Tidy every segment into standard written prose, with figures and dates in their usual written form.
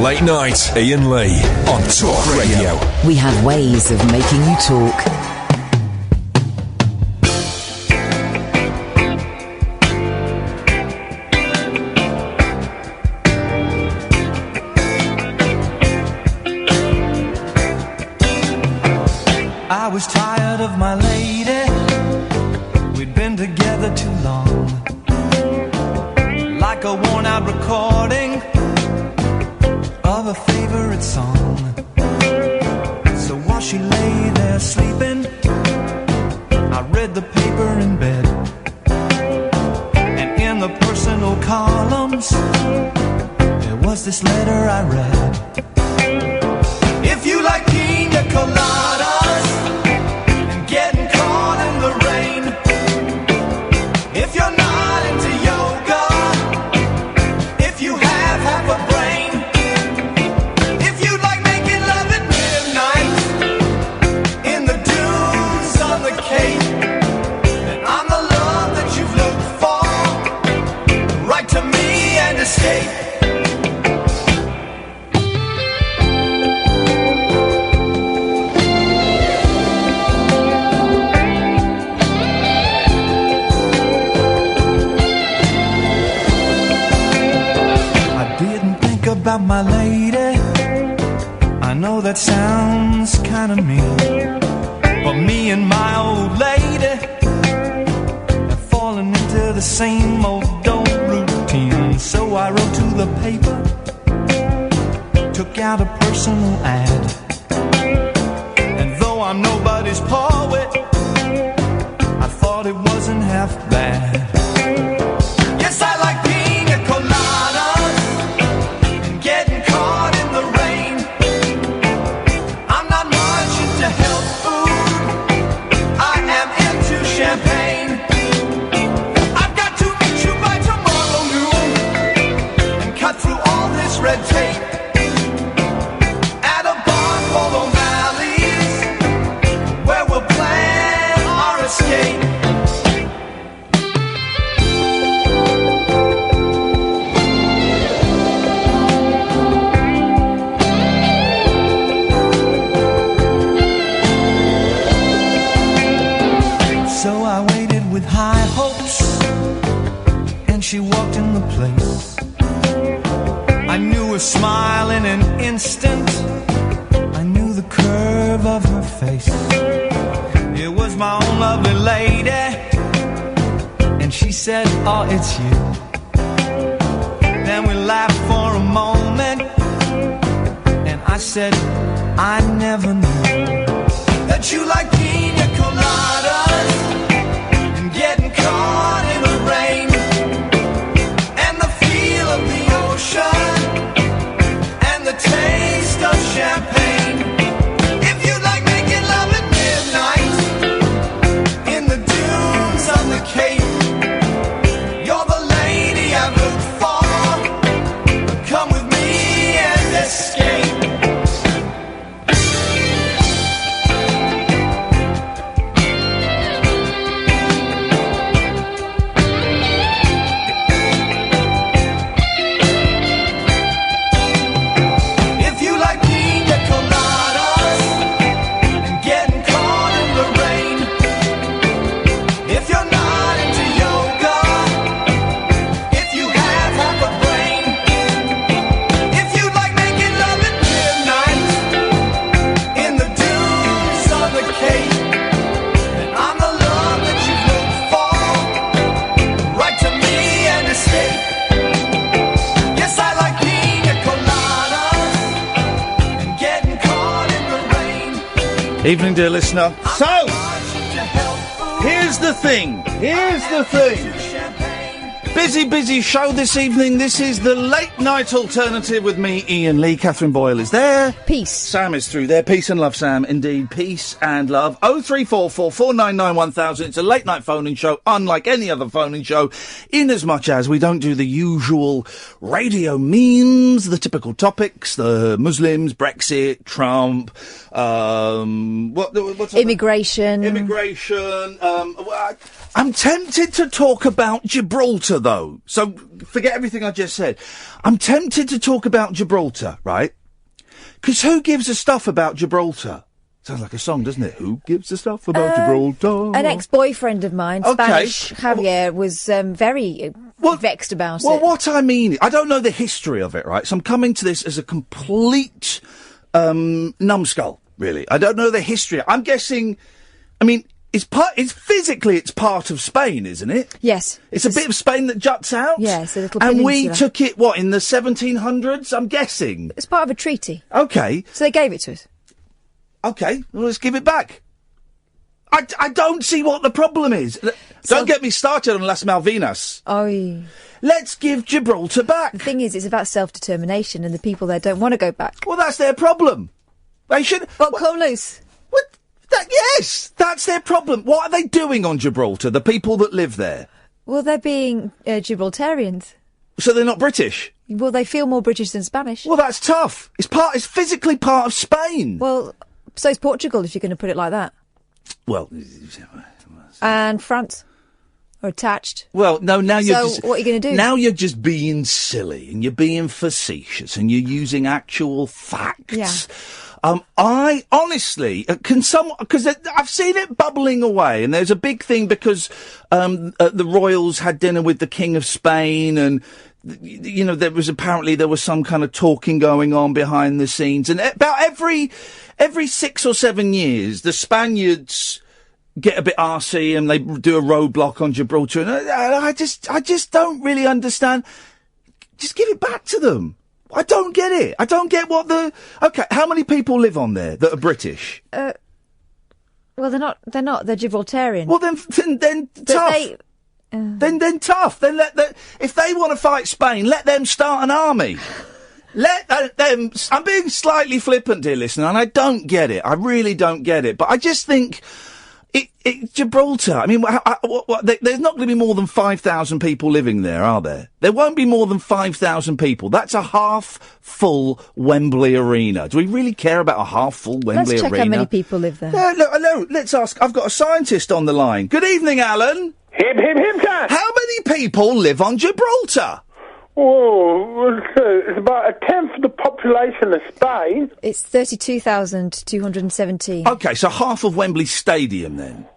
Late night, Iain Lee on Talk Radio. We have ways of making you talk. I was tired of my lady. We'd been together too long. Like a worn-out recording of a favorite song. So while she lay there sleeping, I read the paper in bed. And in the personal columns, there was this letter I read. If you like pina coladas and getting caught in the rain, if you're not into yoga, if you have half a brain, if you like making love at midnight in the dunes on the Cape, then I'm the love that you've looked for. Write to me and escape. About my lady, I know that sounds kinda mean, but me and my old lady have fallen into the same old routine. So I wrote to the paper, took out a personal ad, and though I'm nobody's poet, I thought it wasn't half bad. Yes, I like pina coladas. Red tape at a bar called O'Malley's, where we'll plan our escape. So I waited with high hopes, and she walked in the place. I knew a smile in an instant, I knew the curve of her face. It was my own lovely lady, and she said, oh, it's you. Then we laughed for a moment, and I said, I never knew that you like pina coladas and getting caught in the rain and the feel of the ocean, the taste of champagne. If you like making love at midnight in the dunes on the Cape, you're the lady I've looked for. Come with me and escape. Evening, dear listener. So, here's the thing. Busy show this evening. This is the late night alternative with me, Iain Lee. Catherine Boyle is there. Peace. Sam is through there. Peace and love, Sam. Indeed, peace and love. 0344 499 1000. It's a late night phoning show, unlike any other phoning show, in as much as we don't do the usual radio memes, the typical topics, the Muslims, Brexit, Trump, what's immigration. I'm tempted to talk about Gibraltar though. So forget everything I just said. I'm tempted to talk about Gibraltar, right? Because who gives a stuff about Gibraltar? Sounds like a song, doesn't it? Who gives a stuff about Gibraltar? An ex-boyfriend of mine, Spanish, Javier, was very vexed about it. Well, what I mean, I don't know the history of it, right? So I'm coming to this as a complete numbskull, really. I don't know the history. I'm guessing, I mean, it's physically part of Spain, isn't it? Yes. It's a bit of Spain that juts out? Yes, a little And peninsula. we took it, what, in the 1700s, I'm guessing? It's part of a treaty. Okay. So they gave it to us. Okay, well, let's give it back. I don't see what the problem is. Don't get me started on Las Malvinas. Oh. Let's give Gibraltar back. The thing is, it's about self-determination, and the people there don't want to go back. Well, that's their problem. They should... Well, come loose. What? Yes, that's their problem. What are they doing on Gibraltar, the people that live there? Well, they're being Gibraltarians. So they're not British? Well, they feel more British than Spanish. Well, that's tough. It's physically part of Spain. Well, so's Portugal, if you're going to put it like that. Well... And France are attached. Well, no, now you're just... So, what are you going to do? Now you're just being silly, and you're being facetious, and you're using actual facts. Yeah. I honestly, because I've seen it bubbling away, and there's a big thing because the royals had dinner with the King of Spain, and you know there was some kind of talking going on behind the scenes, and about every 6 or 7 years, the Spaniards get a bit arsey and they do a roadblock on Gibraltar, and I just don't really understand. Just give it back to them. I don't get it. I don't get what the... Okay, how many people live on there that are British? Well, they're not. They're Gibraltarian. Well, then tough. Then tough. Then if they want to fight Spain, let them start an army. Let them... I'm being slightly flippant, dear listener, and I don't get it. I really don't get it. But I just think... Gibraltar, I mean, there's not going to be more than 5,000 people living there, are there? There won't be more than 5,000 people. That's a half-full Wembley Arena. Do we really care about a half-full Wembley Arena? Let's check how many people live there. Look, let's ask. I've got a scientist on the line. Good evening, Alan. Him, sir. How many people live on Gibraltar? Oh, it's about a tenth of the population of Spain. It's 32,217. Okay, so half of Wembley Stadium, then.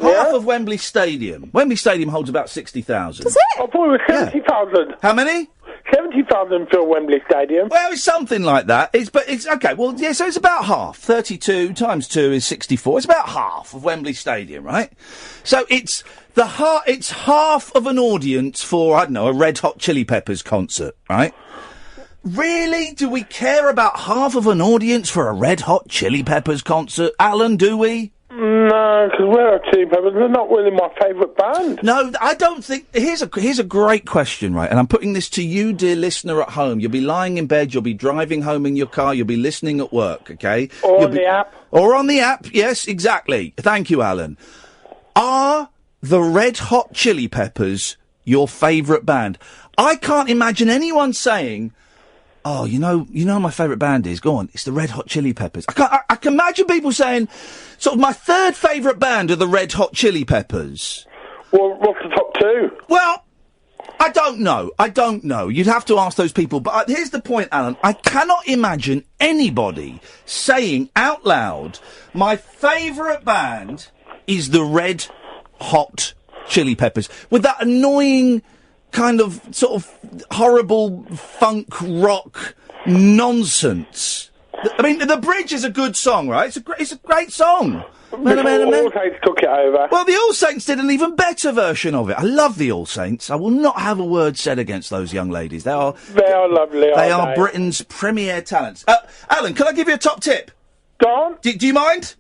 Half of Wembley Stadium. Wembley Stadium holds about 60,000. Does it? I thought it was 70,000. How many? 70,000 for Wembley Stadium. Well, it's something like that. It's okay. Well, yeah. So it's about half. 32 times 2 is 64. It's about half of Wembley Stadium, right? So it's half of an audience for, I don't know, a Red Hot Chili Peppers concert, right? Really? Do we care about half of an audience for a Red Hot Chili Peppers concert, Alan? Do we? No, because Red Hot Chili Peppers are not really my favourite band. No, I don't think... Here's a great question, right? And I'm putting this to you, dear listener at home. You'll be lying in bed, you'll be driving home in your car, you'll be listening at work, okay? Or on the app. Or on the app, yes, exactly. Thank you, Alan. Are the Red Hot Chili Peppers your favourite band? I can't imagine anyone saying... Oh, you know my favourite band is? Go on, it's the Red Hot Chili Peppers. I can imagine people saying, sort of, my third favourite band are the Red Hot Chili Peppers. Well, what's the top two? Well, I don't know. You'd have to ask those people. But here's the point, Alan. I cannot imagine anybody saying out loud, my favourite band is the Red Hot Chili Peppers. With that annoying... kind of, sort of, horrible funk rock nonsense. I mean, the bridge is a good song, right? It's a great song. All Saints took it over. Well, the All Saints did an even better version of it. I love the All Saints. I will not have a word said against those young ladies. They are lovely. They are Britain's premier talents. Alan, can I give you a top tip? Go on. Do you mind?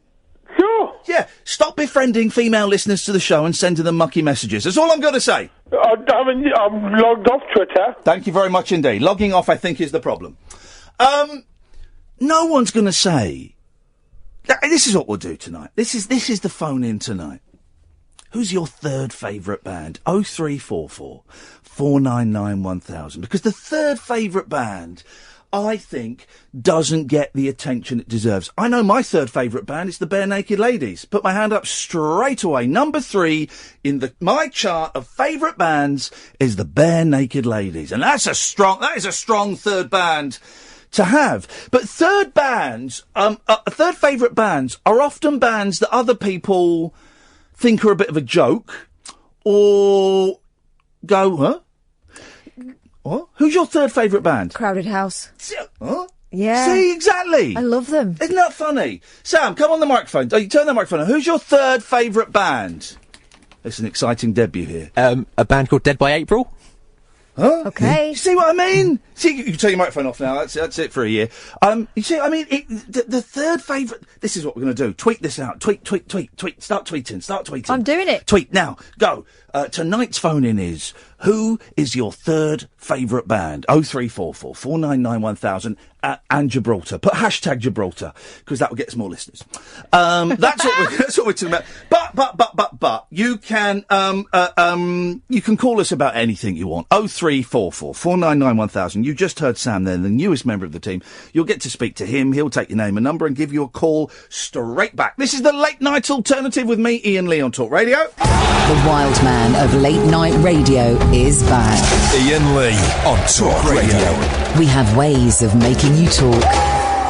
Sure. Yeah, stop befriending female listeners to the show and sending them mucky messages. That's all I'm going to say. I'm logged off Twitter. Thank you very much indeed. Logging off, I think, is the problem. No one's going to say... This is what we'll do tonight. This is the phone-in tonight. Who's your third favourite band? 0344 499 1000. Because the third favourite band... I think, doesn't get the attention it deserves. I know my third favourite band is the Bare Naked Ladies. Put my hand up straight away. Number 3 in my chart of favourite bands is the Bare Naked Ladies. And that is a strong third band to have. But third favourite bands are often bands that other people think are a bit of a joke or go, huh? What? Who's your third favourite band? Crowded House. Huh? Yeah. See, exactly. I love them. Isn't that funny? Sam, come on the microphone. Oh, you turn the microphone on. Who's your third favourite band? It's an exciting debut here. A band called Dead by April. Huh? Okay. You see what I mean? See, you can turn your microphone off now. That's it for a year. You see, I mean, the third favourite. This is what we're going to do. Tweet this out. Tweet. Start tweeting. I'm doing it. Tweet now. Go. Tonight's phone in is, who is your third favourite band? 0344 499 1000 and Gibraltar. Put hashtag Gibraltar, because that will get us more listeners. That's what we're talking about. But you can call us about anything you want. 0344 499 1000. You just heard Sam there, the newest member of the team. You'll get to speak to him. He'll take your name and number and give you a call straight back. This is the Late Night Alternative with me, Iain Lee, on Talk Radio. The wild man of late night radio is back. Iain Lee on Talk Radio. We have ways of making you talk.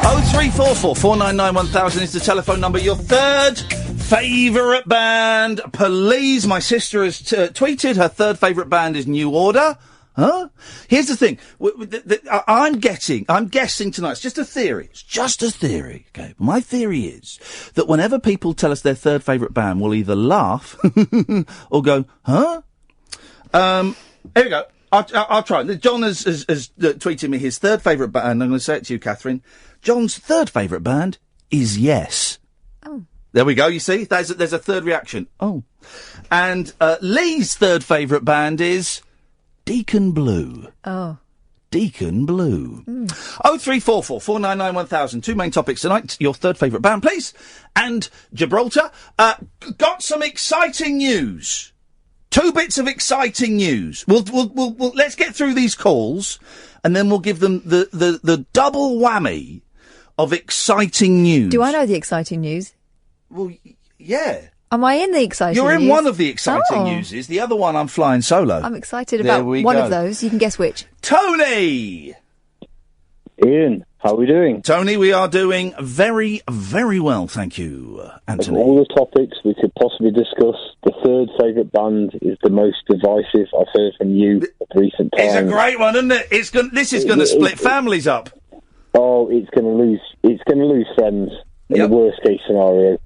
0344 499 1000 is the telephone number. Your third favourite band, please. My sister has tweeted her third favourite band is New Order. Huh? Here's the thing. I'm guessing tonight. It's just a theory. Okay. But my theory is that whenever people tell us their third favourite band, we'll either laugh or go, huh? Here we go. I'll try. John has tweeted me his third favourite band. I'm going to say it to you, Catherine. John's third favourite band is Yes. Oh. There we go. You see, there's a third reaction. Oh. And Lee's third favourite band is Deacon Blue. Oh. Deacon Blue. 0344 499 1000. Two main topics tonight. Your third favourite band, please. And Gibraltar. Got some exciting news. 2 bits of exciting news. We'll let's get through these calls, and then we'll give them the double whammy of exciting news. Do I know the exciting news? Well, yeah. Am I in the exciting news? You're in one of the exciting newses. The other one, I'm flying solo. I'm excited about one of those. You can guess which. Tony! Ian, how are we doing? Tony, we are doing very, very well, thank you, Anthony. Of all the topics we could possibly discuss, the third favourite band is the most divisive I've heard from you at recent times. It's a great one, isn't it? This is going to split families up. Oh, it's going to lose friends in the worst case scenario.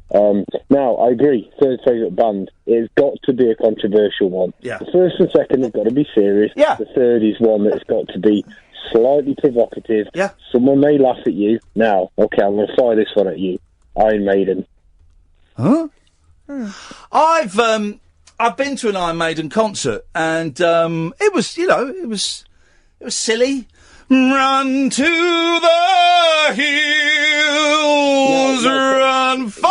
Now, I agree, third favourite band, it's got to be a controversial one. Yeah. The first and second have got to be serious. Yeah. The third is one that's got to be slightly provocative. Yeah. Someone may laugh at you. Now, okay, I'm going to fire this one at you. Iron Maiden. Huh? I've been to an Iron Maiden concert, and it was silly. Run to the hills, run for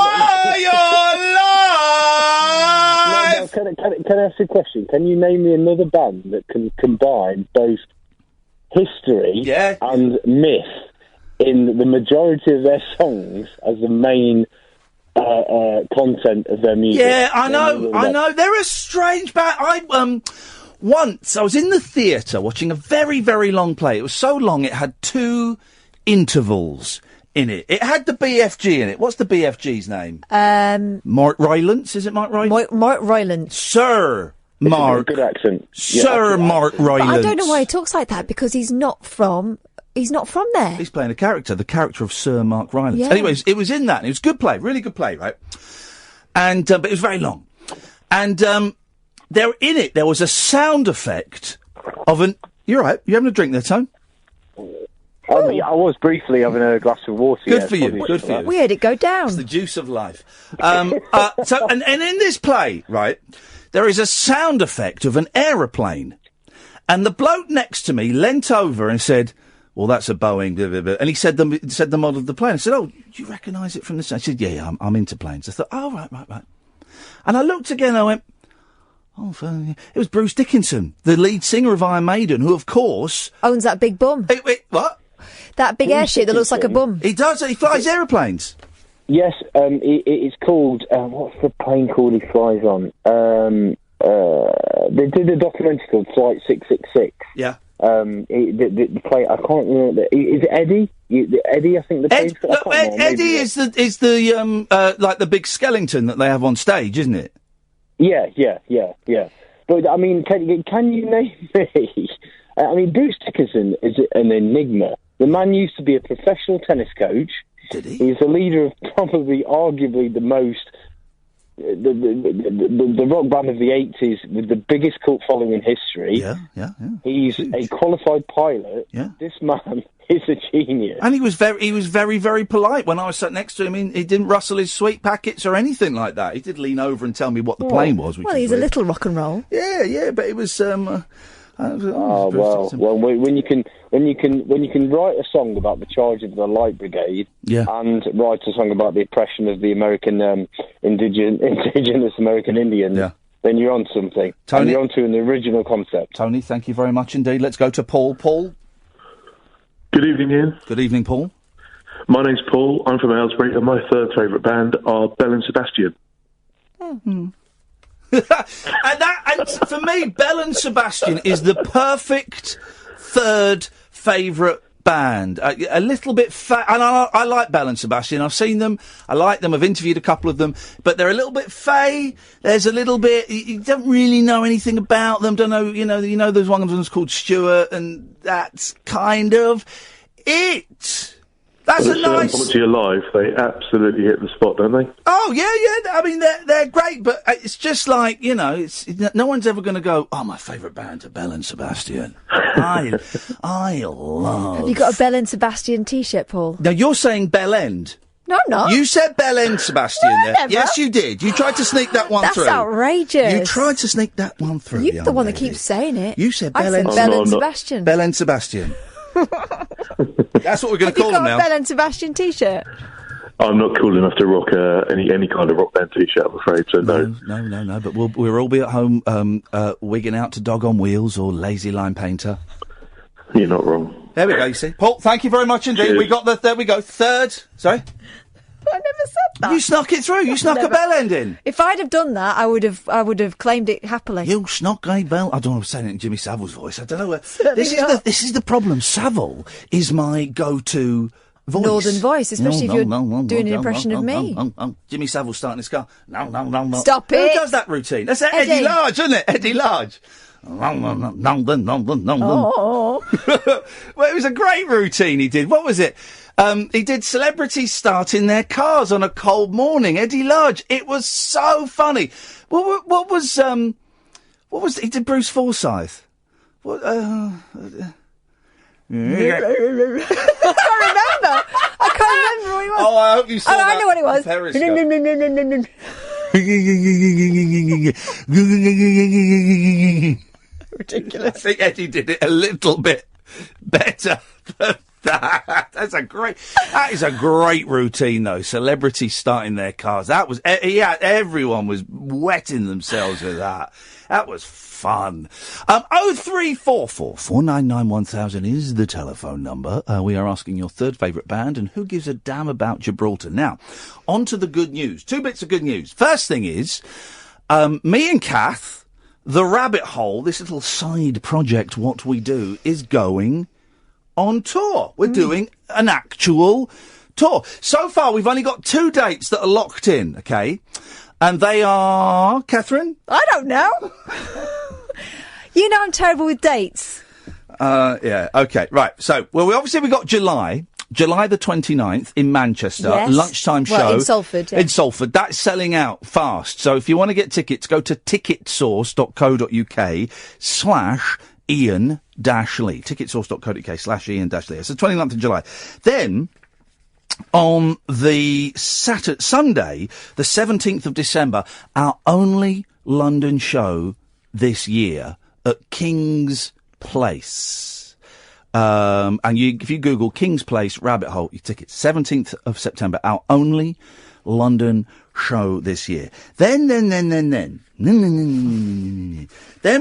your life. Can I ask you a question? Can you name me another band that can combine both history and myth in the majority of their songs as the main content of their music? Yeah, I know. They're a strange band. Once I was in the theatre watching a very, very long play. It was so long it had 2 intervals in it. It had the BFG in it. What's the BFG's name? Mark Rylance, is it Mark Rylance? Mark Rylance. Sir Mark. Good accent. Sir Mark Rylance. But I don't know why he talks like that, because he's not from there. He's playing the character of Sir Mark Rylance. Yeah. Anyways, it was in that, and it was a good play, really good play, right? And, but it was very long. And, there was a sound effect of an... You're right, you having a drink there, Tone? I was briefly having a glass of water. Good for you. We heard it go down. It's the juice of life. And in this play, right, there is a sound effect of an aeroplane. And the bloke next to me leant over and said, well, that's a Boeing, blah, blah, blah. And he said the model of the plane. I said, oh, do you recognise it from the sound? I said, yeah, I'm into planes. I thought, oh, right. And I looked again and I went, oh, it was Bruce Dickinson, the lead singer of Iron Maiden, who, of course... owns that big bum. Wait, what? That big airship that looks like a bum. He does. He flies aeroplanes. Yes, it's called. What's the plane called he flies on? They did a documentary called Flight 666. Yeah. The plane. I can't remember. Is it Eddie? Eddie, I think the plane's called. Eddie is the like the big skeleton that they have on stage, isn't it? Yeah. But I mean, can you name me? I mean, Bruce Dickinson is an enigma. The man used to be a professional tennis coach. Did he? He's the leader of probably, arguably, the most the rock band of the 80s with the biggest cult following in history. Yeah. He's a qualified pilot. Yeah. This man is a genius. And he was very, very polite when I was sat next to him. He didn't rustle his sweet packets or anything like that. He did lean over and tell me what the plane was. Well, he's a little rock and roll. Yeah, but it was. When you can write a song about the charge of the Light Brigade, and write a song about the oppression of the American indigenous American Indians, then you're on something. Tony, and you're onto an original concept. Tony, thank you very much indeed. Let's go to Paul. Paul. Good evening, Ian. Good evening, Paul. My name's Paul. I'm from Aylesbury, and my third favourite band are Belle and Sebastian. and for me, Belle and Sebastian is the perfect third favourite band. A little bit fat, and I like Belle and Sebastian. I've seen them. I like them. I've interviewed a couple of them, but they're a little bit fey. There's a little bit. You don't really know anything about them. Don't know. You know. There's one of them called Stuart, and that's kind of it. That's a nice. Quality of life. They absolutely hit the spot, don't they? Oh yeah. I mean, they're great, but it's just like no one's ever going to go. Oh, my favourite band are Belle and Sebastian. I love. Have you got a Belle and Sebastian T-shirt, Paul? Now you're saying Bell End. No, I'm not. You said Bell End, Sebastian. No, there. never. Yes, you did. You tried to sneak that one through. That's outrageous. You tried to sneak that one through. You're the one that keeps saying it. You said Bell and Sebastian. Bell and Sebastian. That's what we're going to call them now. Have you got a Belle and Sebastian T-shirt? I'm not cool enough to rock any kind of rock band T-shirt, I'm afraid. So no. But we'll all be at home wigging out to Dog on Wheels or Lazy Line Painter. You're not wrong. There we go. You see, Paul. Thank you very much indeed. Cheers. We got there we go. Third. Sorry. I never said that. You snuck it through. You snuck a bell end in. If I'd have done that, I would have claimed it happily. You snuck a bell. I don't know. I'm saying it in Jimmy Savile's voice. I don't know. This is the problem. Savile is my go-to voice. Northern voice, especially if you're doing an impression of me. Jimmy Savile's starting his car. No. Stop it. Who does that routine? That's Eddie Large, isn't it? Eddie Large. Oh. Well, it was a great routine he did. What was it? He did celebrities starting their cars on a cold morning. Eddie Large. It was so funny. What was he did Bruce Forsyth. What? I can't remember what he was. Oh, I hope you saw that. I know what it was. Ridiculous. I think Eddie did it a little bit better than that. That is a great routine, though. Celebrities starting their cars. That was, everyone was wetting themselves with that. That was fun. 0344 499 1000 is the telephone number. We are asking your third favourite band and who gives a damn about Gibraltar. Now, on to the good news. Two bits of good news. First thing is, me and Kath, The Rabbit Hole, this little side project, What We Do, is going on tour. We're doing an actual tour. So far, we've only got 2 dates that are locked in, okay? And they are... Catherine? I don't know. You know I'm terrible with dates. Yeah, okay, right. So, well, we got July the 29th in Manchester, yes. Lunchtime show. Well, in Salford. Yeah. In Salford. That's selling out fast. So if you want to get tickets, go to ticketsource.co.uk/Iain-Lee. ticketsource.co.uk/Iain-Lee. It's the 29th of July. Then, on the Sunday, the 17th of December, our only London show this year at King's Place. And if you Google King's Place Rabbit Hole, your tickets. 17th of September, our only London show this year. Then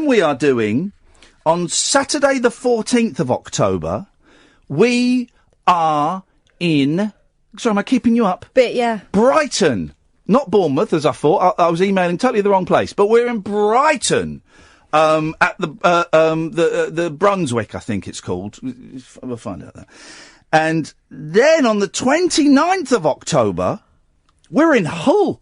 we are doing, on Saturday the 14th of October, we are in... Sorry, am I keeping you up? Bit, yeah. Brighton. Not Bournemouth, as I thought. I was emailing totally the wrong place. But we're in Brighton. At the Brunswick, I think it's called. We'll find out that. And then on the 29th of October, we're in Hull.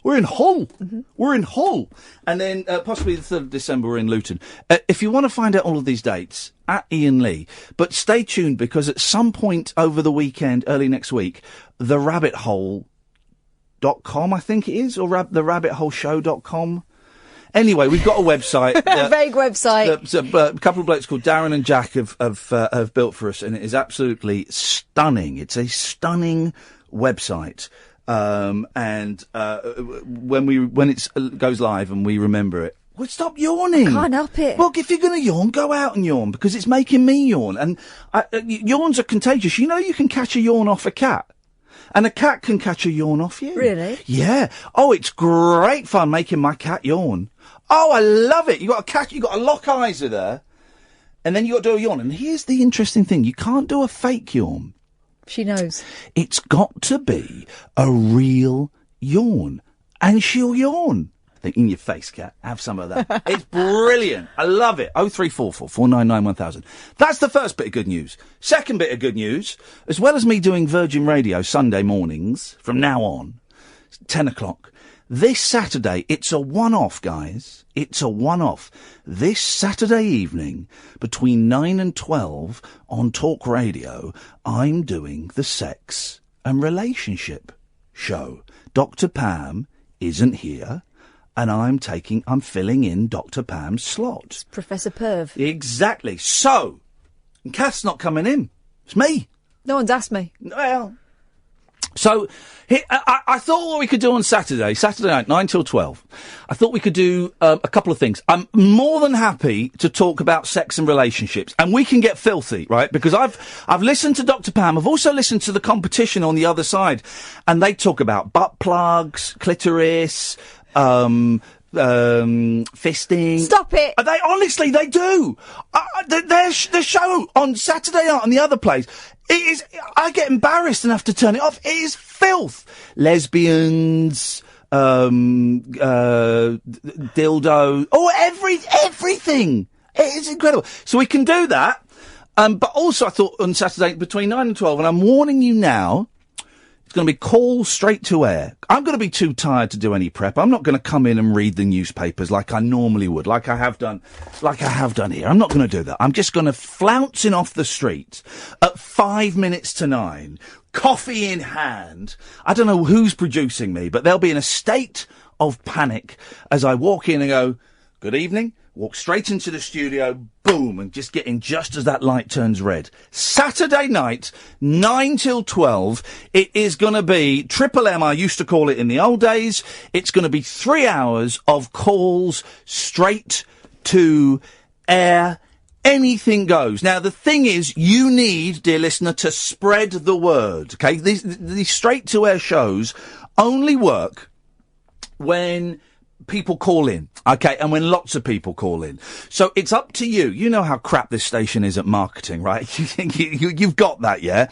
We're in Hull. Mm-hmm. We're in Hull. And then possibly the 3rd of December, we're in Luton. If you want to find out all of these dates, at Iain Lee. But stay tuned, because at some point over the weekend, early next week, therabbithole.com, I think it is, or therabbitholeshow.com. Anyway, we've got a website. Vague website. A couple of blokes called Darren and Jack have built for us, and it is absolutely stunning. It's a stunning website. When it goes live and we remember it, well, stop yawning. Can't help it. Well, if you're going to yawn, go out and yawn, because it's making me yawn. And yawns are contagious. You know, you can catch a yawn off a cat. And a cat can catch a yawn off you. Really? Yeah. Oh, it's great fun making my cat yawn. Oh, I love it. You got to lock eyes with her, and then you got to do a yawn. And here's the interesting thing: you can't do a fake yawn. She knows. It's got to be a real yawn, and she'll yawn. I think in your face, cat. Have some of that. It's brilliant. I love it. 0344 499 1000. That's the first bit of good news. Second bit of good news, as well as me doing Virgin Radio Sunday mornings from now on, 10 o'clock, this Saturday, it's a one-off, guys. It's a one-off. This Saturday evening, between 9 and 12 on Talk Radio, I'm doing the Sex and Relationship show. Dr. Pam isn't here. And I'm filling in Dr. Pam's slot. It's Professor Perv. Exactly. So, Kath's not coming in. It's me. No one's asked me. Well, so I thought what we could do on Saturday night, 9 till 12. I thought we could do a couple of things. I'm more than happy to talk about sex and relationships, and we can get filthy, right? Because I've listened to Dr. Pam. I've also listened to the competition on the other side, and they talk about butt plugs, clitoris, fisting. Stop it! They do. Their show on Saturday night on the other place, it is. I get embarrassed and have to turn it off. It is filth. Lesbians, dildo, everything. It is incredible. So we can do that. But also I thought on Saturday between 9 and 12, and I'm warning you now, it's going to be call straight to air. I'm going to be too tired to do any prep. I'm not going to come in and read the newspapers like I normally would, like I have done here. I'm not going to do that. I'm just going to flounce in off the street at 5 minutes to 9, coffee in hand. I don't know who's producing me, but they'll be in a state of panic as I walk in and go, good evening. Walk straight into the studio, boom, and just get in just as that light turns red. Saturday night, 9 till 12, it is going to be Triple M, I used to call it in the old days. It's going to be 3 hours of calls straight to air. Anything goes. Now, the thing is, you need, dear listener, to spread the word, okay? These straight-to-air shows only work when people call in, okay, and when lots of people call in. So it's up to you. You know how crap this station is at marketing, right? You've got that, yeah?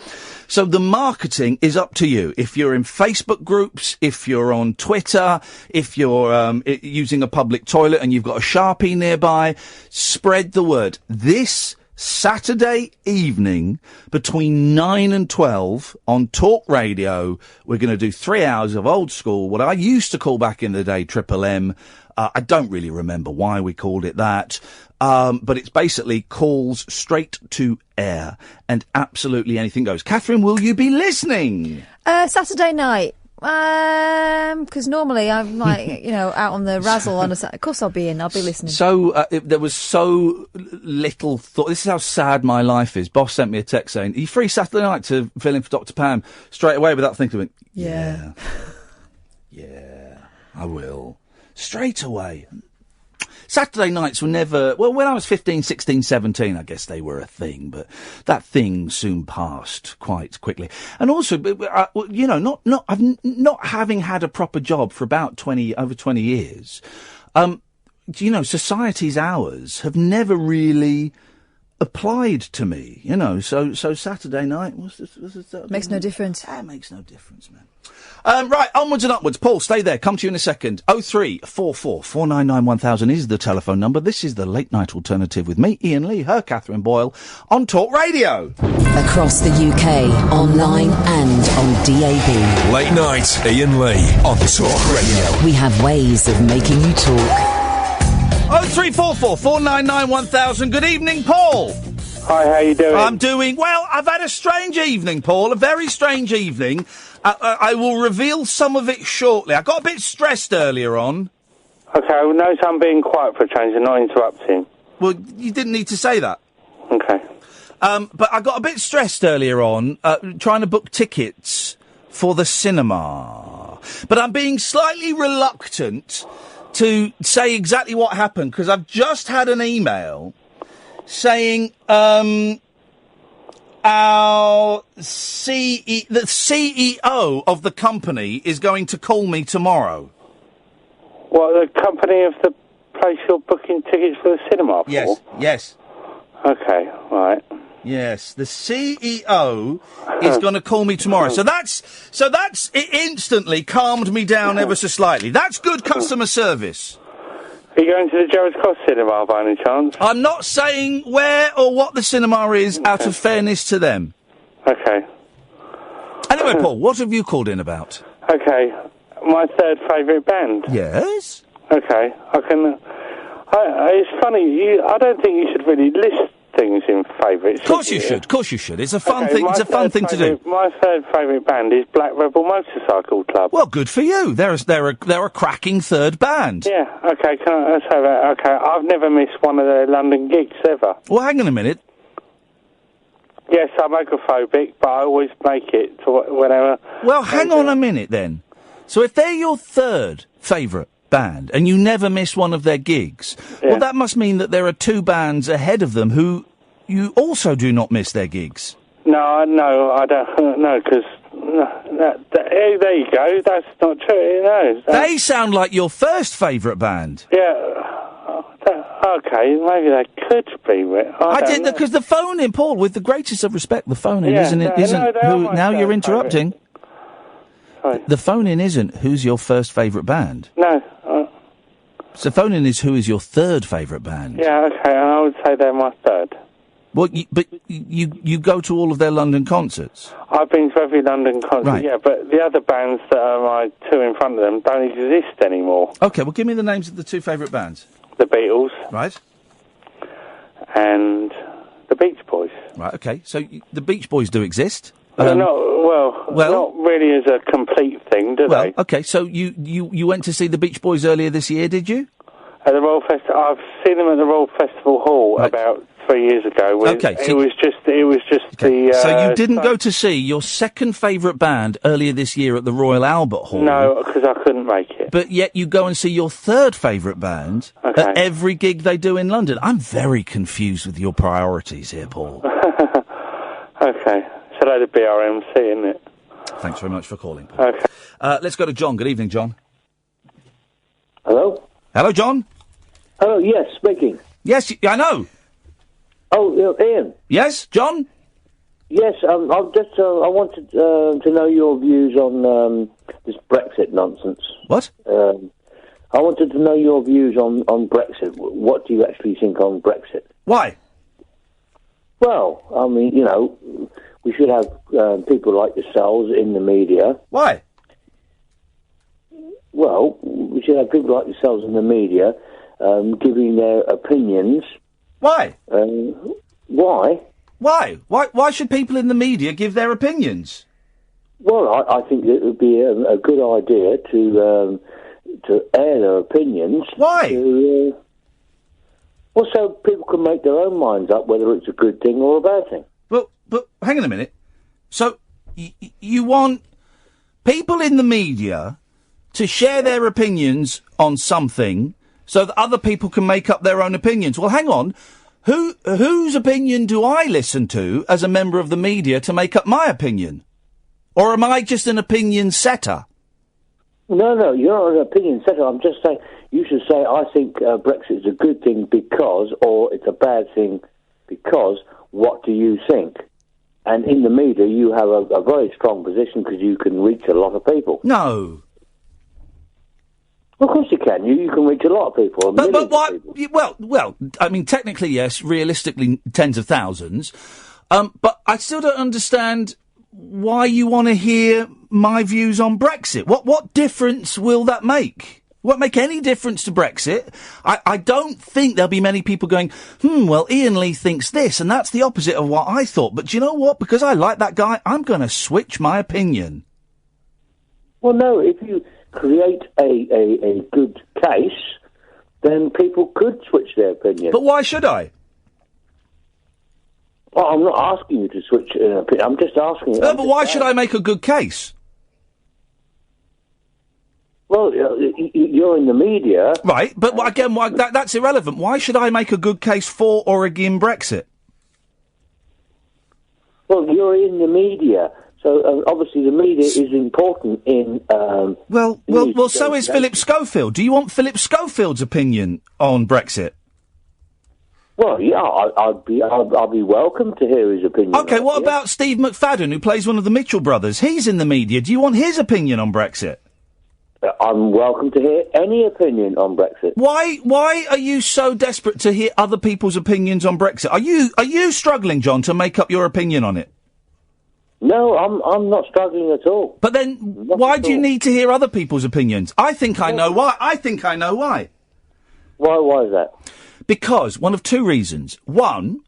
So the marketing is up to you. If you're in Facebook groups, if you're on Twitter, if you're using a public toilet and you've got a Sharpie nearby, spread the word. This Saturday evening between 9 and 12 on Talk Radio, we're going to do 3 hours of old school, what I used to call back in the day Triple M. I don't really remember why we called it that, but it's basically calls straight to air and absolutely anything goes. Catherine, will you be listening? Saturday night. Because normally I'm like, out on the razzle on a Saturday. Of course I'll be listening. So, there was so little thought. This is how sad my life is. Boss sent me a text saying, are you free Saturday night to fill in for Dr. Pam? Straight away without thinking, yeah, I will. Straight away. Saturday nights were never... Well, when I was 15, 16, 17, I guess they were a thing, but that thing soon passed quite quickly. And also, not having had a proper job for about over 20 years, society's hours have never really applied to me, you know. So Saturday night Makes no difference. It makes no difference, man. Right, onwards and upwards. Paul, stay there. Come to you in a second. 0344 499 1000 is the telephone number. This is the late night alternative with me, Iain Lee, her Catherine Boyle, on Talk Radio. Across the UK, online and on DAB. Late night, Iain Lee on Talk Radio. We have ways of making you talk. 0344 499 1000. Good evening, Paul. Hi, how you doing? I'm doing well. I've had a strange evening, Paul. A very strange evening. I will reveal some of it shortly. I got a bit stressed earlier on. Okay, well, notice I'm being quiet for a change and not interrupting. Well, you didn't need to say that. Okay. But I got a bit stressed earlier on, trying to book tickets for the cinema. But I'm being slightly reluctant to say exactly what happened, because I've just had an email saying, the CEO of the company is going to call me tomorrow. What, the company of the place you're booking tickets for the cinema for? Yes. Okay, right. Yes, the CEO is going to call me tomorrow. So that's it instantly calmed me down ever so slightly. That's good customer service. Are you going to the Gerrard's Cross cinema by any chance? I'm not saying where or what the cinema is out of fairness to them. Okay. Anyway, Paul, what have you called in about? Okay, my third favourite band. Yes? Okay, it's funny, I don't think you should really list things in favourites. Of course you should. It's a fun thing. It's a fun thing to do. My third favourite band is Black Rebel Motorcycle Club. Well, good for you. They're a cracking third band. Yeah. Okay. Can I say that? Okay. I've never missed one of their London gigs ever. Well, hang on a minute. Yes, I'm homophobic, but I always make it to whenever. Well, hang on a minute then. So if they're your third favourite band and you never miss one of their gigs, well, that must mean that there are two bands ahead of them who you also do not miss their gigs. No, I don't. No, because there you go. That's not true. No, they sound like your first favourite band. Yeah. Okay, maybe they could be. I did because the phone in, Paul. With the greatest of respect, the phone in isn't who. Now you're interrupting. Sorry. The phone in isn't who's your first favourite band. No. So phone in is who is your third favourite band. Yeah, okay, and I would say they're my third. Well, but you go to all of their London concerts? I've been to every London concert, right. Yeah, but the other bands that are my two in front of them don't exist anymore. Okay, well, give me the names of the two favourite bands. The Beatles. Right. And the Beach Boys. Right, okay, so the Beach Boys do exist? Not really as a complete thing, do they? Okay, so you went to see the Beach Boys earlier this year, did you? At the Royal Festival, I've seen them at the Royal Festival Hall about 3 years ago. Okay, it was just the. So you didn't go to see your second favourite band earlier this year at the Royal Albert Hall? No, because I couldn't make it. But yet you go and see your third favourite band at every gig they do in London. I'm very confused with your priorities here, Paul. Okay. So that's the BRMC, isn't it? Thanks very much for calling, Paul. Okay. Let's go to John. Good evening, John. Hello? Hello, John? Hello, yes, speaking. Yes, I know. Oh, Ian? Yes, John? Yes, I wanted to know your views on this Brexit nonsense. What? I wanted to know your views on Brexit. What do you actually think on Brexit? Why? Well, I mean, you know, we should have people like yourselves in the media. Why? Well, we should have people like yourselves in the media giving their opinions. Why? Why? Why? Why should people in the media give their opinions? Well, I think it would be a good idea to air their opinions. Why? Well, so people can make their own minds up whether it's a good thing or a bad thing. But hang on a minute. So you want people in the media to share their opinions on something so that other people can make up their own opinions. Well, hang on. Whose opinion do I listen to as a member of the media to make up my opinion? Or am I just an opinion setter? No, you're not an opinion setter. I'm just saying, you should say, I think Brexit is a good thing because, or it's a bad thing because what do you think? And in the media, you have a very strong position because you can reach a lot of people. No. Of course you can. You can reach a lot of people. But why? Well, I mean, technically, yes. Realistically, tens of thousands. But I still don't understand why you want to hear my views on Brexit. What difference will that make? Won't make any difference to Brexit. I don't think there'll be many people going, well, Iain Lee thinks this, and that's the opposite of what I thought. But do you know what? Because I like that guy, I'm going to switch my opinion. Well, no, if you create a good case, then people could switch their opinion. But why should I? Well, I'm not asking you to switch an opinion. I'm just asking... No, but why should I make a good case? Well, you're in the media. Right, but again, that's irrelevant. Why should I make a good case for or against Brexit? Well, you're in the media, so obviously the media is important in... Well, so is Philip Schofield. Do you want Philip Schofield's opinion on Brexit? Well, yeah, I'd be welcome to hear his opinion. OK, what about Steve McFadden, who plays one of the Mitchell brothers? He's in the media. Do you want his opinion on Brexit? I'm welcome to hear any opinion on Brexit. Why are you so desperate to hear other people's opinions on Brexit? Are you struggling, John, to make up your opinion on it? No, I'm not struggling at all. But then, why do you need to hear other people's opinions? I think I know why. Why is that? Because one of two reasons. One,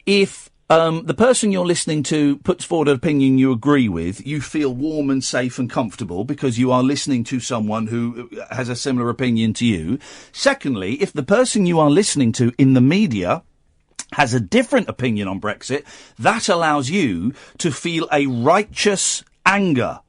if the person you're listening to puts forward an opinion you agree with, you feel warm and safe and comfortable because you are listening to someone who has a similar opinion to you. Secondly, if the person you are listening to in the media has a different opinion on Brexit, that allows you to feel a righteous anger.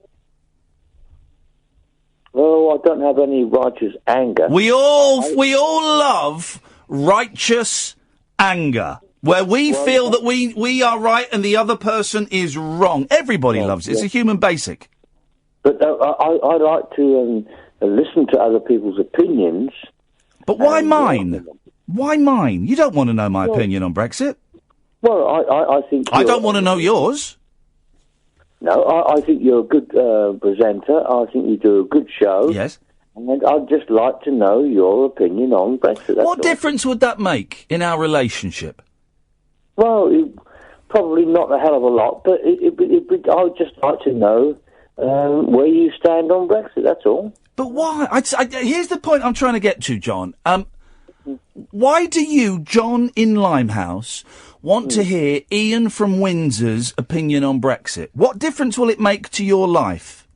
Well, I don't have any righteous anger. We all love righteous anger. Where we feel that we are right and the other person is wrong. Everybody loves it. It's a human basic. But I like to listen to other people's opinions. But why mine? Why mine? You don't want to know my opinion on Brexit. Well, I think... I don't want to know yours. No, I think you're a good presenter. I think you do a good show. Yes. And I'd just like to know your opinion on Brexit. What difference would that make in our relationship? Well, probably not a hell of a lot, but I'd just like to know where you stand on Brexit, that's all. But why? Here's the point I'm trying to get to, John. Why do you, John in Limehouse, want to hear Ian from Windsor's opinion on Brexit? What difference will it make to your life?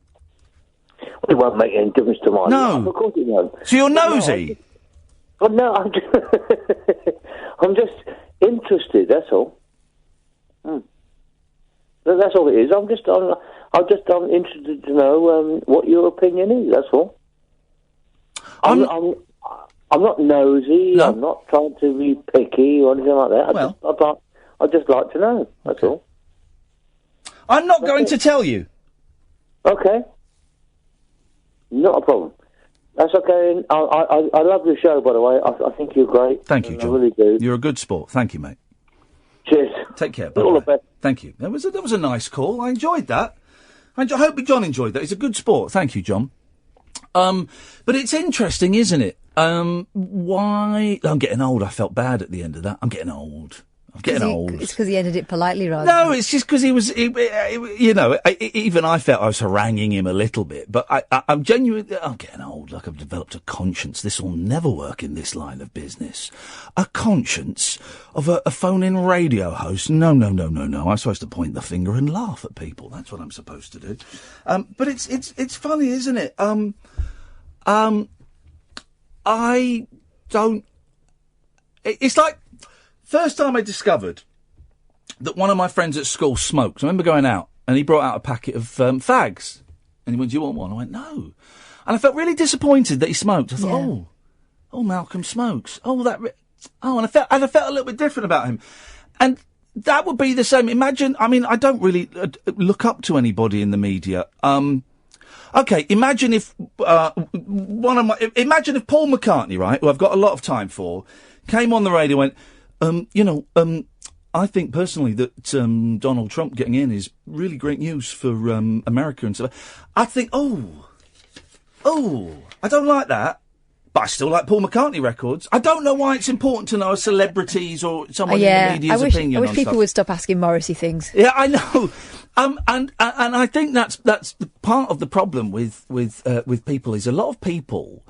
Well, it won't make any difference to my life. Of course it won't. So you're nosy? No, I'm just interested, that's all. That's all it is. I'm interested to know what your opinion is, that's all. I'm not nosy, no. I'm not trying to be picky or anything like that. I'd just like to know, that's all. I'm not going to tell you. Okay. Not a problem. That's okay. I love your show, by the way. I think you're great. Thank you, John. I really do. You're a good sport. Thank you, mate. Cheers. Take care. All the best. Thank you. That was a nice call. I enjoyed that. I hope John enjoyed that. He's a good sport. Thank you, John. But it's interesting, isn't it? Why... I'm getting old. I felt bad at the end of that. I'm getting old. It's because he ended it politely, rather. No, it's just because he was, even I felt I was haranguing him a little bit. But I'm genuinely, I'm getting old. Like I've developed a conscience. This will never work in this line of business. A conscience of a phone-in radio host. No. I'm supposed to point the finger and laugh at people. That's what I'm supposed to do. But it's funny, isn't it? I don't. It's like. First time I discovered that one of my friends at school smoked. I remember going out and he brought out a packet of fags. And he went, "Do you want one?" I went, "No." And I felt really disappointed that he smoked. I thought, oh, Malcolm smokes. And I felt a little bit different about him. And that would be the same. Imagine, I don't really look up to anybody in the media. Okay, imagine if imagine if Paul McCartney, right, who I've got a lot of time for, came on the radio and went, I think personally that Donald Trump getting in is really great news for America and stuff. I think, I don't like that. But I still like Paul McCartney records. I don't know why it's important to know a celebrity's or someone in the media's opinion. I wish people would stop asking Morrissey things. Yeah, I know. And I think that's part of the problem with people is a lot of people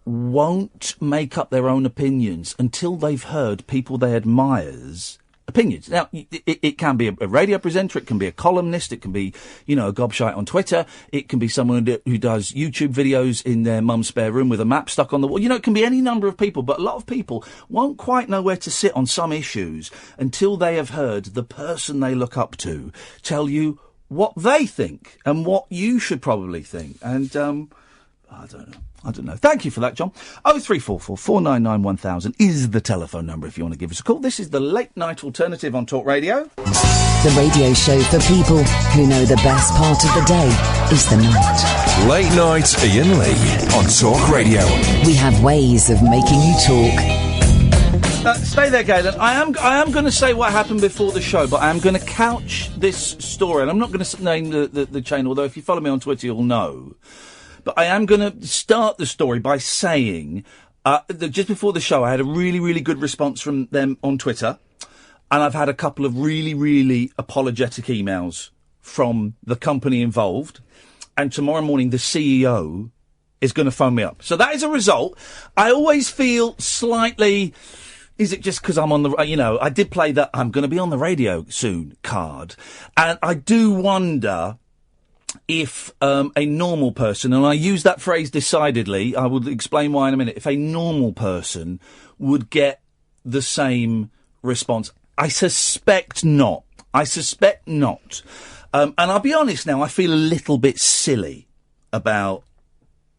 won't make up their own opinions until they've heard people they admire's opinions. Now, it can be a radio presenter, it can be a columnist, it can be, a gobshite on Twitter, it can be someone who does YouTube videos in their mum's spare room with a map stuck on the wall. It can be any number of people, but a lot of people won't quite know where to sit on some issues until they have heard the person they look up to tell you what they think and what you should probably think. And, I don't know. Thank you for that, John. 0344 499 1000 is the telephone number if you want to give us a call. This is the Late Night Alternative on Talk Radio. The radio show for people who know the best part of the day is the night. Late Night Iain Lee on Talk Radio. We have ways of making you talk. Stay there, Galen. I am going to say what happened before the show, but I am going to couch this story, and I'm not going to name the chain, although if you follow me on Twitter, you'll know. But I am going to start the story by saying that just before the show, I had a really, really good response from them on Twitter. And I've had a couple of really, really apologetic emails from the company involved. And tomorrow morning, the CEO is going to phone me up. So that is a result. I always feel slightly... Is it just because I'm on the... I did play that I'm going to be on the radio soon card. And I do wonder... if a normal person, and I use that phrase decidedly, I will explain why in a minute, if a normal person would get the same response. I suspect not. And I'll be honest now, I feel a little bit silly about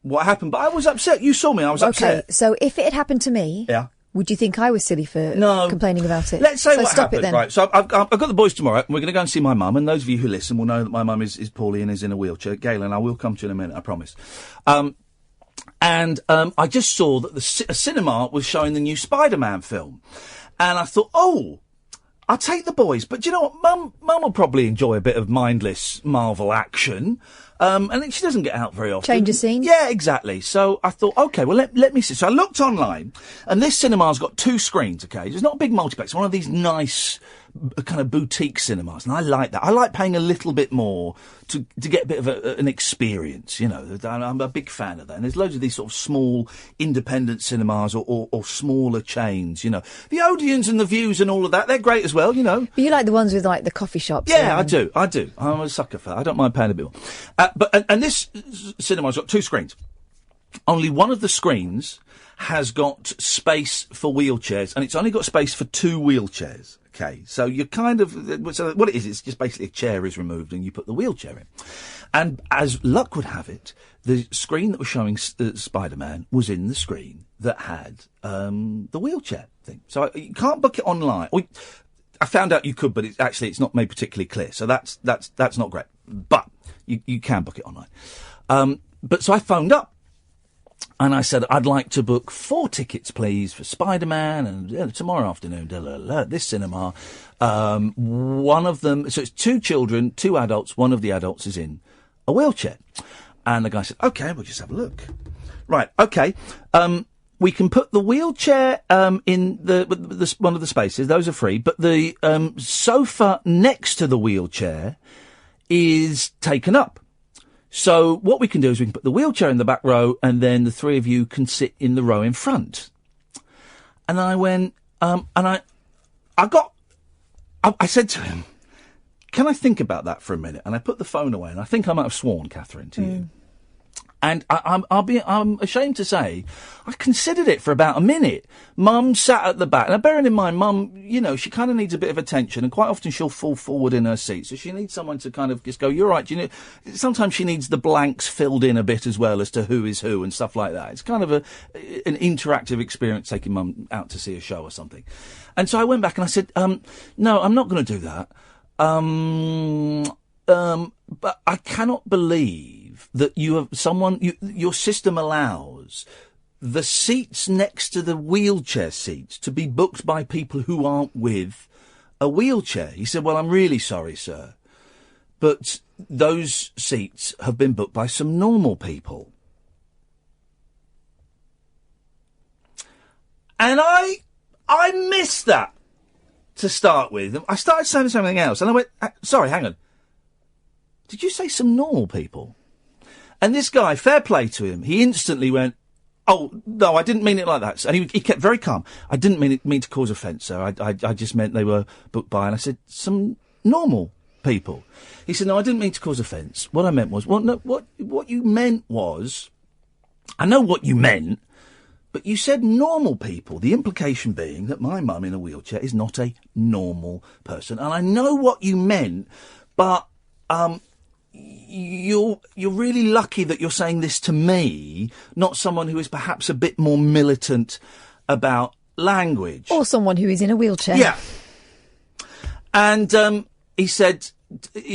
what happened, but I was upset. You saw me, I was upset. Okay, so if it had happened to me... Yeah. Would you think I was silly for complaining about it? Let's say what stop happened. It then. Right, so I've got the boys tomorrow, and we're going to go and see my mum. And those of you who listen will know that my mum is poorly and is in a wheelchair. Galen, I will come to you in a minute, I promise. I just saw that a cinema was showing the new Spider-Man film. And I thought, I'll take the boys. But do you know what? Mum will probably enjoy a bit of mindless Marvel action. And she doesn't get out very often. Change of scene? Yeah, exactly. So I thought, OK, well, let me see. So I looked online, and this cinema's got 2 screens, OK? It's not a big multiplex, one of these nice kind of boutique cinemas, and I like that. I like paying a little bit more to get a bit of an experience, I'm a big fan of that. And there's loads of these sort of small independent cinemas or smaller chains, The Odeons and the Views and all of that, they're great as well, But you like the ones with, the coffee shops? Yeah, I do. I'm a sucker for that. I don't mind paying a bit more. But this cinema's got 2 screens. Only one of the screens has got space for wheelchairs, and it's only got space for 2 wheelchairs. Okay, so you're so what it is, it's just basically a chair is removed and you put the wheelchair in. And as luck would have it, the screen that was showing Spider-Man was in the screen that had the wheelchair thing. So you can't book it online. I found out you could, but it's not made particularly clear. So that's not great. But you can book it online. But so I phoned up. And I said, I'd like to book 4 tickets, please, for Spider-Man and tomorrow afternoon, this cinema. One of them, so it's 2 children, 2 adults. One of the adults is in a wheelchair. And the guy said, OK, we'll just have a look. Right, OK. We can put the wheelchair in the one of the spaces. Those are free. But the sofa next to the wheelchair is taken up. So what we can do is we can put the wheelchair in the back row, and then the 3 of you can sit in the row in front. And I went, and I said to him, can I think about that for a minute? And I put the phone away, and I think I might have sworn, Catherine, to you. And I'm ashamed to say, I considered it for about a minute. Mum sat at the back. Now, bearing in mind, Mum, she kind of needs a bit of attention, and quite often she'll fall forward in her seat. So she needs someone to kind of just go, you're right. Sometimes she needs the blanks filled in a bit as well as to who is who and stuff like that. It's kind of an interactive experience taking Mum out to see a show or something. And so I went back and I said, no, I'm not going to do that. But I cannot believe that you have your system allows the seats next to the wheelchair seats to be booked by people who aren't with a wheelchair. He said, well, I'm really sorry, sir, but those seats have been booked by some normal people. And I missed that to start with. I started saying something else, and I went, sorry, hang on. Did you say some normal people? And this guy, fair play to him, he instantly went, oh, no, I didn't mean it like that. And he kept very calm. I didn't mean to cause offence, sir. I just meant they were booked by, and I said, some normal people. He said, no, I didn't mean to cause offence. What I meant was, well, no, what you meant was, I know what you meant, but you said normal people, the implication being that my mum in a wheelchair is not a normal person. And I know what you meant, but you're really lucky that you're saying this to me, not someone who is perhaps a bit more militant about language. Or someone who is in a wheelchair. Yeah. And he said,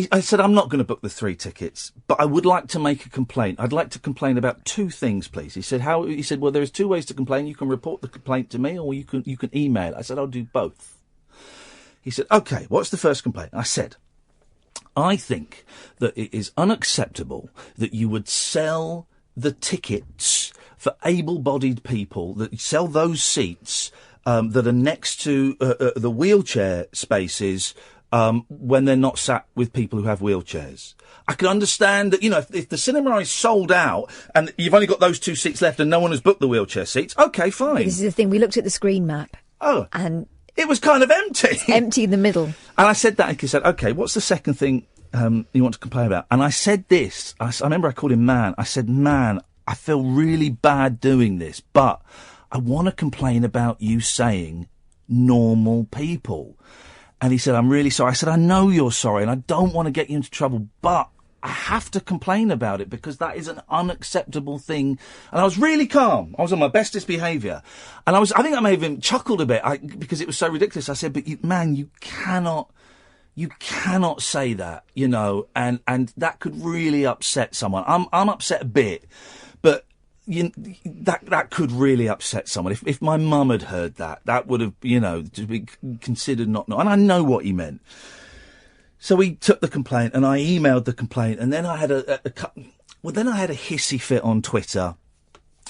I said, I'm not going to book the 3 tickets, but I would like to make a complaint. I'd like to complain about 2 things, please. He said, how? He said, well, there's 2 ways to complain. You can report the complaint to me, or you can email. I said, I'll do both. He said, OK, what's the first complaint? I said, I think that it is unacceptable that you would sell the tickets for able-bodied people, that you sell those seats that are next to the wheelchair spaces when they're not sat with people who have wheelchairs. I can understand that, you know, if the cinema is sold out and you've only got those 2 seats left and no one has booked the wheelchair seats, OK, fine. But this is the thing. We looked at the screen map. Oh. And it was kind of empty. It's empty in the middle. And I said that, and he said, OK, what's the second thing you want to complain about? And I said this. I remember I called him man. I said, man, I feel really bad doing this, but I want to complain about you saying normal people. And he said, I'm really sorry. I said, I know you're sorry, and I don't want to get you into trouble, but I have to complain about it because that is an unacceptable thing. And I was really calm. I was on my bestest behaviour. And I think I may have even chuckled a bit because it was so ridiculous. I said, but you cannot say that, you know, and that could really upset someone. I'm upset a bit, but that could really upset someone. If my mum had heard that, that would have, you know, to be considered not. And I know what he meant. So we took the complaint, and I emailed the complaint, and then I had a hissy fit on Twitter,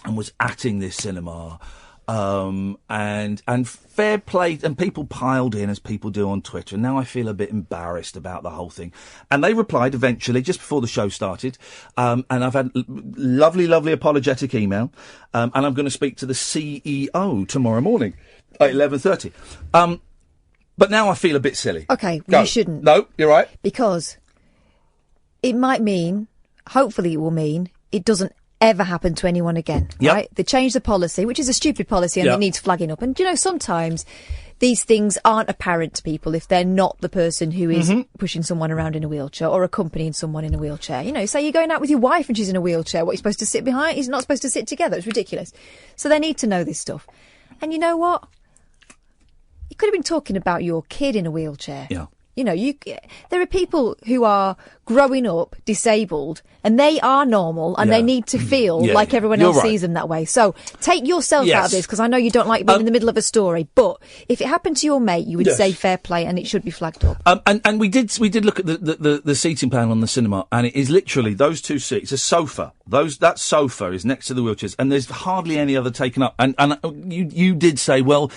and was atting this cinema. And fair play, and people piled in as people do on Twitter, and now I feel a bit embarrassed about the whole thing. And they replied eventually, just before the show started, and I've had lovely apologetic email, and I'm going to speak to the CEO tomorrow morning at 11:30. But now I feel a bit silly. OK, well, you shouldn't. No, you're right. Because it might mean, hopefully it will mean, it doesn't ever happen to anyone again, yep. Right? They changed the policy, which is a stupid policy, and yep. it needs flagging up. And, you know, sometimes these things aren't apparent to people if they're not the person who is pushing someone around in a wheelchair or accompanying someone in a wheelchair. You know, say you're going out with your wife and she's in a wheelchair. What, you're supposed to sit behind? You're not supposed to sit together. It's ridiculous. So they need to know this stuff. And you know what? You could have been talking about your kid in a wheelchair. Yeah. You know, there are people who are growing up disabled and they are normal and they need to feel like everyone else sees them that way. So take yourself out of this, because I know you don't like being in the middle of a story. But if it happened to your mate, you would say fair play, and it should be flagged up. And we did look at the seating plan on the cinema, and it is literally those 2 seats, a sofa. That sofa is next to the wheelchairs, and there's hardly any other taken up. And you did say, well,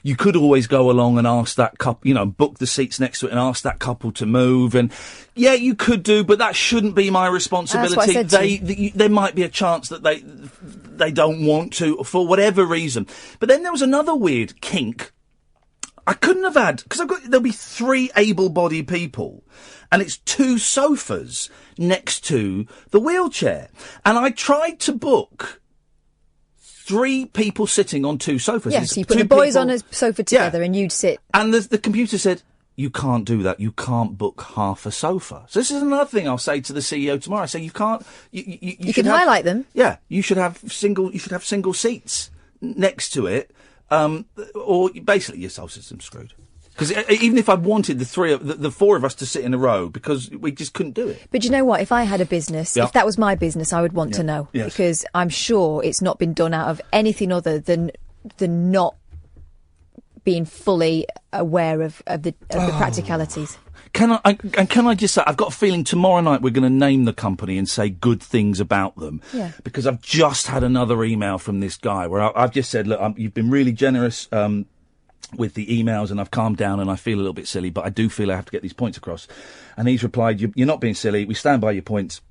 you could always go along and ask that couple, you know, book the seats next to it and ask that couple to move. And yeah, you could do, but that shouldn't be my responsibility. That's what I said there might be a chance that they don't want to for whatever reason. But then there was another weird kink. I couldn't have had, because there'll be 3 able-bodied people, and it's 2 sofas next to the wheelchair. And I tried to book 3 people sitting on 2 sofas. Yes, you put the boys on a sofa together and you'd sit. And the computer said, you can't do that. You can't book half a sofa. So this is another thing I'll say to the CEO tomorrow. I say, you can't. You can highlight them. Yeah, you should have single seats next to it, or basically your whole system's screwed. Because even if I wanted the 4 of us to sit in a row, because we just couldn't do it. But you know what? If I had a business, if that was my business, I would want to know. Yes. Because I'm sure it's not been done out of anything other than not being fully aware of the practicalities. Can I just say, I've got a feeling tomorrow night we're going to name the company and say good things about them. Yeah. Because I've just had another email from this guy where I've just said, look, you've been really generous with the emails, and I've calmed down and I feel a little bit silly, but I do feel I have to get these points across. And he's replied, you're not being silly. We stand by your points.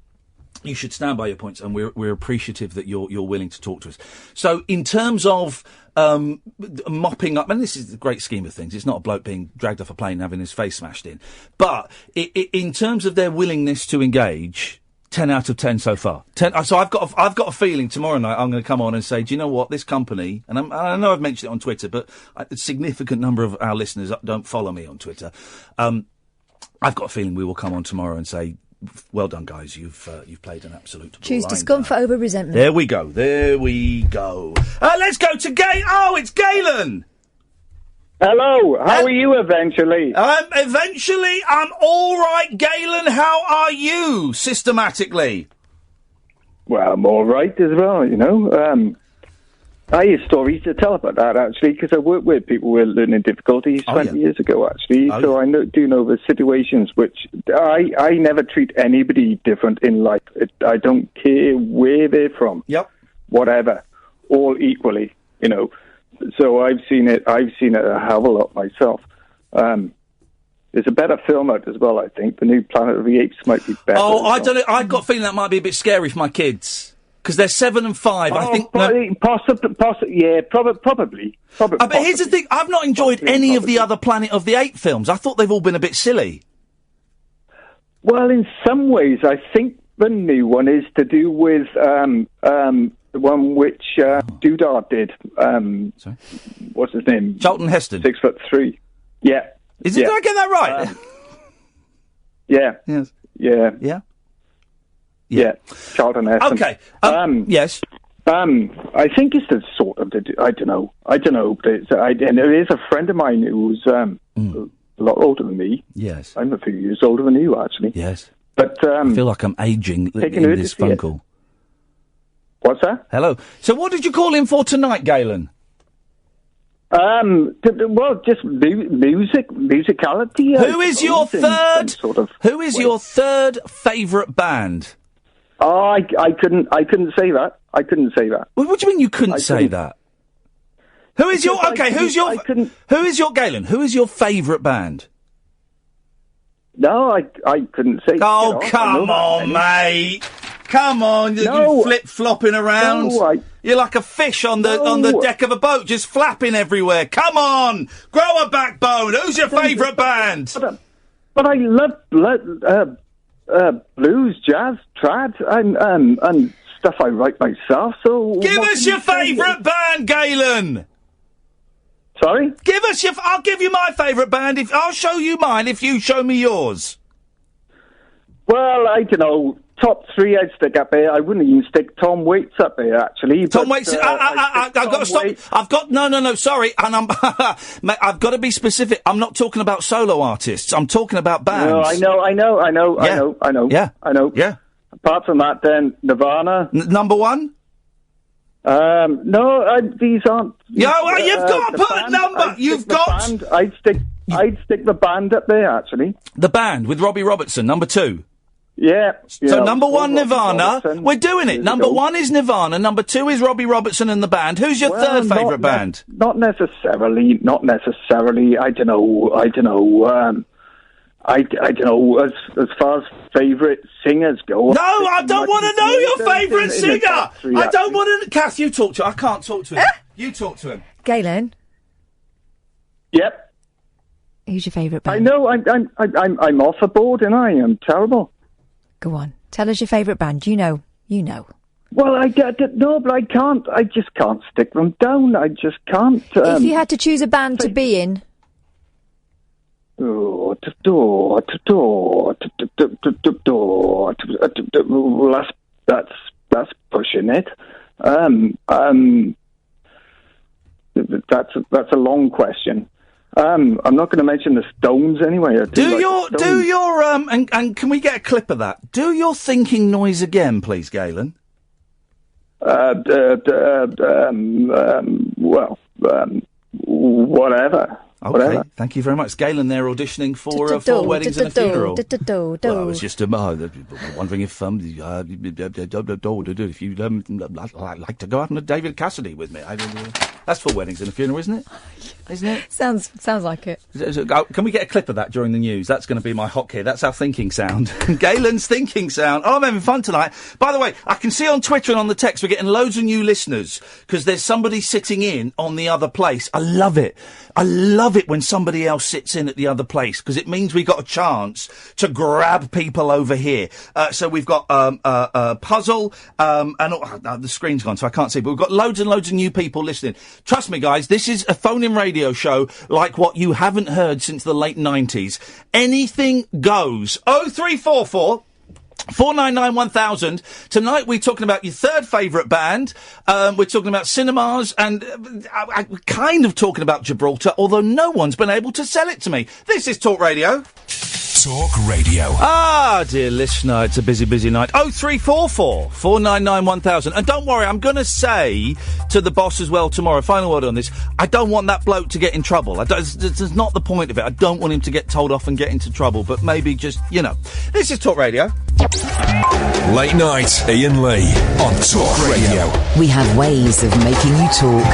You should stand by your points, and we're appreciative that you're willing to talk to us. So in terms of mopping up, and this is the great scheme of things, it's not a bloke being dragged off a plane and having his face smashed in, but in terms of their willingness to engage, 10 out of 10 so far. 10. So I've got a feeling tomorrow night I'm going to come on and say, do you know what, this company, and I know I've mentioned it on Twitter, but a significant number of our listeners don't follow me on Twitter. I've got a feeling we will come on tomorrow and say, well done, guys. You've played an absolute. Choose discomfort over resentment. There we go. Let's go to Gay. Oh, it's Galen. Hello. How are you? Eventually. Eventually, I'm all right, Galen. How are you? Systematically. Well, I'm all right as well. You know. I have stories to tell about that, actually, because I worked with people with learning difficulties 20 years ago, actually. So I do know the situations which I never treat anybody different in life. I don't care where they're from. Yep. Whatever. All equally, you know. So I've seen it a hell of a lot myself. There's a better film out as well, I think. The new Planet of the Apes might be better. Oh, I don't know. I've got a feeling that might be a bit scary for my kids. Because they're 7 and 5, I think. Possibly. But here's the thing: I've not enjoyed any of the other Planet of the Apes films. I thought they've all been a bit silly. Well, in some ways, I think the new one is to do with the one which Dudar did. Sorry? What's his name? Charlton Heston. 6'3". Yeah. Did I get that right? Yeah. Yes. Yeah. Yeah. Yeah, Charlton Heston. Okay. Yes. I think it's the sort of I don't know. But and there is a friend of mine who's a lot older than me. Yes. I'm a few years older than you, actually. Yes. But I feel like I'm aging in this phone call. What's that? Hello. So, what did you call in for tonight, Galen? Well, just musicality. Who is your third? Who is your third favourite band? Oh, I couldn't say that. I couldn't say that. What do you mean you couldn't say that? Who is your Who is your Galen? Who is your favourite band? No, I couldn't say. Oh, come on, mate. Come on, you're flip-flopping around. No, you're like a fish on the deck of a boat, just flapping everywhere. Come on, grow a backbone. Who's your favourite band? But I love blues, jazz, trad, and stuff I write myself. So give us your favourite band, Galen. Sorry? I'll give you my favourite band. I'll show you mine if you show me yours. Well, I don't know. Top 3 I'd stick up there. I wouldn't even stick Tom Waits up there, actually. Tom Waits. I've got to stop. I've got no. Sorry, and mate, I've got to be specific. I'm not talking about solo artists. I'm talking about bands. No, I know. Yeah, I know. Yeah. Apart from that, then Nirvana. Number 1. No, these aren't. Yeah, you've got to put a number. You've got. I'd stick the band up there, actually. The band with Robbie Robertson, number 2. Yeah. So number 1, Nirvana. We're doing it. Number 1 is Nirvana. Number 2 is Robbie Robertson and the band. Who's your third favourite band? Not necessarily. I don't know. I don't know. As far as favourite singers go. No, I don't want to know your favourite singer. I don't want to. Kath, you talk to him. I can't talk to him. You talk to him. Galen. Yep. Who's your favourite band? I know. I'm off the board, and I am terrible. Go on. Tell us your favourite band. You know. Well, no, but I can't. I just can't stick them down. I just can't. If you had to choose a band to be in. That's pushing it. That's a long question. I'm not going to mention the Stones anyway. And can we get a clip of that? Do your thinking noise again, please, Galen. whatever. Okay, Whatever. thank you very much. Galen there auditioning for 4 weddings and a funeral. Well, I was just wondering if you'd like to go out on a David Cassidy with me. That's 4 weddings and a funeral, isn't it? Isn't it? Sounds like it. Can we get a clip of that during the news? That's going to be my hotkey. That's our thinking sound. Galen's thinking sound. Oh, I'm having fun tonight. By the way, I can see on Twitter and on the text we're getting loads of new listeners because there's somebody sitting in on the other place. I love it. I love it when somebody else sits in at the other place because it means we got a chance to grab people over here. So we've got Puzzle and the screen's gone, so I can't see. But we've got loads and loads of new people listening. Trust me, guys, this is a phone-in radio show like what you haven't heard since the late 90s. Anything goes. 0344 499 1000. Tonight we're talking about your third favourite band. We're talking about cinemas and we're kind of talking about Gibraltar, although no one's been able to sell it to me. This is Talk Radio. Talk Radio. Ah, dear listener, it's a busy, busy night. 0344 499 1000. And don't worry, I'm going to say to the boss as well tomorrow, final word on this, I don't want that bloke to get in trouble. That's not the point of it. I don't want him to get told off and get into trouble, but maybe just, This is Talk Radio. Late night, Iain Lee on Talk Radio. We have ways of making you talk.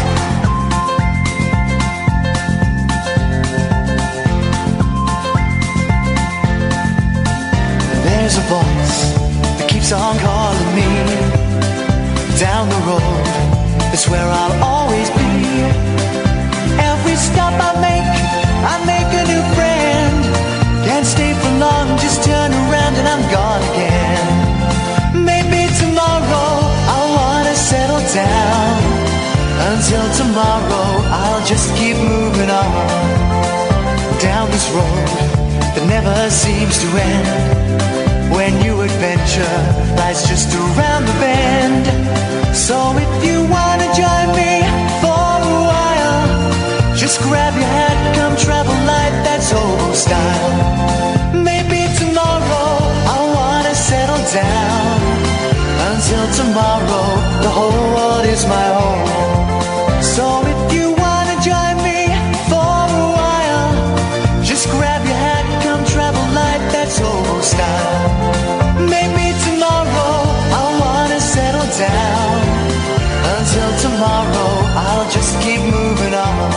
There's a voice that keeps on calling me. Down the road, it's where I'll always be. Every stop I make a new friend. Can't stay for long, just turn around and I'm gone again. Maybe tomorrow I'll wanna settle down. Until tomorrow I'll just keep moving on. Down this road that never seems to end. When new adventure lies just around the bend. So if you wanna join me for a while, just grab your hat, come travel light, that's old style. Maybe tomorrow I'll wanna settle down. Until tomorrow, the whole world is my home. So if you wanna join me for a while, just grab your hat, come travel light, that's old style. Maybe tomorrow I'll wanna settle down. Until tomorrow I'll just keep moving on.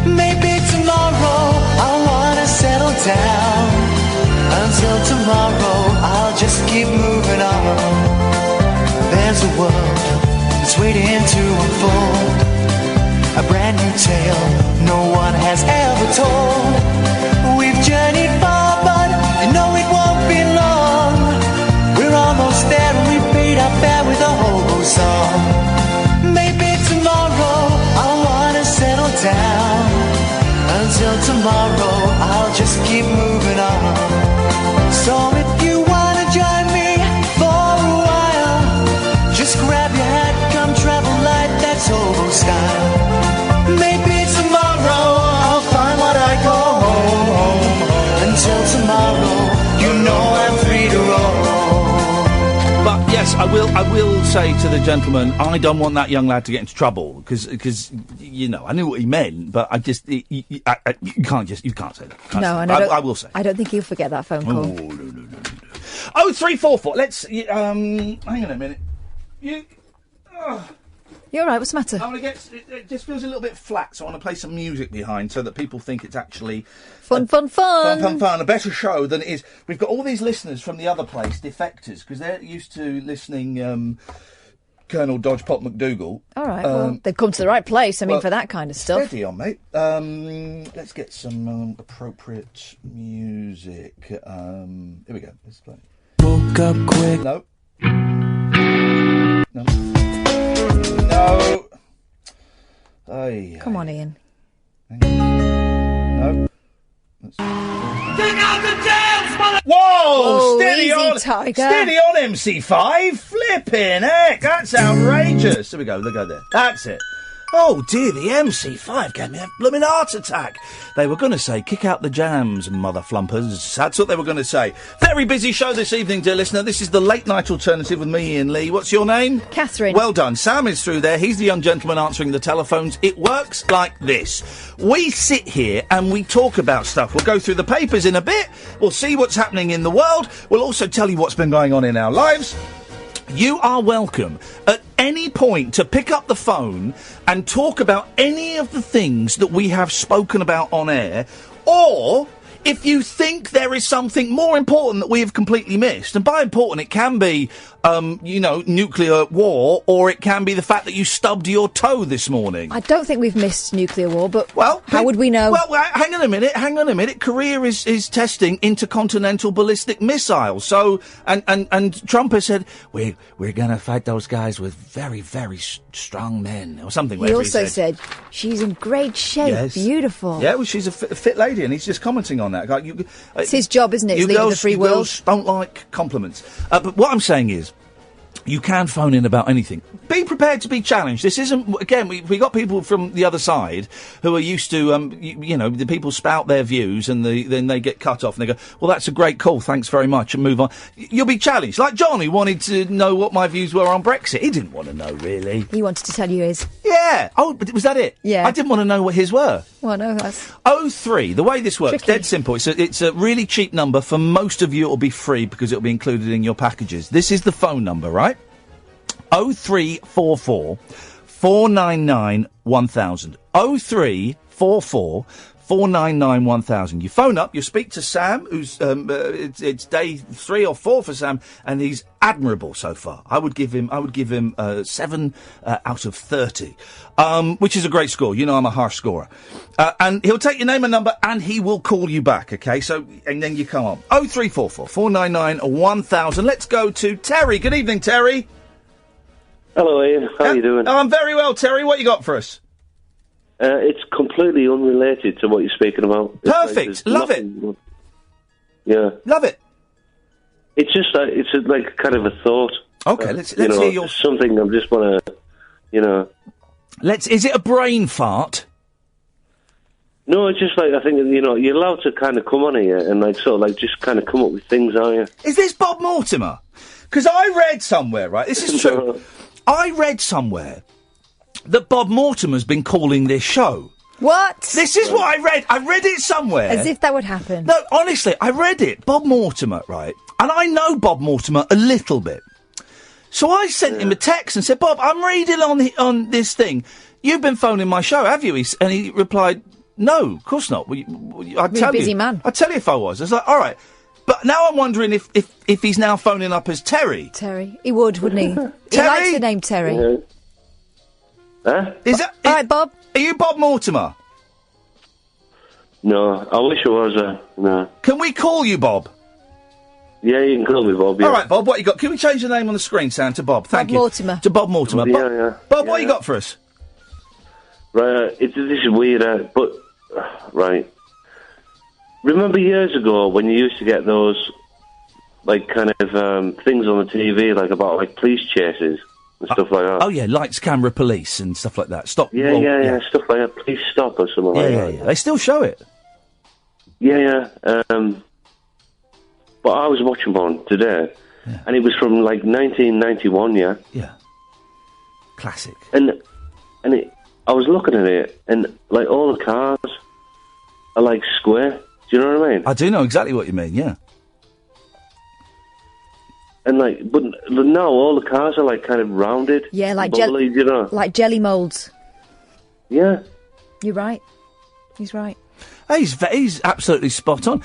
Maybe tomorrow I'll wanna settle down. Until tomorrow I'll just keep moving on. There's a world that's waiting to unfold, a brand new tale no one has ever told. We've journeyed far but you know it won't be long. We're almost there and we paid our fare with a hobo song. Maybe tomorrow I'll wanna settle down. Until tomorrow I'll just keep moving on. So if you wanna join me for a while, just grab your hat, come travel light, that's hobo style. Maybe tomorrow I'll find what I call home. Until tomorrow, you know I'm free to roam. But yes, I will say to the gentleman, I don't want that young lad to get into trouble because I knew what he meant, but I just you can't say that. No, and I will say. I don't think he'll forget that phone call. Oh, no. 0344. Let's hang on a minute. You're all right. What's the matter? I want to get. It just feels a little bit flat, so I want to play some music behind so that people think it's actually fun. A better show than it is. We've got all these listeners from the other place, defectors, because they're used to listening. Colonel Dodge Pop McDougal. All right, well, they've come to the right place, for that kind of stuff. Steady on, mate. Let's get some appropriate music. Here we go. Let's play. Woke up quick. No. Come on, Iain. No. Take out the dance, Whoa! Steady easy, on, Tiger. Steady on, MC5. Flipping heck, that's outrageous. There we go. Look at there. That's it. Oh dear, the MC5 gave me a blooming heart attack. They were going to say, kick out the jams, mother flumpers. That's what they were going to say. Very busy show this evening, dear listener. This is the late night alternative with me, Iain Lee. What's your name? Catherine. Well done. Sam is through there. He's the young gentleman answering the telephones. It works like this. We sit here and we talk about stuff. We'll go through the papers in a bit. We'll see what's happening in the world. We'll also tell you what's been going on in our lives. You are welcome at any point to pick up the phone and talk about any of the things that we have spoken about on air, or if you think there is something more important that we have completely missed, and by important it can be, nuclear war, or it can be the fact that you stubbed your toe this morning. I don't think we've missed nuclear war, but how would we know? Well, hang on a minute. Korea is testing intercontinental ballistic missiles. So, and Trump has said, we're going to fight those guys with very, very strong men, or something. He also said, she's in great shape, yes. Beautiful. Yeah, well, she's a fit lady, and he's just commenting on that. Like, it's his job, isn't it? You Leader of the free world. girls don't like compliments. But what I'm saying is, you can phone in about anything. Be prepared to be challenged. This isn't, again, we got people from the other side who are used to, the people spout their views and then they get cut off and they go, well, that's a great call, thanks very much, and move on. You'll be challenged. Like John, who wanted to know what my views were on Brexit. He didn't want to know, really. He wanted to tell you his. Yeah. Oh, but was that it? Yeah. I didn't want to know what his were. Well, no, that's... 03, the way this works, tricky. Dead simple. It's a really cheap number. For most of you, it'll be free because it'll be included in your packages. This is the phone number, right? 0344 499 1000. 0344 499 1000. You phone up, you speak to Sam, who's it's day 3 or 4 for Sam, and he's admirable so far. I would give him 7 out of 30, which is a great score. You know I'm a harsh scorer. And he'll take your name and number, and he will call you back. Okay, so and then you come on 0344 499 1000. Let's go to Terry. Good evening, Terry. Hello, Ian. How are you doing? I'm very well, Terry. What you got for us? It's completely unrelated to what you're speaking about. Perfect. Love it. Yeah. Love it. It's just it's like kind of a thought. Okay, let's hear your... Something I just want to, Is it a brain fart? No, it's just like, I think, you're allowed to kind of come on here and just kind of come up with things, aren't you? Is this Bob Mortimer? Because I read somewhere, right, this is true, I read somewhere that Bob Mortimer's been calling this show. What? This is what I read. I read it somewhere. As if that would happen. No, honestly, I read it. Bob Mortimer, right? And I know Bob Mortimer a little bit. So I sent him a text and said, Bob, I'm reading on this thing. You've been phoning my show, have you? And he replied, no, of course not. I'd tell you. Busy man. I'd tell you if I was. I was like, all right. But now I'm wondering if he's now phoning up as Terry. Terry. He would, wouldn't he? Terry? He likes the name Terry. Yeah. Huh? All right, Bob. Are you Bob Mortimer? No, I wish I was. No. Can we call you Bob? Yeah, you can call me Bob. Yeah. All right, Bob. What you got? Can we change the name on the screen, Sam, to Bob? Thank you. Bob Mortimer. To Bob Mortimer. Yeah. Bob, what you got for us? Right. This is weird, but right. Remember years ago when you used to get those, like, kind of things on the TV, like about like police chases and stuff like that? Oh yeah, lights, camera, police, and stuff like that. Stop. Yeah, stuff like that. Police stop or something like that. Yeah. They still show it. Yeah. But I was watching one today, and it was from like 1991. Yeah. Yeah. Classic. And I was looking at it, and like all the cars are like square. Do you know what I mean? I do know exactly what you mean. Yeah. And but now all the cars are like kind of rounded. Yeah, like bubbly, like jelly moulds. Yeah. You're right. He's right. He's absolutely spot on.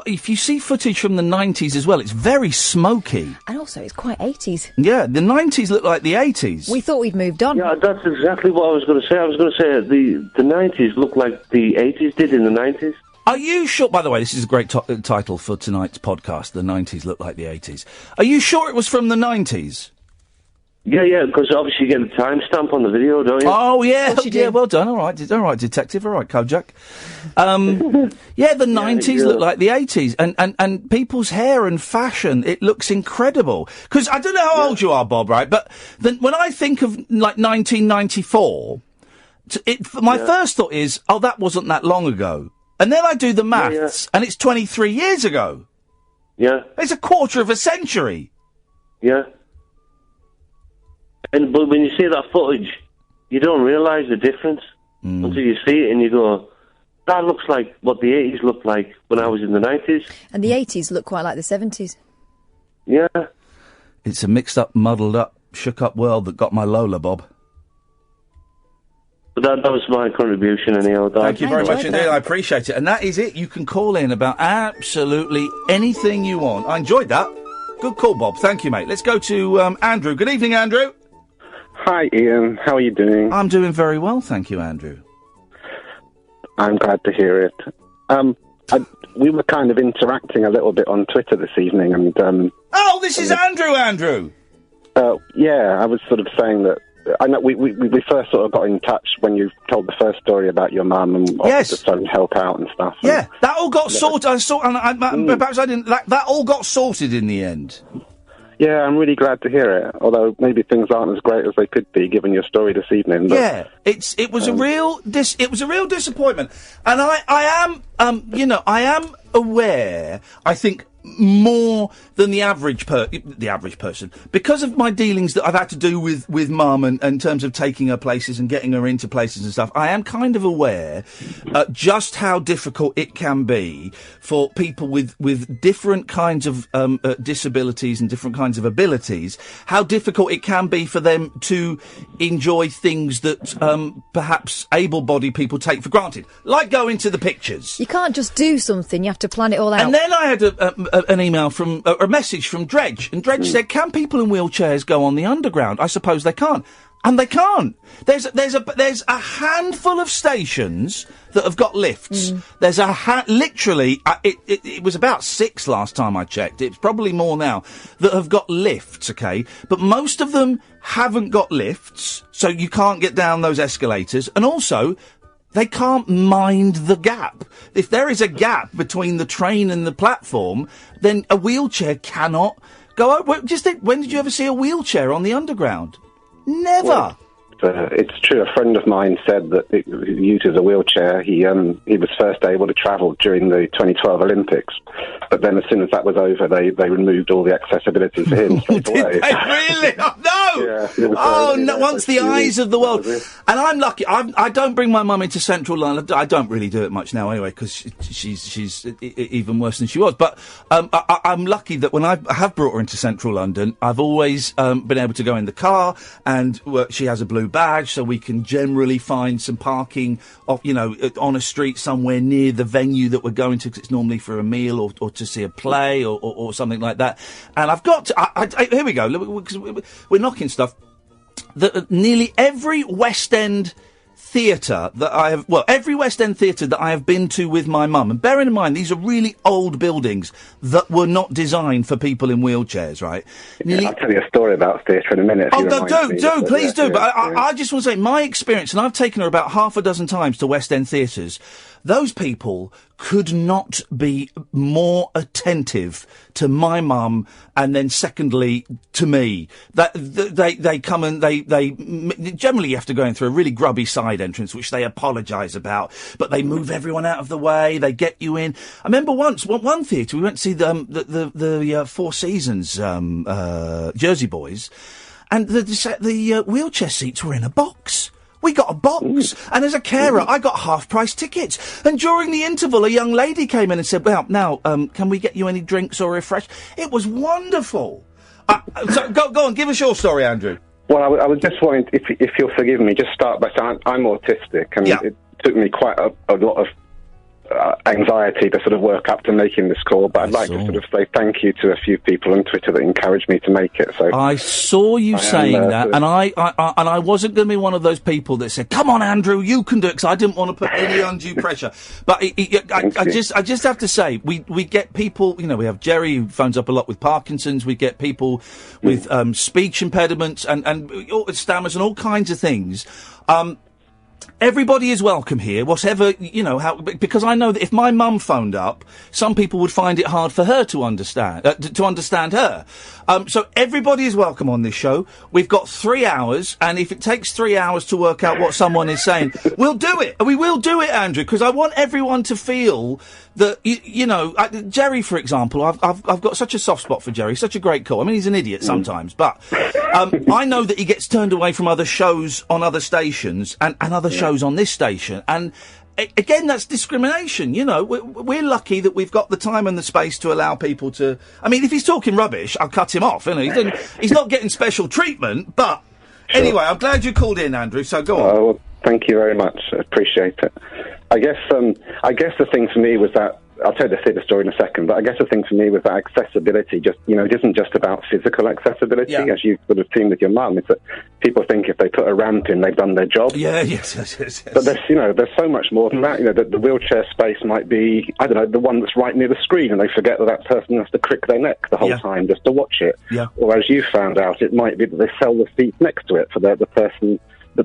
If you see footage from the 90s as well, it's very smoky. And also, it's quite 80s. Yeah, the 90s look like the 80s. We thought we'd moved on. Yeah, that's exactly what I was going to say. I was going to say the 90s look like the 80s did in the 90s. Are you sure, by the way, this is a great title for tonight's podcast, The 90s Look Like the 80s. Are you sure it was from the 90s? Yeah, because obviously you get the timestamp on the video, don't you? Oh, yeah, well done. All right, detective. All right, Kojak. Yeah, the 90s look like the 80s, and people's hair and fashion, it looks incredible. Because I don't know how old you are, Bob, right? But when I think of, like, 1994, my first thought is, oh, that wasn't that long ago. And then I do the maths, and it's 23 years ago. Yeah. It's a quarter of a century. Yeah. But when you see that footage, you don't realise the difference until you see it and you go, that looks like what the 80s looked like when I was in the 90s. And the 80s look quite like the 70s. Yeah. It's a mixed up, muddled up, shook up world that got my Lola, Bob. But that was my contribution anyhow. Thank you very much indeed. I appreciate it. And that is it. You can call in about absolutely anything you want. I enjoyed that. Good call, Bob. Thank you, mate. Let's go to Andrew. Good evening, Andrew. Hi, Ian. How are you doing? I'm doing very well, thank you, Andrew. I'm glad to hear it. We were kind of interacting a little bit on Twitter this evening, and oh, this is Andrew. Yeah, I was sort of saying that. I know we first sort of got in touch when you told the first story about your mum and offered to try and help out and stuff. Yeah, that all got sorted. Perhaps I didn't. That all got sorted in the end. Yeah, I'm really glad to hear it. Although maybe things aren't as great as they could be, given your story this evening. But, yeah, it was a real disappointment, and I am aware. I think more than the average person, because of my dealings that I've had to do with Mum and in terms of taking her places and getting her into places and stuff. I am kind of aware just how difficult it can be for people with different kinds of disabilities and different kinds of abilities. How difficult it can be for them to enjoy things that perhaps able-bodied people take for granted, like going to the pictures. You can't just do something; you have to plan it all out. And then I had an email from a message from Dredge, and Dredge said, "Can people in wheelchairs go on the underground?" I suppose they can't, and they can't. There's a handful of stations that have got lifts. There's literally it was about 6 last time I checked. It's probably more now that have got lifts. Okay, but most of them haven't got lifts, so you can't get down those escalators, and also they can't mind the gap. If there is a gap between the train and the platform, then a wheelchair cannot go over. Just think, when did you ever see a wheelchair on the underground? Never. Well, it's true. A friend of mine said that he uses a wheelchair. He was first able to travel during the 2012 Olympics, but then as soon as that was over, they removed all the accessibility for him straight away. Did they really? Oh, no! Yeah, oh, no, once the eyes of the world. And I'm lucky. I don't bring my mum into central London. I don't really do it much now anyway, because she's even worse than she was. But I'm lucky that when I have brought her into central London, I've always been able to go in the car, and she has a blue badge, so we can generally find some parking on a street somewhere near the venue that we're going to, because it's normally for a meal or to see a play or something like that. And I've got to, here we go, because we're knocking stuff. Nearly every West End theatre that I have, every West End theatre that I have been to with my mum, and bearing in mind these are really old buildings that were not designed for people in wheelchairs, right? I'll tell you a story about theatre in a minute. Oh, please do. But I just want to say, my experience, and I've taken her about half a dozen times to West End theatres, those people could not be more attentive to my mum, and then secondly to me. That they come and they generally you have to go in through a really grubby side entrance, which they apologise about, but they move everyone out of the way. They get you in. I remember once one theatre we went to see the Four Seasons Jersey Boys, and the wheelchair seats were in a box. We got a box, and as a carer, I got half-price tickets. And during the interval, a young lady came in and said, "Well, now, can we get you any drinks or refresh?" It was wonderful. So go on, give us your story, Andrew. Well, I was just wanting, if you'll forgive me, just start by saying I'm autistic, and it took me quite a lot of anxiety to sort of work up to making this call, but I'd like to sort of say thank you to a few people on Twitter that encouraged me to make it. So I saw you saying that, and I wasn't going to be one of those people that said, "Come on, Andrew, you can do it," because I didn't want to put any undue pressure. But I just have to say, we get people. You know, we have Jerry who phones up a lot with Parkinson's. We get people with speech impediments and stammers and all kinds of things. Everybody is welcome here, whatever, because I know that if my mum phoned up, some people would find it hard for her to understand her. So everybody is welcome on this show. We've got 3 hours, and if it takes 3 hours to work out what someone is saying, we'll do it. We will do it, Andrew, because I want everyone to feel that, Jerry, for example, I've got such a soft spot for Jerry, such a great call. I mean, he's an idiot sometimes, but I know that he gets turned away from other shows on other stations and other shows on this station, and again, that's discrimination. We're lucky that we've got the time and the space to allow people to. I mean, if he's talking rubbish, I'll cut him off. He's not getting special treatment. But anyway, I'm glad you called in, Andrew. So go on. Well, thank you very much. I appreciate it. I guess the thing for me was that. I'll tell you the theatre story in a second, but I guess the thing for me was that accessibility, it isn't just about physical accessibility, as you would have seen with your mum. It's that people think if they put a ramp in, they've done their job. Yeah, yes. But there's so much more than that. The wheelchair space might be, I don't know, the one that's right near the screen, and they forget that person has to crick their neck the whole time just to watch it. Yeah. Or as you found out, it might be that they sell the seats next to it for the person. The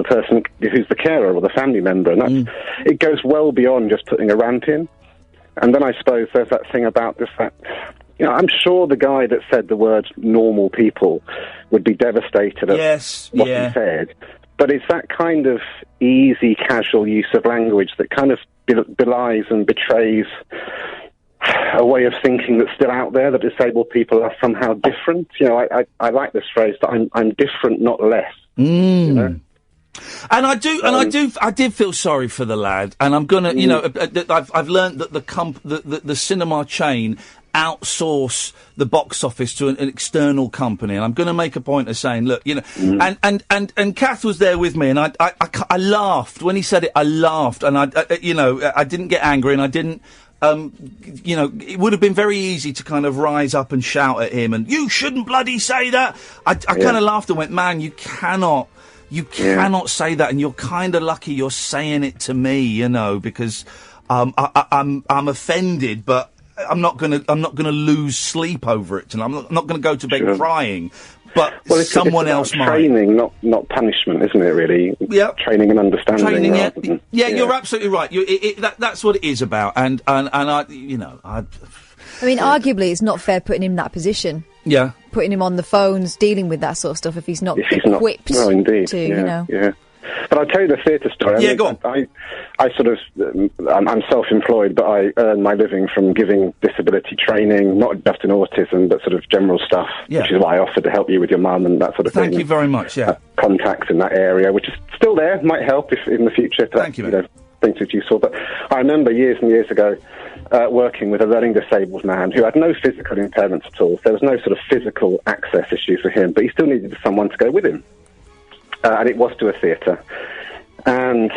person who's the carer or the family member, and it goes well beyond just putting a ramp in. And then I suppose there's that thing about this that, I'm sure the guy that said the word normal people would be devastated at what he said. But it's that kind of easy, casual use of language that kind of belies and betrays a way of thinking that's still out there, that disabled people are somehow different. I like this phrase that I'm different, not less. And I did feel sorry for the lad, and I'm gonna, I've learned that the cinema chain outsource the box office to an external company, and I'm going to make a point of saying, look, and Kath was there with me, and I laughed when he said it. I laughed, and I didn't get angry, and I didn't. It would have been very easy to kind of rise up and shout at him, and you shouldn't bloody say that. I kind of laughed and went, man, you cannot say that, and you're kind of lucky you're saying it to me, because I'm offended, but I'm not gonna lose sleep over it, and I'm not gonna go to bed crying. But it's someone else might. Training, not punishment, isn't it? Really, training and understanding. You're absolutely right. That's what it is about, and I mean, arguably, it's not fair putting him in that position. Yeah. Putting him on the phones, dealing with that sort of stuff, if he's not equipped to, Yeah. But I'll tell you the theatre story. Go on. I sort of, I'm self-employed, but I earn my living from giving disability training, not just in autism, but sort of general stuff, which is why I offered to help you with your mum and that sort of thing. Thank you very much, contacts in that area, which is still there, might help if in the future. Thank you, things that's useful. But I remember years and years ago, working with a learning disabled man who had no physical impairments at all. There was no sort of physical access issues for him, but he still needed someone to go with him. And it was to a theatre. And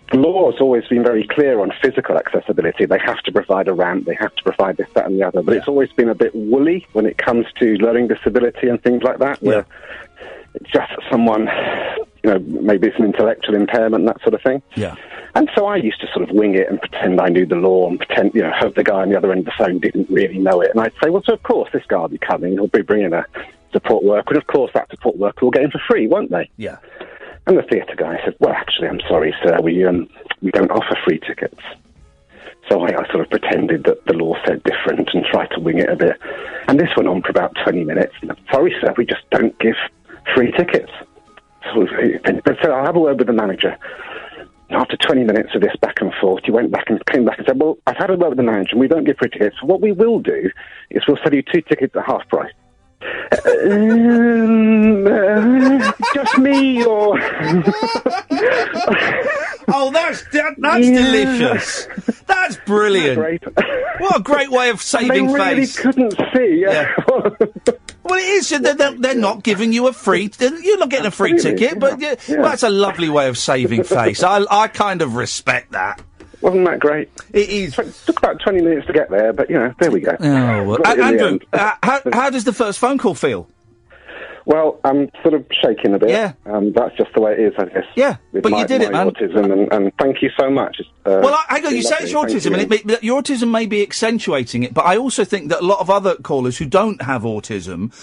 the law has always been very clear on physical accessibility. They have to provide a ramp, they have to provide this, that and the other. But it's always been a bit woolly when it comes to learning disability and things like that, where it's just someone, maybe it's an intellectual impairment, that sort of thing. Yeah. And so I used to sort of wing it and pretend I knew the law and pretend, hope the guy on the other end of the phone didn't really know it. And I'd say, well, so of course this guy will be coming. He'll be bringing a support worker. And of course that support worker will get him for free, won't they? Yeah. And the theatre guy said, well, actually, I'm sorry, sir. We don't offer free tickets. So I sort of pretended that the law said different and tried to wing it a bit. And this went on for about 20 minutes. Sorry, sir, we just don't give free tickets. So I'll have a word with the manager. After 20 minutes of this back and forth, he went back and came back and said, well, I've had a word with the manager and we don't give free tickets. So what we will do is we'll sell you 2 tickets at half price. Just me or... Oh, that's delicious. That's brilliant. What a great way of saving they really face. Couldn't see. Well, it is. They're not giving you a free... You're not getting a free ticket, but that's a lovely way of saving face. I kind of respect that. Wasn't that great? It is. It took about 20 minutes to get there, but, there we go. Oh, well. Got it in the Andrew, end. how does the first phone call feel? Well, I'm sort of shaking a bit. Yeah. That's just the way it is, I guess. Yeah, with but you did it, man. autism, and thank you so much. Well, hang on, you say lovely. it's your Thank autism, you. and your autism may be accentuating it, but I also think that a lot of other callers who don't have autism,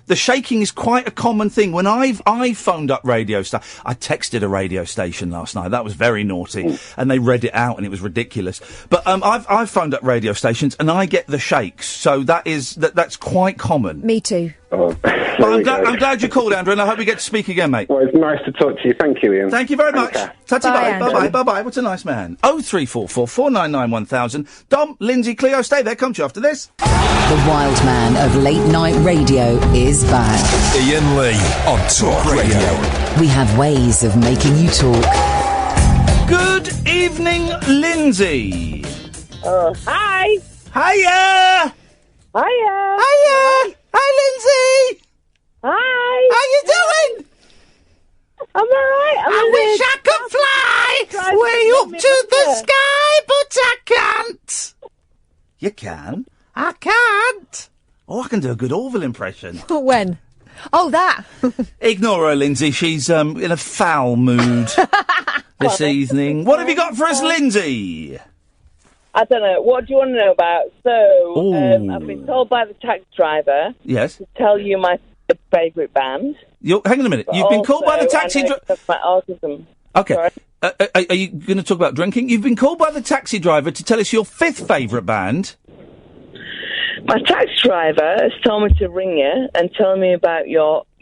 the shaking is quite a common thing. When I phoned up radio station, I texted a radio station last night. That was very naughty, and they read it out, and it was ridiculous. But I've phoned up radio stations, and I get the shakes, so that's quite common. Me too. Oh, But I'm glad you called, Andrew, and I hope we get to speak again, mate. Well, it's nice to talk to you. Thank you, Ian. Thank you very much. Okay. Bye, Andrew. bye, bye, bye. What a nice man. 0344 499 1000. Dom, Lindsay, Cleo, stay there. Come to you after this. The wild man of late night radio is back. Iain Lee on Talk Radio. We have ways of making you talk. Good evening, Lindsay. Hi. Hiya. Hiya. Hiya. Hi, Lindsay. Hi. How you doing? I'm alright. I wish I could fly way up to the sky, but I can't. You can? I can't. Oh, I can do a good Orville impression. When? Oh, that. Ignore her, Lindsay. She's in a foul mood this evening. What have you got for us, Lindsay? I don't know. What do you want to know about? So, I've been told by the taxi driver Yes. to tell you my favourite band. Hang on a minute. You've been called by the taxi driver. My autism. Okay. Sorry. Are you going to talk about drinking? You've been called by the taxi driver to tell us your fifth favourite band. My taxi driver has told me to ring you and tell me about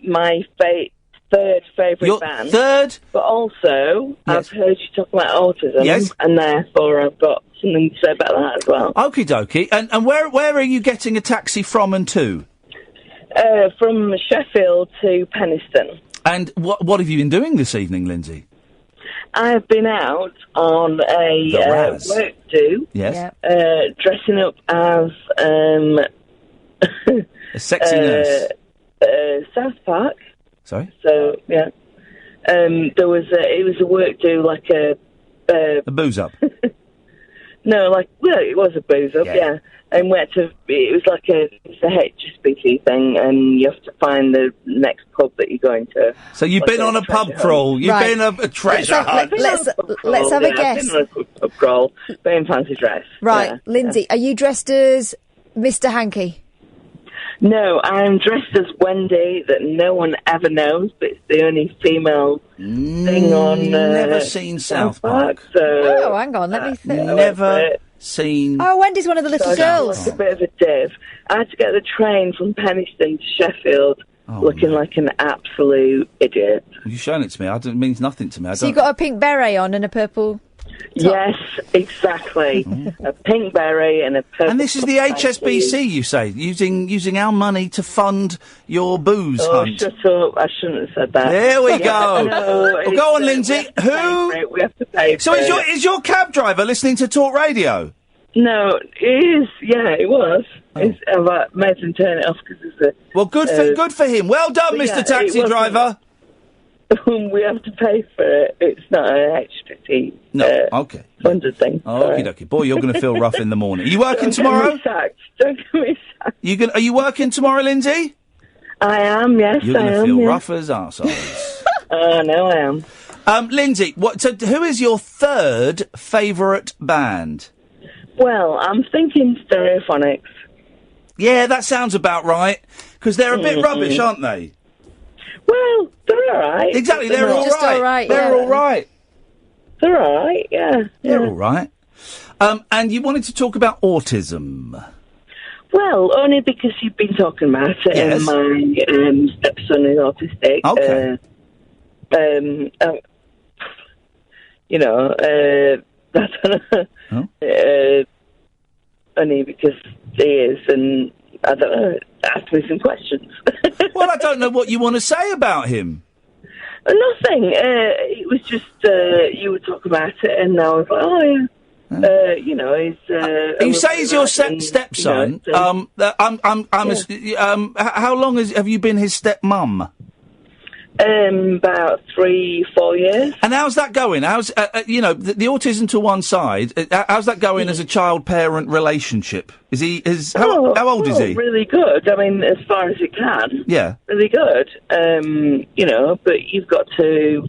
my third favourite Your band. third? But also, Yes. I've heard you talk about autism. Yes. And therefore I've got something to say about that as well. Okie dokie. And where are you getting a taxi from and to? From Sheffield to Penistone. And what have you been doing this evening, Lindsay? I've been out on a work do. Yes. Dressing up as A sexy nurse. South Park. Sorry? So yeah, it was a work do like a booze up. No, it was a booze up, yeah. And it was like it's a HSBC thing, and you have to find the next pub that you're going to. So you've been on a pub crawl. You've been a treasure hunt. Let's have a guess. I've been on a pub crawl, but in fancy dress. Right, Yeah. Lindsay, are you dressed as Mr. Hankey? No, I'm dressed as Wendy that no one ever knows, but it's the only female thing on... Never seen South Park. So, Oh, hang on, let me think. Never seen... Oh, Wendy's one of the little So I girls. was a bit of a div. I had to get the train from Penistone to Sheffield looking like an absolute idiot. You've shown it to me. It means nothing to me. So you got a pink beret on and a purple... Yes, exactly. A pink beret and a purple... And this is the HSBC, you say, using our money to fund your booze hunt. Shut up. I shouldn't have said that. There we go. No, Well, go on, Lindsay. Who? We have to pay So for is your cab driver listening to Talk Radio? No, it is. Yeah, it was. I made him turn it off because it's a... Well, good for him. Well done, but Mr. yeah, Taxi it wasn't- Driver. We have to pay for it. It's not an HSBC Okay. funded thing. Okie dokie. Boy, you're going to feel rough in the morning. Are you working tomorrow? Don't get me sacked. Are you working tomorrow, Lindsay? I am, yes, You're I going to am. feel yes. rough as arseholes. No, I am. Lindsay, so who is your third favourite band? Well, I'm thinking Stereophonics. Yeah, that sounds about right. Because they're a bit rubbish, aren't they? Well, they're all right. Exactly, they're all Just right. all right, They're yeah. all right. They're all right, yeah. They're all right. And you wanted to talk about autism. Well, only because you've been talking about it, Yes. and my stepson is autistic. Okay. I don't know. Only because he is, and I don't know. Ask me some questions. Well, I don't know what you want to say about him. Nothing. It was just you were talking about it, and I was like, oh yeah. He's. You say he's your stepson. How long have you been his stepmum? About 3-4 years. And how's that going? How's the autism to one side? How's that going as a child-parent relationship? How old is he? Really good. I mean, as far as it can. Yeah. Really good. But you've got to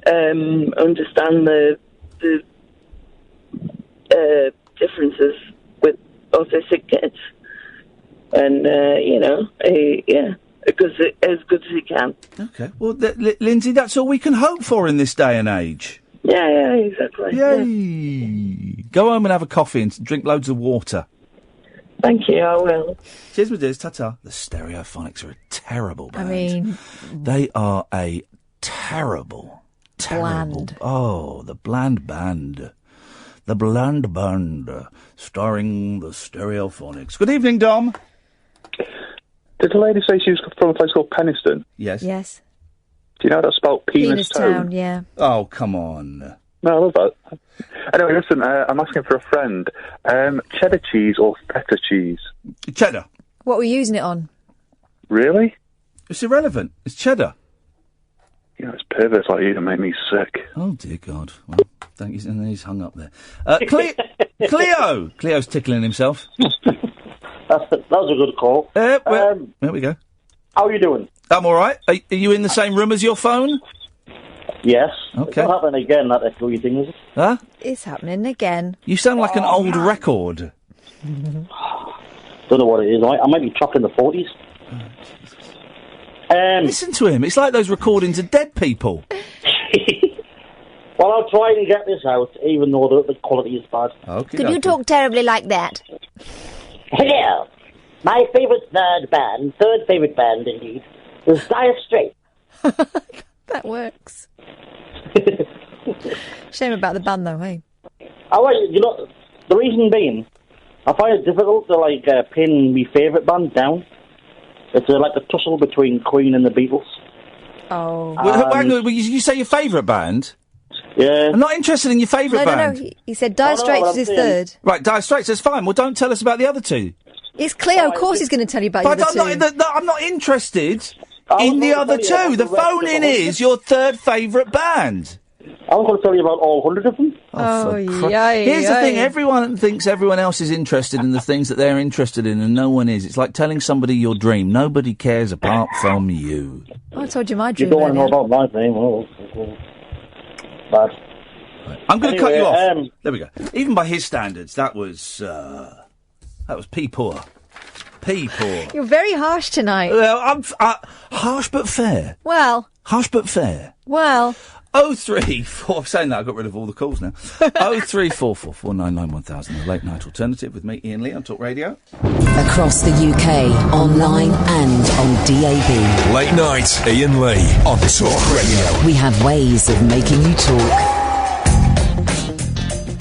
understand the differences with autistic kids, and as good as he can. Okay. Well, Lindsay, that's all we can hope for in this day and age. Yeah, exactly. Yay! Yeah. Go home and have a coffee and drink loads of water. Thank you, I will. Cheers, my dears. Ta-ta. The Stereophonics are a terrible band. I mean... They are a terrible... Bland. Oh, the Bland Band. The Bland Band, starring the Stereophonics. Good evening, Dom. Did the lady say she was from a place called Penistone? Yes. Yes. Do you know that's spelled Penis Town, yeah. Oh, come on. No, I love that. Anyway, listen, I'm asking for a friend. Cheddar cheese or feta cheese? Cheddar. What were you using it on? Really? It's irrelevant. It's cheddar. You know, it's perverts like you that make me sick. Oh, dear God. Well, thank you. And then he's hung up there. Cleo! Cleo's tickling himself. That was a good call. There we go. How are you doing? I'm all right. Are you in the same room as your phone? Yes. Okay. It's not happening again, that echoey thing, is it? Huh? It's happening again. You sound like an old record. Don't know what it is. I might be trapped in the 40s. Listen to him. It's like those recordings of dead people. Well, I'll try and get this out, even though the quality is bad. Okay. Could you talk terribly like that? Hello. My third favourite band indeed, is Dire Straits. That works. Shame about the band, though, hey? The reason being, I find it difficult to, pin my favourite band down. It's like a tussle between Queen and the Beatles. Oh. Hang on, you say your favourite band? Yeah. I'm not interested in your favourite band. No. He said Dire Straits is his third. Right, Dire Straits, that's fine. Well, don't tell us about the other two. It's Cleo, of course he's going to tell you about the other two. I'm not interested in the other two. The phone-in is your third favourite band. I was going to tell you about all 100 of them. Here's the thing, everyone thinks everyone else is interested in the things that they're interested in, and no one is. It's like telling somebody your dream. Nobody cares apart from you. I told you my dream. You don't want to know about my dream. Bad. I'm going to cut you off. There we go. Even by his standards, that was pee poor. Pee poor. You're very harsh tonight. Well, I'm harsh but fair. Well. Harsh but fair. Well. 034, saying that, I got rid of all the calls now. 03444991000, the late night alternative with me, Iain Lee, on Talk Radio. Across the UK, online and on DAB. Late night, Iain Lee, on Talk Radio. We have ways of making you talk.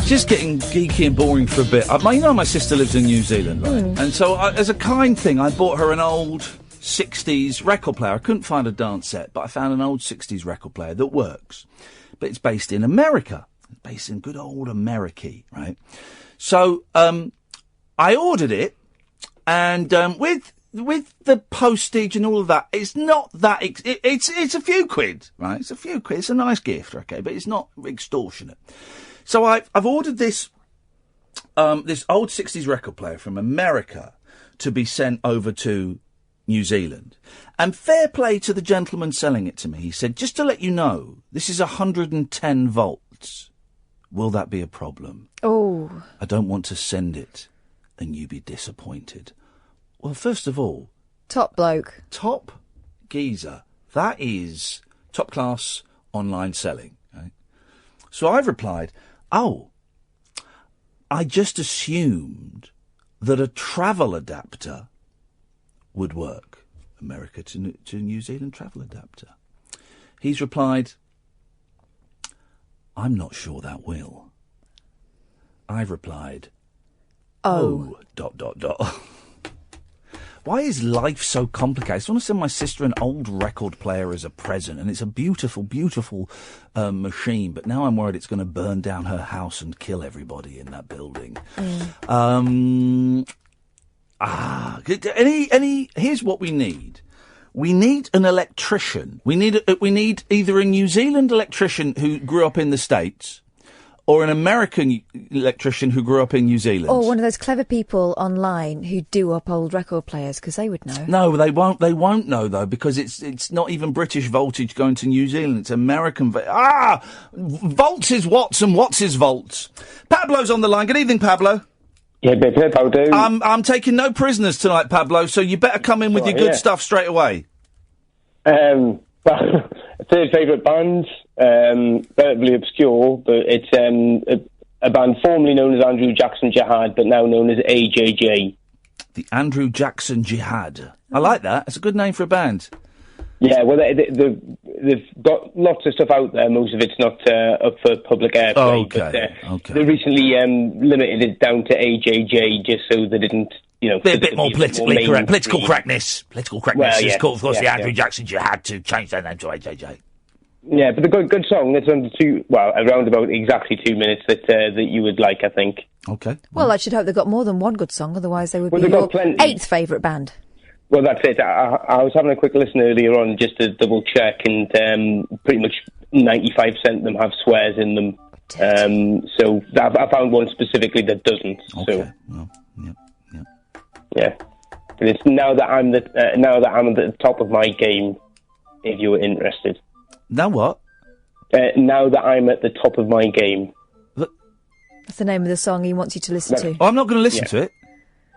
Just getting geeky and boring for a bit. My sister lives in New Zealand, right? And so, as a kind thing, I bought her an old 60s record player. I couldn't find a dance set, but I found an old 60s record player that works. But it's based in America. It's based in good old America, right? So, I ordered it, and with the postage and all of that, it's not that... It's a few quid, right? It's a few quid. It's a nice gift, okay? But it's not extortionate. So I've ordered this old 60s record player from America to be sent over to New Zealand. And fair play to the gentleman selling it to me. He said, just to let you know, this is 110 volts. Will that be a problem? Oh. I don't want to send it and you be disappointed. Well, first of all... Top bloke. Top geezer. That is top class online selling. Right? So I've replied, I just assumed that a travel adapter would work. America to New Zealand travel adapter. He's replied, I'm not sure that will. I've replied, oh. ... Why is life so complicated? I just want to send my sister an old record player as a present, and it's a beautiful, beautiful machine, but now I'm worried it's going to burn down her house and kill everybody in that building. Here's what we need. We need an electrician. We need either a New Zealand electrician who grew up in the States, or an American electrician who grew up in New Zealand. Or one of those clever people online who do up old record players, because they would know. No, they won't. They won't know though, because it's not even British voltage going to New Zealand. It's American. Volts is watts and watts is volts. Pablo's on the line. Good evening, Pablo. Yeah, Pip, how do? I'm taking no prisoners tonight, Pablo. So you better come in with your good stuff straight away. Well, third favourite band, relatively obscure, but it's a band formerly known as Andrew Jackson Jihad, but now known as AJJ. The Andrew Jackson Jihad. I like that. It's a good name for a band. Yeah, well, they've got lots of stuff out there. Most of it's not up for public airplay. Okay. But they recently limited it down to AJJ just so they didn't, Be a bit more politically correct. Political correctness. Well, is called, of course, the Andrew Jackson Jihad to change their name to AJJ. Yeah, but the good song. It's under around about exactly 2 minutes that you would like, I think. Okay. Well, I should hope they've got more than one good song, otherwise they would be they've your got plenty. 8th favourite band. Well, that's it. I was having a quick listen earlier on just to double check, and pretty much 95% of them have swears in them. So I found one specifically that doesn't. Okay. So, yeah. And it's now that I'm at the top of my game. If you were interested. Now what? Now that I'm at the top of my game. That's the name of the song he wants you to listen to. Oh, I'm not going to listen to it.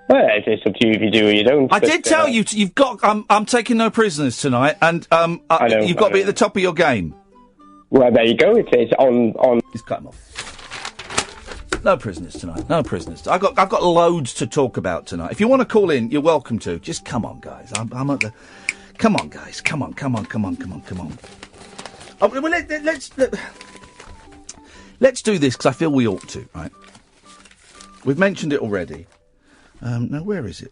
Well, it's up to you if you do or you don't. I did tell you, you've got. I'm taking no prisoners tonight, and you've got to be at the top of your game. Well, there you go. It's on. Just cut him off. No prisoners tonight. No prisoners. I've got loads to talk about tonight. If you want to call in, you're welcome to. Just come on, guys. I'm at the. Come on, guys. Come on. Oh, well, let's do this because I feel we ought to. Right. We've mentioned it already. Now, where is it?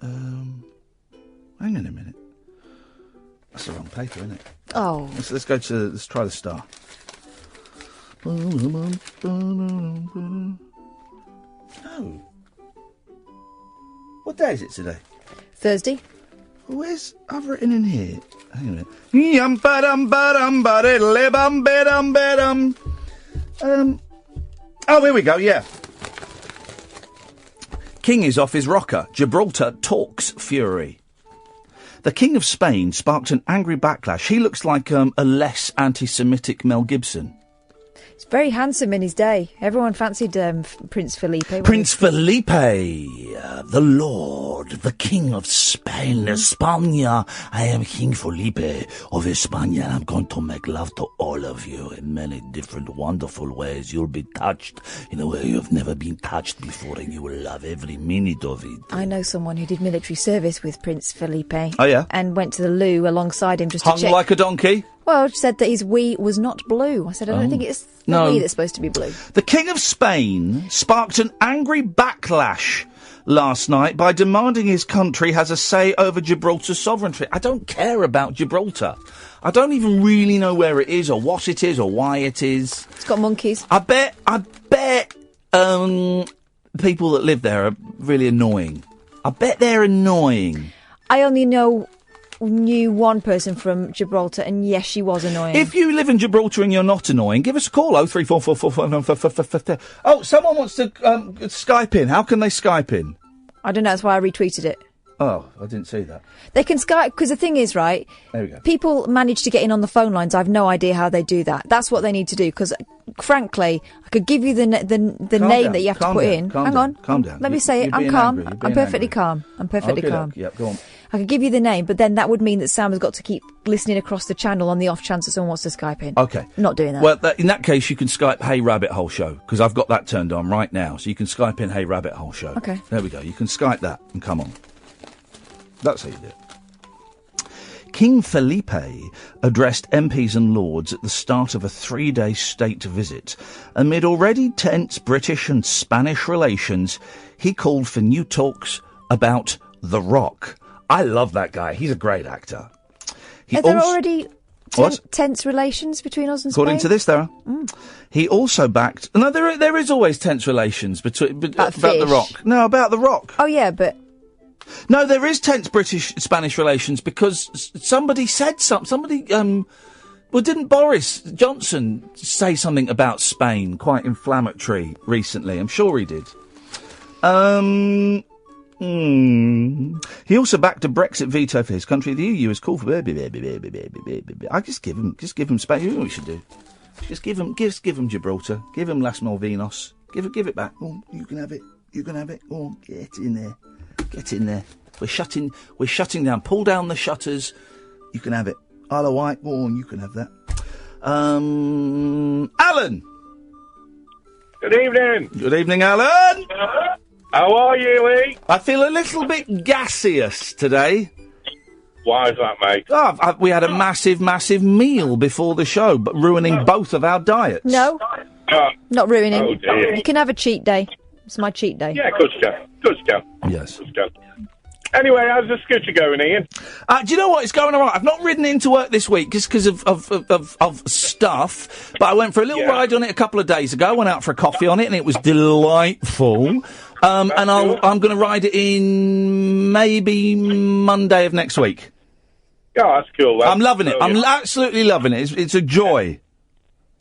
Hang on a minute. That's the wrong paper, isn't it? Oh. Let's try the star. No. What day is it today? Thursday. I've written in here. Hang on a minute. Oh, here we go, yeah. King is off his rocker. Gibraltar talks fury. The King of Spain sparked an angry backlash. He looks like a less anti-Semitic Mel Gibson. He's very handsome in his day. Everyone fancied Prince Felipe. Prince Felipe, the Lord, the King of Spain, España. I am King Felipe of España, and I'm going to make love to all of you in many different wonderful ways. You'll be touched in a way you've never been touched before, and you will love every minute of it. I know someone who did military service with Prince Felipe. Oh, yeah? And went to the loo alongside him just to check. Hung like a donkey? Well, said that his wee was not blue. I said, I don't think it's the wee that's supposed to be blue. The King of Spain sparked an angry backlash last night by demanding his country has a say over Gibraltar's sovereignty. I don't care about Gibraltar. I don't even really know where it is or what it is or why it is. It's got monkeys. I bet people that live there are really annoying. I bet they're annoying. I only knew one person from Gibraltar, and yes, she was annoying. If you live in Gibraltar and you're not annoying, give us a call. 03444. Oh, someone wants to Skype in. How can they Skype in? I don't know. That's why I retweeted it. Oh, I didn't see that. They can Skype, because the thing is, right, there we go. People manage to get in on the phone lines. I have no idea how they do that. That's what they need to do, because, frankly, I could give you the name that you have to put in. Hang on. Calm down. Let me say it. I'm calm. I'm perfectly calm. I'm perfectly calm. Yeah, go on. I could give you the name, but then that would mean that Sam has got to keep listening across the channel on the off chance that someone wants to Skype in. Okay. Not doing that. Well, in that case, you can Skype Hey Rabbit Hole Show, because I've got that turned on right now. So you can Skype in Hey Rabbit Hole Show. Okay. There we go. You can Skype that and come on. That's how you do it. King Felipe addressed MPs and Lords at the start of a 3-day state visit. Amid already tense British and Spanish relations, he called for new talks about The Rock. I love that guy. He's a great actor. Are there already tense relations between us and Spain? According to this, there are. He also backed... No, there is always tense relations about The Rock. No, about The Rock. Oh, yeah, but... No, there is tense British-Spanish relations because somebody said something. Well, didn't Boris Johnson say something about Spain, quite inflammatory, recently? I'm sure he did. He also backed a Brexit veto for his country. The EU has called for I just give him Spain. You know what we should do? Just give him Gibraltar. Give him Las Malvinas. Give it back. Oh, you can have it. You can have it. Oh, get in there. Get in there. We're shutting down. Pull down the shutters. You can have it. Isle of Wight. Oh, you can have that. Alan. Good evening. Good evening, Alan. How are you, Lee? I feel a little bit gaseous today. Why is that, mate? Oh, we had a massive meal before the show, but ruining both of our diets. No, not ruining. Oh, dear. You can have a cheat day. It's my cheat day. Yeah, good stuff. Good stuff. Yes. Good stuff. Anyway, how's the scooter going, Ian? Do you know what? It's going all right. I've not ridden into work this week just because of stuff, but I went for a little ride on it a couple of days ago. Went out for a coffee on it, and it was delightful. And I'm going to ride it in maybe Monday of next week. Oh, that's cool. Then. I'm loving it. I'm absolutely loving it. It's a joy.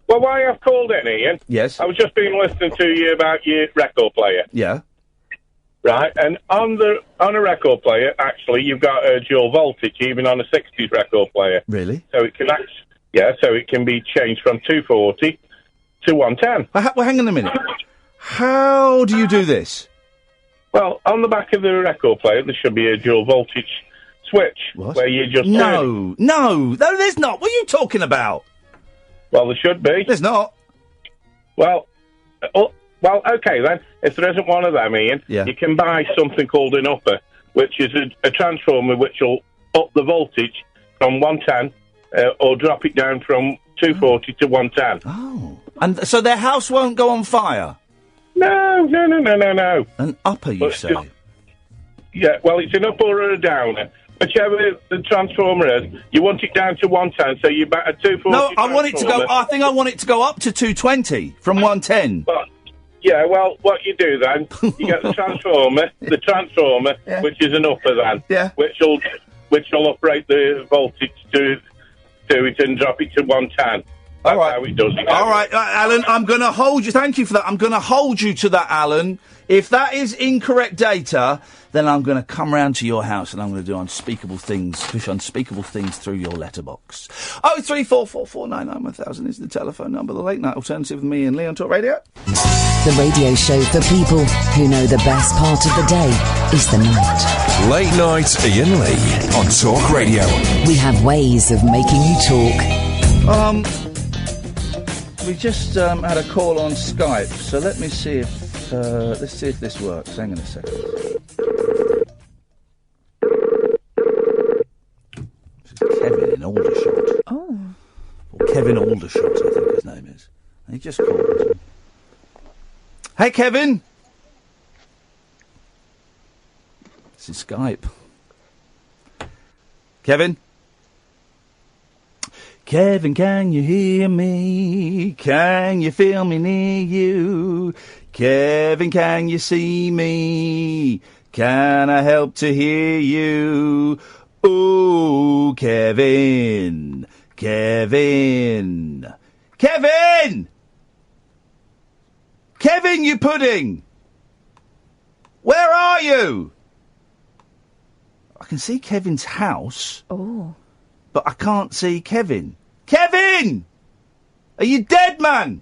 Well, why I've called in, Ian? Yes. I was just been listening to you about your record player. Yeah. Right, and on a record player, actually, you've got a dual voltage, even on a 60s record player. Really? So it can so it can be changed from 240 to 110. Well, hang on a minute. How do you do this? Well, on the back of the record player, there should be a dual voltage switch. What? Where you just No, there's not. What are you talking about? Well, there should be. There's not. Well, okay then. If there isn't one of them, Ian, you can buy something called an upper, which is a transformer which will up the voltage from 110 or drop it down from 240 to 110. Oh. And so their house won't go on fire? No. An upper, you say? Yeah, well, it's an upper or a downer. Whichever the transformer is, you want it down to 110, so you back a 240. No, I want it to go. I think I want it to go up to 220 from 110. But, yeah, well, what you do then, you get the transformer, which is an upper then, which will operate the voltage to it and drop it to 110. That's how it does it. All right, Alan, I'm going to hold you. Thank you for that. I'm going to hold you to that, Alan. If that is incorrect data, then I'm going to come round to your house and I'm going to do unspeakable things, push unspeakable things through your letterbox. 03444991000 is the telephone number. The late night alternative with me and Lee on Talk Radio. The radio show for people who know the best part of the day is the night. Late night Iain Lee on Talk Radio. We have ways of making you talk. We just had a call on Skype, so let me see if let's see if this works. Hang on a second. This is Kevin in Aldershot. Oh. Or Kevin Aldershot, I think his name is. And he just called. Hey, Kevin. This is Skype. Kevin. Kevin, can you hear me? Can you feel me near you? Kevin, can you see me? Can I help to hear you? Ooh, Kevin. Kevin. Kevin! Kevin, you pudding! Where are you? I can see Kevin's house. Oh. But I can't see Kevin. Kevin! Are you dead, man?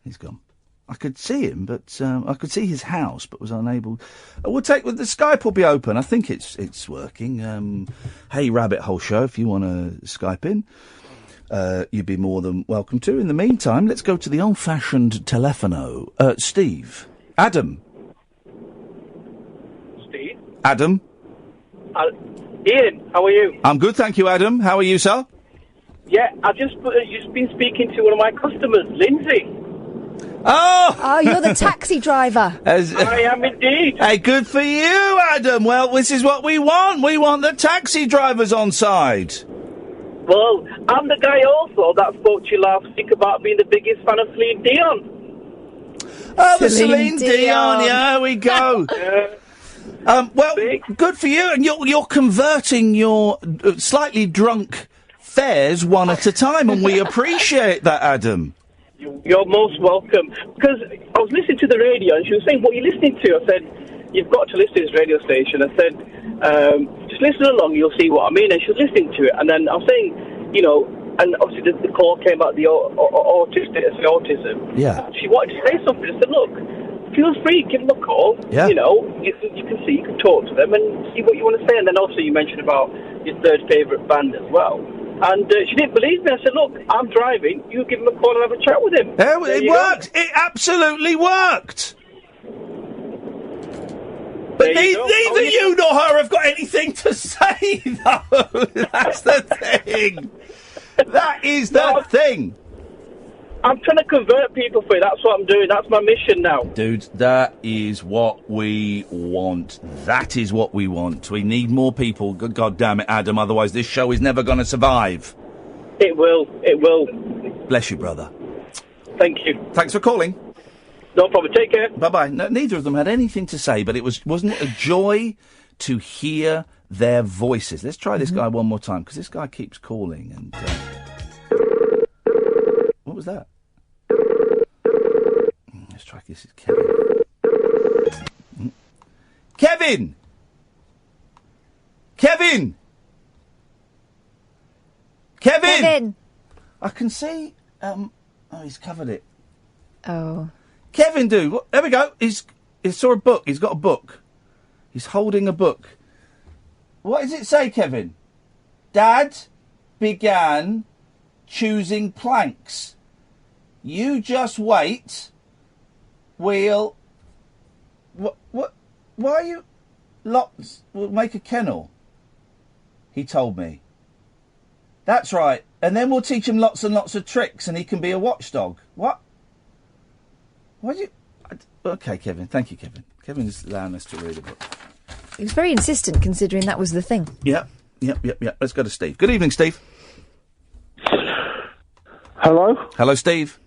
He's gone. I could see him, but I could see his house, but was unable. We'll take. The Skype will be open. I think it's working. Hey, Rabbit Hole Show, if you want to Skype in, you'd be more than welcome to. In the meantime, let's go to the old-fashioned telephono. Steve, Adam. Steve. Adam. Ian, how are you? I'm good, thank you, Adam. How are you, sir? Yeah, I've just been speaking to one of my customers, Lindsay. Oh! You're the taxi driver. I am indeed. Hey, good for you, Adam. Well, this is what we want. We want the taxi drivers on side. Well, I'm the guy also that spoke to you last week about being the biggest fan of Celine Dion. Oh, the Celine Dion, yeah, there we go. Well, good for you, and you're converting your slightly drunk fares one at a time, and we appreciate that, Adam. You're most welcome. Because I was listening to the radio, and she was saying, what are you listening to? I said, you've got to listen to this radio station. I said, just listen along, you'll see what I mean. And she was listening to it, and then I was saying, you know, and obviously the call came about the autism. Yeah. She wanted to say something. I said, look, feel free, give them a call. Yeah. You know, you can talk to them and see what you want to say. And then also you mentioned about your third favourite band as well. And she didn't believe me. I said, look, I'm driving. You give him a call and have a chat with him. It worked. It absolutely worked. But neither you nor her have got anything to say, though. That's the thing. That is the thing. I'm trying to convert people for you. That's what I'm doing. That's my mission now. Dude, that is what we want. That is what we want. We need more people. God damn it, Adam. Otherwise, this show is never going to survive. It will. It will. Bless you, brother. Thank you. Thanks for calling. No problem. Take care. Bye-bye. No, neither of them had anything to say, but wasn't it a joy to hear their voices? Let's try this guy one more time, because this guy keeps calling. And what was that? Let's try. This is Kevin. Kevin! Kevin! Kevin! I can see. Oh, he's covered it. Oh. Kevin, dude. There we go. He saw a book. He's got a book. He's holding a book. What does it say, Kevin? Dad began choosing planks. You just wait. We'll What? Why are you... We'll make a kennel, he told me. That's right. And then we'll teach him lots and lots of tricks and he can be a watchdog. What? Why do you... OK, Kevin. Thank you, Kevin. Kevin is allowing us to read a book. He was very insistent, considering that was the thing. Yep. Let's go to Steve. Good evening, Steve. Hello? Hello, Steve.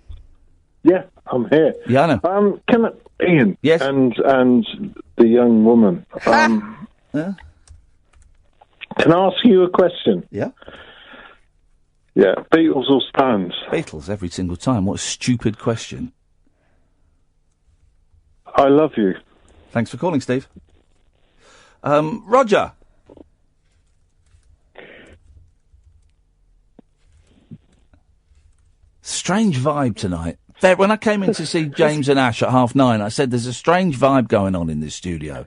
Yeah, I'm here. Yeah, I know. Ian. Yes. And the young woman. Yeah. Can I ask you a question? Yeah. Yeah, Beatles or Stones? Beatles every single time. What a stupid question. I love you. Thanks for calling, Steve. Roger. Strange vibe tonight. When I came in to see James and Ash at 9:30, I said there's a strange vibe going on in this studio.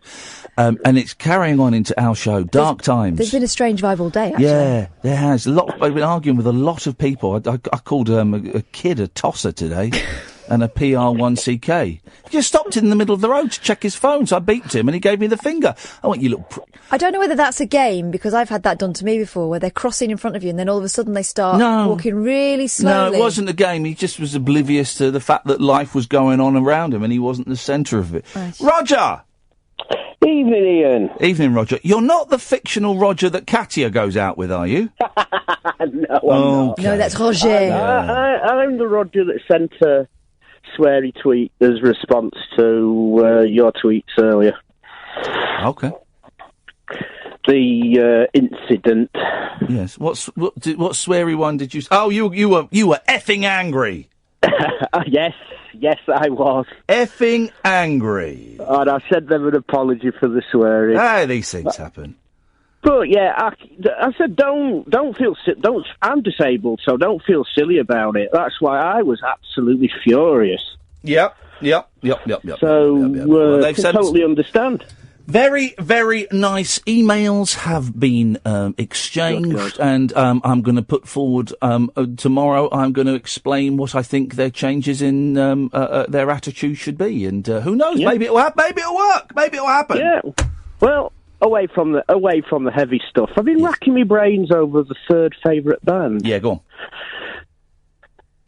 And it's carrying on into our show, Dark Times. There's been a strange vibe all day, actually. Yeah, there has. I've been arguing with a lot of people. I called a kid a tosser today. And a PR1CK. He just stopped in the middle of the road to check his phone, so I beeped him and he gave me the finger. I went, you look... I don't know whether that's a game, because I've had that done to me before, where they're crossing in front of you and then all of a sudden they start walking really slowly. No, it wasn't a game. He just was oblivious to the fact that life was going on around him and he wasn't the centre of it. Right. Roger! Evening, Ian. Evening, Roger. You're not the fictional Roger that Katia goes out with, are you? No, I'm not. No, that's Roger. I'm the Roger that sent a sweary tweet as response to your tweets earlier. Okay. The incident. Yes. What sweary one did you? Oh, you were effing angry. Yes, I was effing angry. And I sent them an apology for the swearing. These things happen. But yeah, I said don't feel I'm disabled, so don't feel silly about it. That's why I was absolutely furious. Yep. So I totally understand. Very, very nice emails have been exchanged, and I'm going to put forward tomorrow. I'm going to explain what I think their changes in their attitude should be, and who knows? Yeah. Maybe it'll happen. Maybe it'll work. Maybe it'll happen. Yeah. Well, away from the heavy stuff, I've been racking my brains over the third favourite band. Yeah, go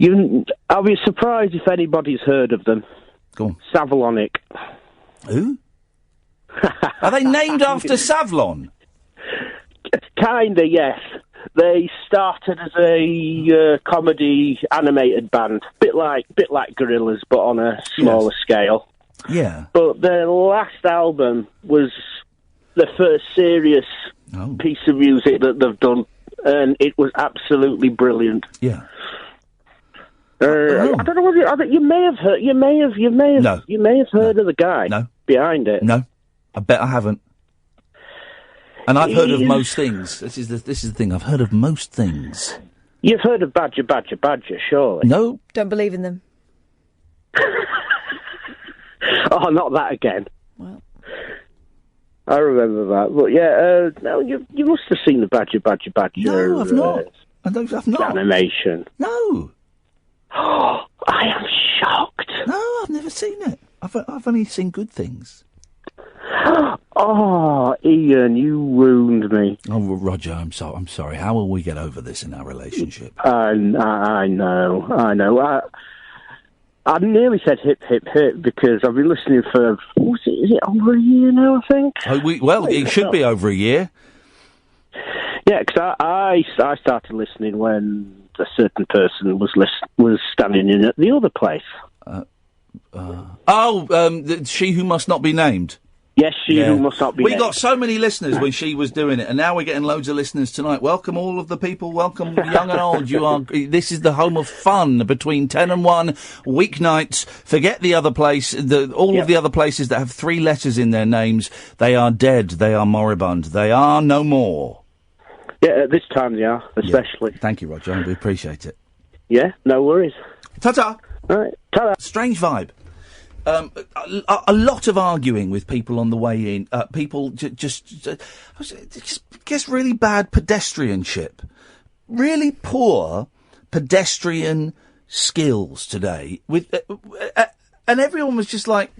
on. I'll be surprised if anybody's heard of them. Go on. Savlonic. Who? Are they named after Savlon? Kinda, yes. They started as a comedy animated band, bit like Gorillaz, but on a smaller scale. Yeah. But their last album was the first serious piece of music that they've done, and it was absolutely brilliant. Yeah. I don't know whether you may have heard. You may have heard of the guy behind it. No, I bet I haven't. And I've heard of most things. This is the thing. I've heard of most things. You've heard of Badger, surely? No. Don't believe in them. Oh, not that again. Well, I remember that. But yeah, no, you must have seen the Badger. No, I've not. I've not. Animation. No. Oh, I am shocked. No, I've never seen it. I've only seen good things. Oh, Iain, you ruined me. Oh, Roger, I'm sorry. How will we get over this in our relationship? I know. I nearly said hip, hip, hip because I've been listening for, is it over a year now, I think? It should be over a year. Yeah, because I started listening when a certain person was standing in at the other place. She Who Must Not Be Named. Yes, Who Must Not Be Named. We got so many listeners when she was doing it, and now we're getting loads of listeners tonight. Welcome all of the people. Welcome young and old. This is the home of fun between 10 and 1 weeknights. Forget the other place. All of the other places that have 3 letters in their names. They are dead. They are moribund. They are no more. Yeah, at this time they are, especially. Yeah. Thank you, Roger. We appreciate it. Yeah, no worries. Ta-ta. All right, ta-ta. Strange vibe. A lot of arguing with people on the way in. People just really bad pedestrianship. Really poor pedestrian skills today. And everyone was just like,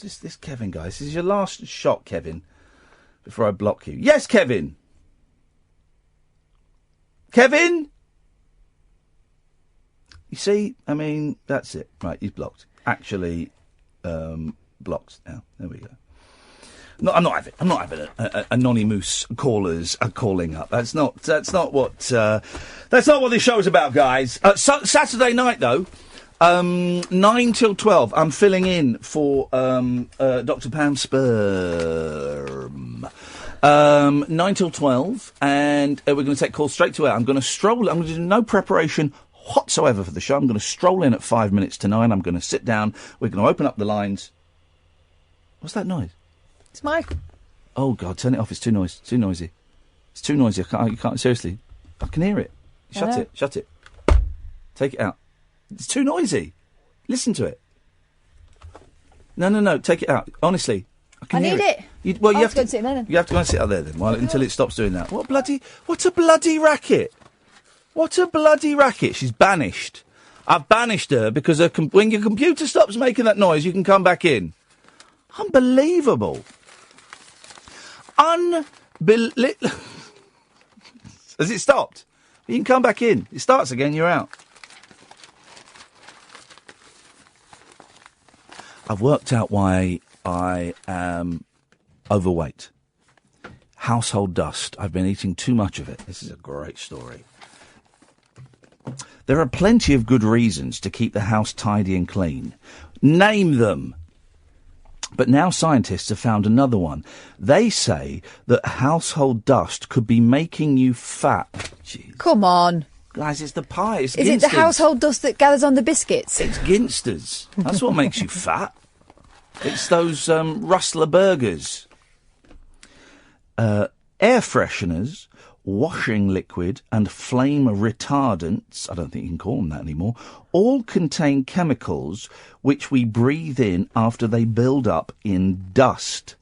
this Kevin guy. This is your last shot, Kevin, before I block you. Yes, Kevin. Kevin? You see, I mean, that's it. Right, he's blocked. Actually, blocked now. There we go. No, I'm not having anonymous callers calling up. That's not what this show's about, guys. Saturday night though, 9 till 12. I'm filling in for Dr. Pam Sperm. 9 till 12, and we're going to take calls straight to air. I'm going to stroll. I'm going to do no preparation whatsoever for the show. I'm going to stroll in at 5 minutes to 9. I'm going to sit down. We're going to open up the lines. What's that noise? It's Mike. Oh God, turn it off. It's too noisy. It's too noisy. I can't. Seriously, I can hear it. Shut it. Take it out. It's too noisy. Listen to it. No. Take it out. Honestly, I can hear it. You have to go and sit there then. You have to go and sit out there then, until it stops doing that. What a bloody racket! What a bloody racket! She's banished. I've banished her because when your computer stops making that noise, you can come back in. Unbelievable. Has it stopped? You can come back in. It starts again, you're out. I've worked out why I am overweight. Household dust. I've been eating too much of it. This is a great story. There are plenty of good reasons to keep the house tidy and clean. Name them. But now scientists have found another one. They say that household dust could be making you fat. Jeez. Come on. Guys, it's the pie. It's Is it the household dust that gathers on the biscuits? It's Ginsters. That's what makes you fat. It's those Rustler burgers. Air fresheners, washing liquid and flame retardants, I don't think you can call them that anymore, all contain chemicals which we breathe in after they build up in dust.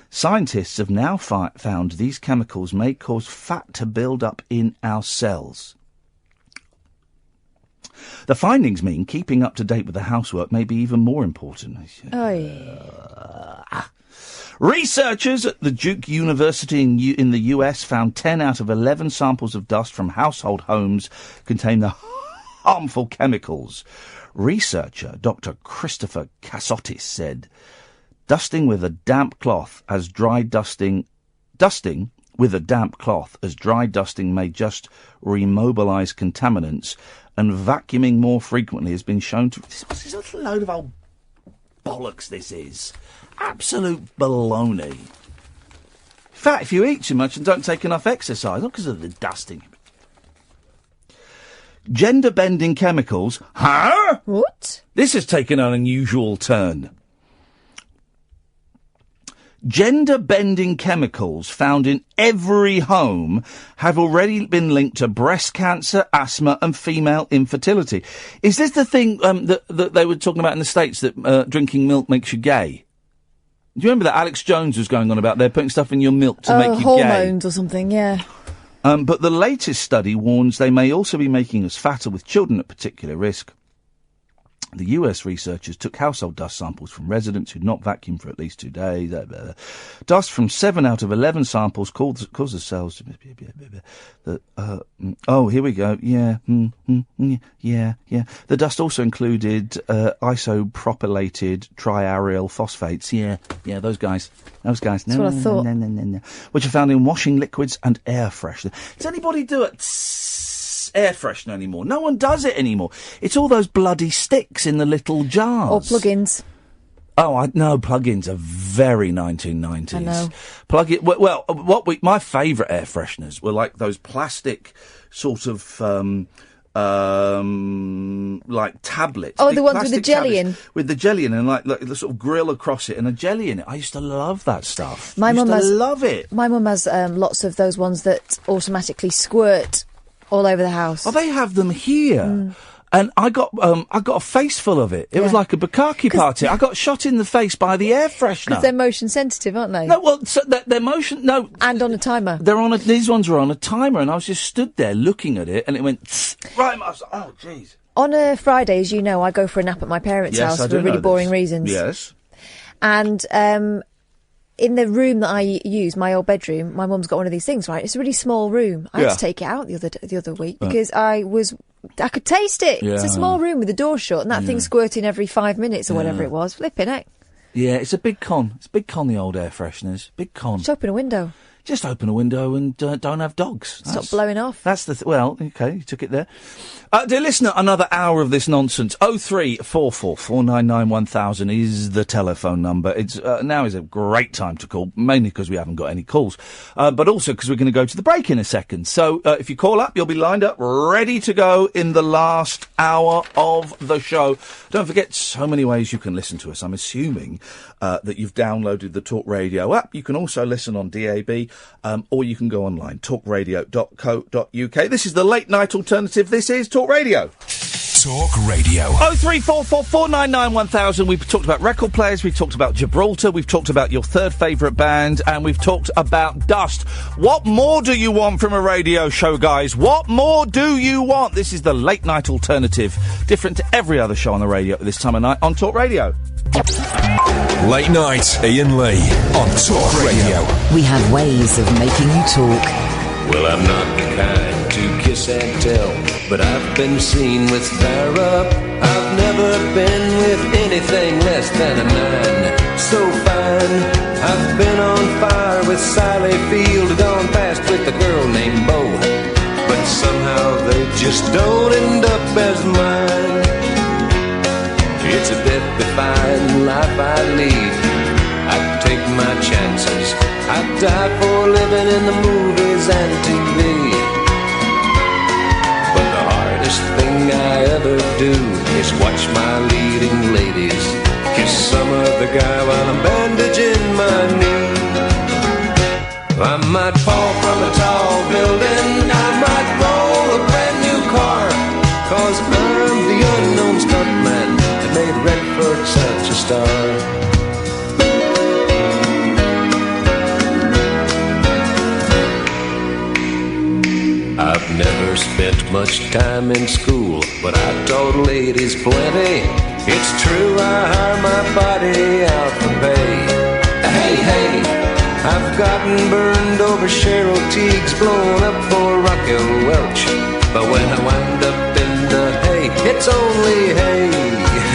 Scientists have now found these chemicals may cause fat to build up in our cells. The findings mean keeping up to date with the housework may be even more important. Oh, yeah. Researchers at the Duke University in the US found 10 out of 11 samples of dust from household homes contain the harmful chemicals. Researcher Dr. Christopher Cassotis said, dusting with a damp cloth as dry dusting with a damp cloth as dry dusting may just remobilise contaminants, and vacuuming more frequently has been shown to... This is a load of old bollocks, this is. Absolute baloney. fat if you eat too much and don't take enough exercise, not because of the dusting. Gender-bending chemicals. Huh? What? This has taken an unusual turn. Gender-bending chemicals found in every home have already been linked to breast cancer, asthma and female infertility. Is this the thing that they were talking about in the States, that drinking milk makes you gay? Do you remember that Alex Jones was going on about they're putting stuff in your milk to make you hormones gay? or something, yeah. But the latest study warns they may also be making us fatter, with children at particular risk. The US researchers took household dust samples from residents who'd not vacuumed for at least 2 days. Dust from 7 out of 11 samples causes cells. Oh, here we go. Yeah. Yeah. The dust also included isopropylated triaryl phosphates. Yeah, those guys. That's what I thought. No. Which are found in washing liquids and air freshener. Does anybody do it? Air freshener anymore? No one does it anymore. It's all those bloody sticks in the little jars. Or plug-ins. Oh, no, plug-ins are very 1990s. I know. My favourite air fresheners were like those plastic sort of like tablets. Oh, the ones with the jelly in. With the jelly in and like the sort of grill across it and a jelly in it. I used to love that stuff. My mum love it. My mum has lots of those ones that automatically squirt all over the house. Oh, they have them here. And I got a face full of it. It was like a bukkake party. I got shot in the face by the air freshener. Because they're motion sensitive, aren't they? No, well, so they're motion. No, and on a timer. These ones were on a timer, and I was just stood there looking at it, and it went right. I was like, oh, jeez. On a Friday, as you know, I go for a nap at my parents' house for really boring reasons. Yes. And in the room that I use, my old bedroom, my mum's got one of these things, right? It's a really small room. I had to take it out the other week because I could taste it. Yeah. It's a small room with the door shut and that thing's squirting every 5 minutes or whatever it was. Flipping heck. Yeah, it's a big con. It's a big con, the old air fresheners. Big con. Just open a window. Just open a window and don't have dogs. Stop blowing off. That's the... well, OK, you took it there. Dear listener, another hour of this nonsense. 0344 499 1000 is the telephone number. It's now is a great time to call, mainly because we haven't got any calls, but also because we're going to go to the break in a second. So if you call up, you'll be lined up, ready to go in the last hour of the show. Don't forget, so many ways you can listen to us. I'm assuming that you've downloaded the Talk Radio app. You can also listen on DAB. Or you can go online, talkradio.co.uk. This is the late night alternative. This is Talk Radio. Talk Radio. 0344 499 1000. We've talked about record players, we've talked about Gibraltar, we've talked about your third favourite band, and we've talked about dust. What more do you want from a radio show, guys? What more do you want? This is the late night alternative, different to every other show on the radio at this time of night on Talk Radio. Late night, Iain Lee on Talk Radio. We have ways of making you talk. Well, I'm not the kind to kiss and tell, but I've been seen with fire up. I've never been with anything less than a 9. So fine, I've been on fire with Sally Field, gone past with a girl named Bo, but somehow they just don't end up as mine. It's a death-defying life I lead. I take my chances. I die for living in the movies and TV. But the hardest thing I ever do is watch my leading ladies kiss some other guy while I'm bandaging my knee. I might fall from a tall building, I might roll a brand new car, 'cause I'm the unknown stuntman that made Redford such a star. I've never spent much time in school, but I taught ladies plenty. It's true, I hire my body out for pay. Hey, I've gotten burned over Cheryl Teague's, blown up for Raquel Welch. But when I wind up in the hay, it's only hay.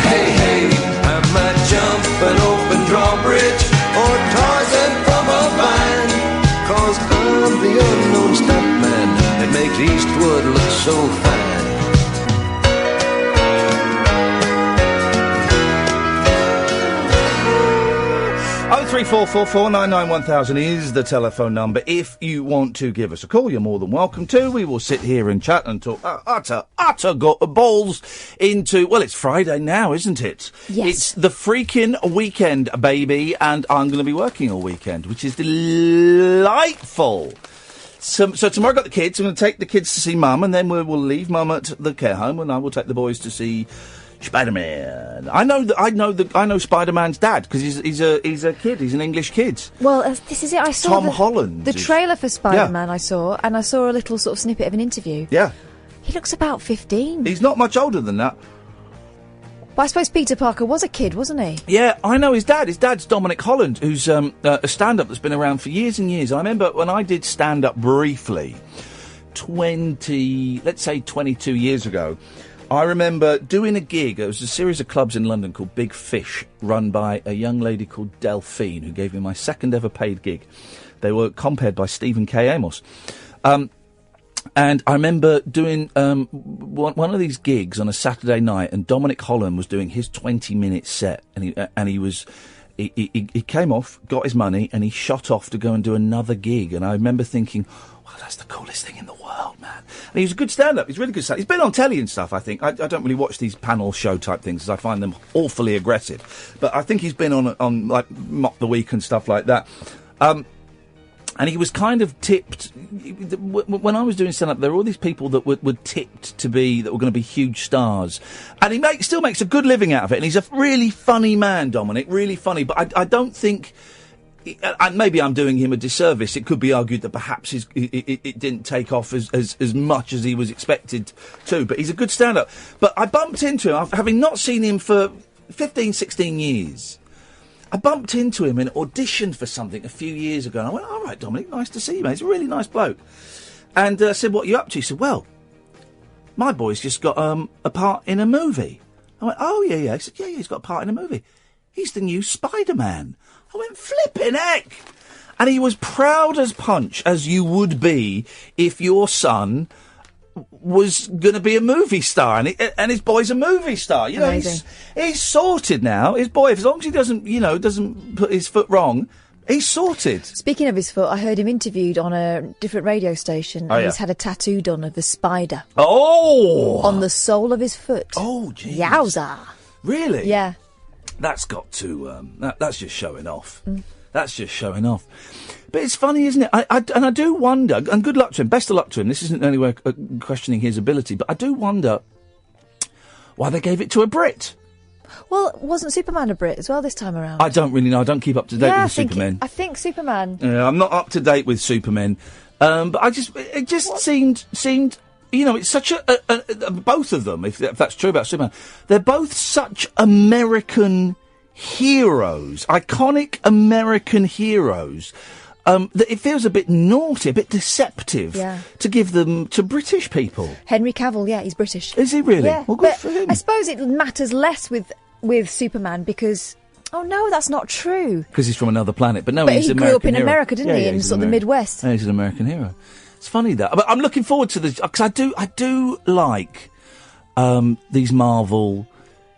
Hey, I might jump an open drawbridge or Tarzan from a vine, 'cause I'm the unknown stuntman that makes Eastwood look so fine. 03444991000 is the telephone number. If you want to give us a call, you're more than welcome to. We will sit here and chat and talk utter balls into... Well, it's Friday now, isn't it? Yes. It's the freaking weekend, baby, and I'm going to be working all weekend, which is delightful. So tomorrow I've got the kids. I'm going to take the kids to see Mum, and then we'll leave Mum at the care home, and I will take the boys to see... Spider-Man. I know Spider-Man's dad because he's a kid. He's an English kid. Well, this is it. I saw Tom Holland. The trailer for Spider-Man. I saw a little sort of snippet of an interview. Yeah. He looks about 15. He's not much older than that. But I suppose Peter Parker was a kid, wasn't he? Yeah, I know his dad. His dad's Dominic Holland, who's a stand-up that's been around for years and years. I remember when I did stand-up briefly, 22 years ago. I remember doing a gig. There was a series of clubs in London called Big Fish, run by a young lady called Delphine, who gave me my second ever paid gig. They were compared by Stephen K. Amos. And I remember doing one of these gigs on a Saturday night, and Dominic Holland was doing his 20-minute set, and he came off, got his money, and he shot off to go and do another gig. And I remember thinking, wow, that's the coolest thing in the world, man. And he's a good stand-up. He's really good stand-up. He's been on telly and stuff, I think. I don't really watch these panel show type things because I find them awfully aggressive. But I think he's been on like Mock the Week and stuff like that. And he was kind of tipped. When I was doing stand-up, there were all these people that were tipped that were going to be huge stars. And he still makes a good living out of it. And he's a really funny man, Dominic, really funny. But I don't think... And maybe I'm doing him a disservice. It could be argued that perhaps it didn't take off as much as he was expected to. But he's a good stand-up. But I bumped into him, having not seen him for 15, 16 years. I bumped into him and auditioned for something a few years ago. And I went, all right, Dominic, nice to see you, mate. He's a really nice bloke. And I said, what are you up to? He said, well, my boy's just got a part in a movie. I went, oh, yeah. He said, yeah, he's got a part in a movie. He's the new Spider-Man. I went, flipping heck! And he was proud as punch, as you would be if your son was going to be a movie star, and his boy's a movie star. You know, he's sorted now. His boy, as long as he doesn't put his foot wrong, he's sorted. Speaking of his foot, I heard him interviewed on a different radio station, and he's had a tattoo done of the spider. Oh! On the sole of his foot. Oh, jeez. Yowza. Really? Yeah. That's got to... that's just showing off. That's just showing off. But it's funny, isn't it? I do wonder, and good luck to him, best of luck to him, this isn't anywhere questioning his ability, but I do wonder why they gave it to a Brit. Well, wasn't Superman a Brit as well this time around? I don't really know. I don't keep up to date with Superman. I think Superman... Yeah, I'm not up to date with Superman. But it just seemed... You know, it's such both of them, if that's true about Superman, they're both such American heroes, iconic American heroes, that it feels a bit naughty, a bit deceptive to give them to British people. Henry Cavill, yeah, he's British. Is he really? Yeah, well, good for him. I suppose it matters less with Superman because... Oh, no, that's not true. Because he's from another planet. But no, but he's he an grew American up in hero. America, didn't he? In sort of the Midwest. Yeah, he's an American hero. It's funny that, but I'm looking forward to this because I do like these Marvel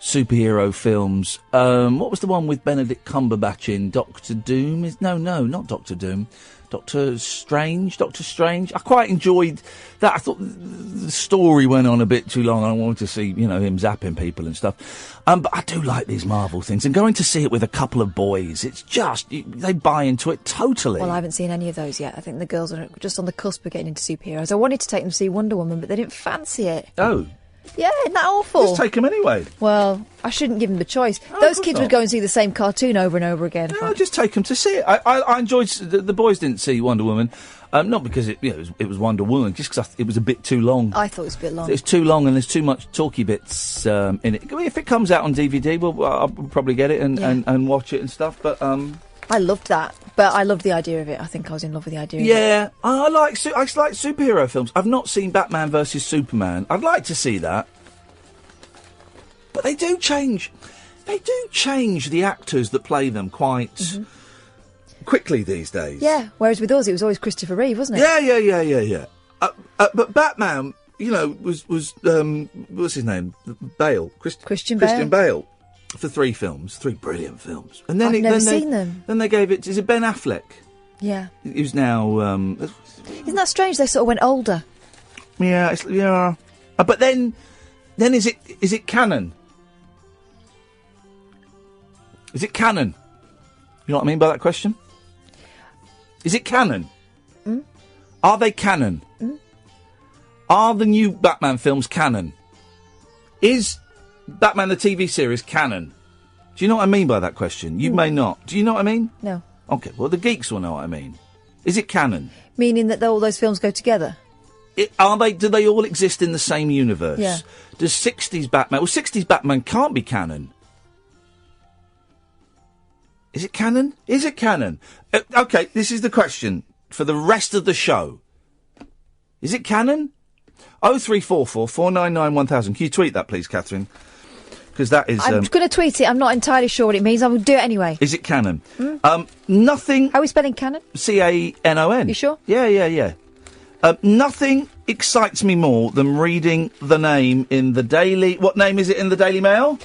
superhero films. What was the one with Benedict Cumberbatch in? Doctor Doom? No, not Doctor Doom. Doctor Strange. I quite enjoyed that. I thought the story went on a bit too long. I wanted to see, him zapping people and stuff. But I do like these Marvel things. And going to see it with a couple of boys, it's just, they buy into it totally. Well, I haven't seen any of those yet. I think the girls are just on the cusp of getting into superheroes. I wanted to take them to see Wonder Woman, but they didn't fancy it. Oh. Yeah, isn't that awful? Just take them anyway. Well, I shouldn't give them the choice. Those kids would go and see the same cartoon over and over again. No, just take them to see it. I enjoyed... The boys didn't see Wonder Woman, not because it was Wonder Woman, just because it was a bit too long. I thought it was a bit long. It was too long and there's too much talky bits in it. I mean, if it comes out on DVD, I'll probably get it and watch it and stuff, but... I loved that, but I loved the idea of it. I think I was in love with the idea of it. Yeah, I like superhero films. I've not seen Batman vs Superman. I'd like to see that. But they do change the actors that play them quite quickly these days. Yeah, whereas with us it was always Christopher Reeve, wasn't it? Yeah. But Batman, was what's his name? Bale. Christian Bale. for 3 films, 3 brilliant films. And then I've never seen them. Then they gave it. Is it Ben Affleck? Yeah. Who's now? Isn't that strange? They sort of went older. Yeah, yeah. But then is it canon? Is it canon? You know what I mean by that question? Is it canon? Mm? Are they canon? Mm? Are the new Batman films canon? Is Batman the TV series canon? Do you know what I mean by that question? You may not. Do you know what I mean? No. Okay, well, the geeks will know what I mean. Is it canon? Meaning that all those films go together? Do they all exist in the same universe? Yeah. Does 60s Batman... Well, 60s Batman can't be canon. Is it canon? Is it canon? Okay, this is the question for the rest of the show. Is it canon? 0344 499 1000. Can you tweet that, please, Catherine? Because that is... I'm going to tweet it. I'm not entirely sure what it means. I will do it anyway. Is it canon? Nothing... How are we spelling canon? C-A-N-O-N. You sure? Yeah. Nothing excites me more than reading the name in the Daily... What name is it in the Daily Mail?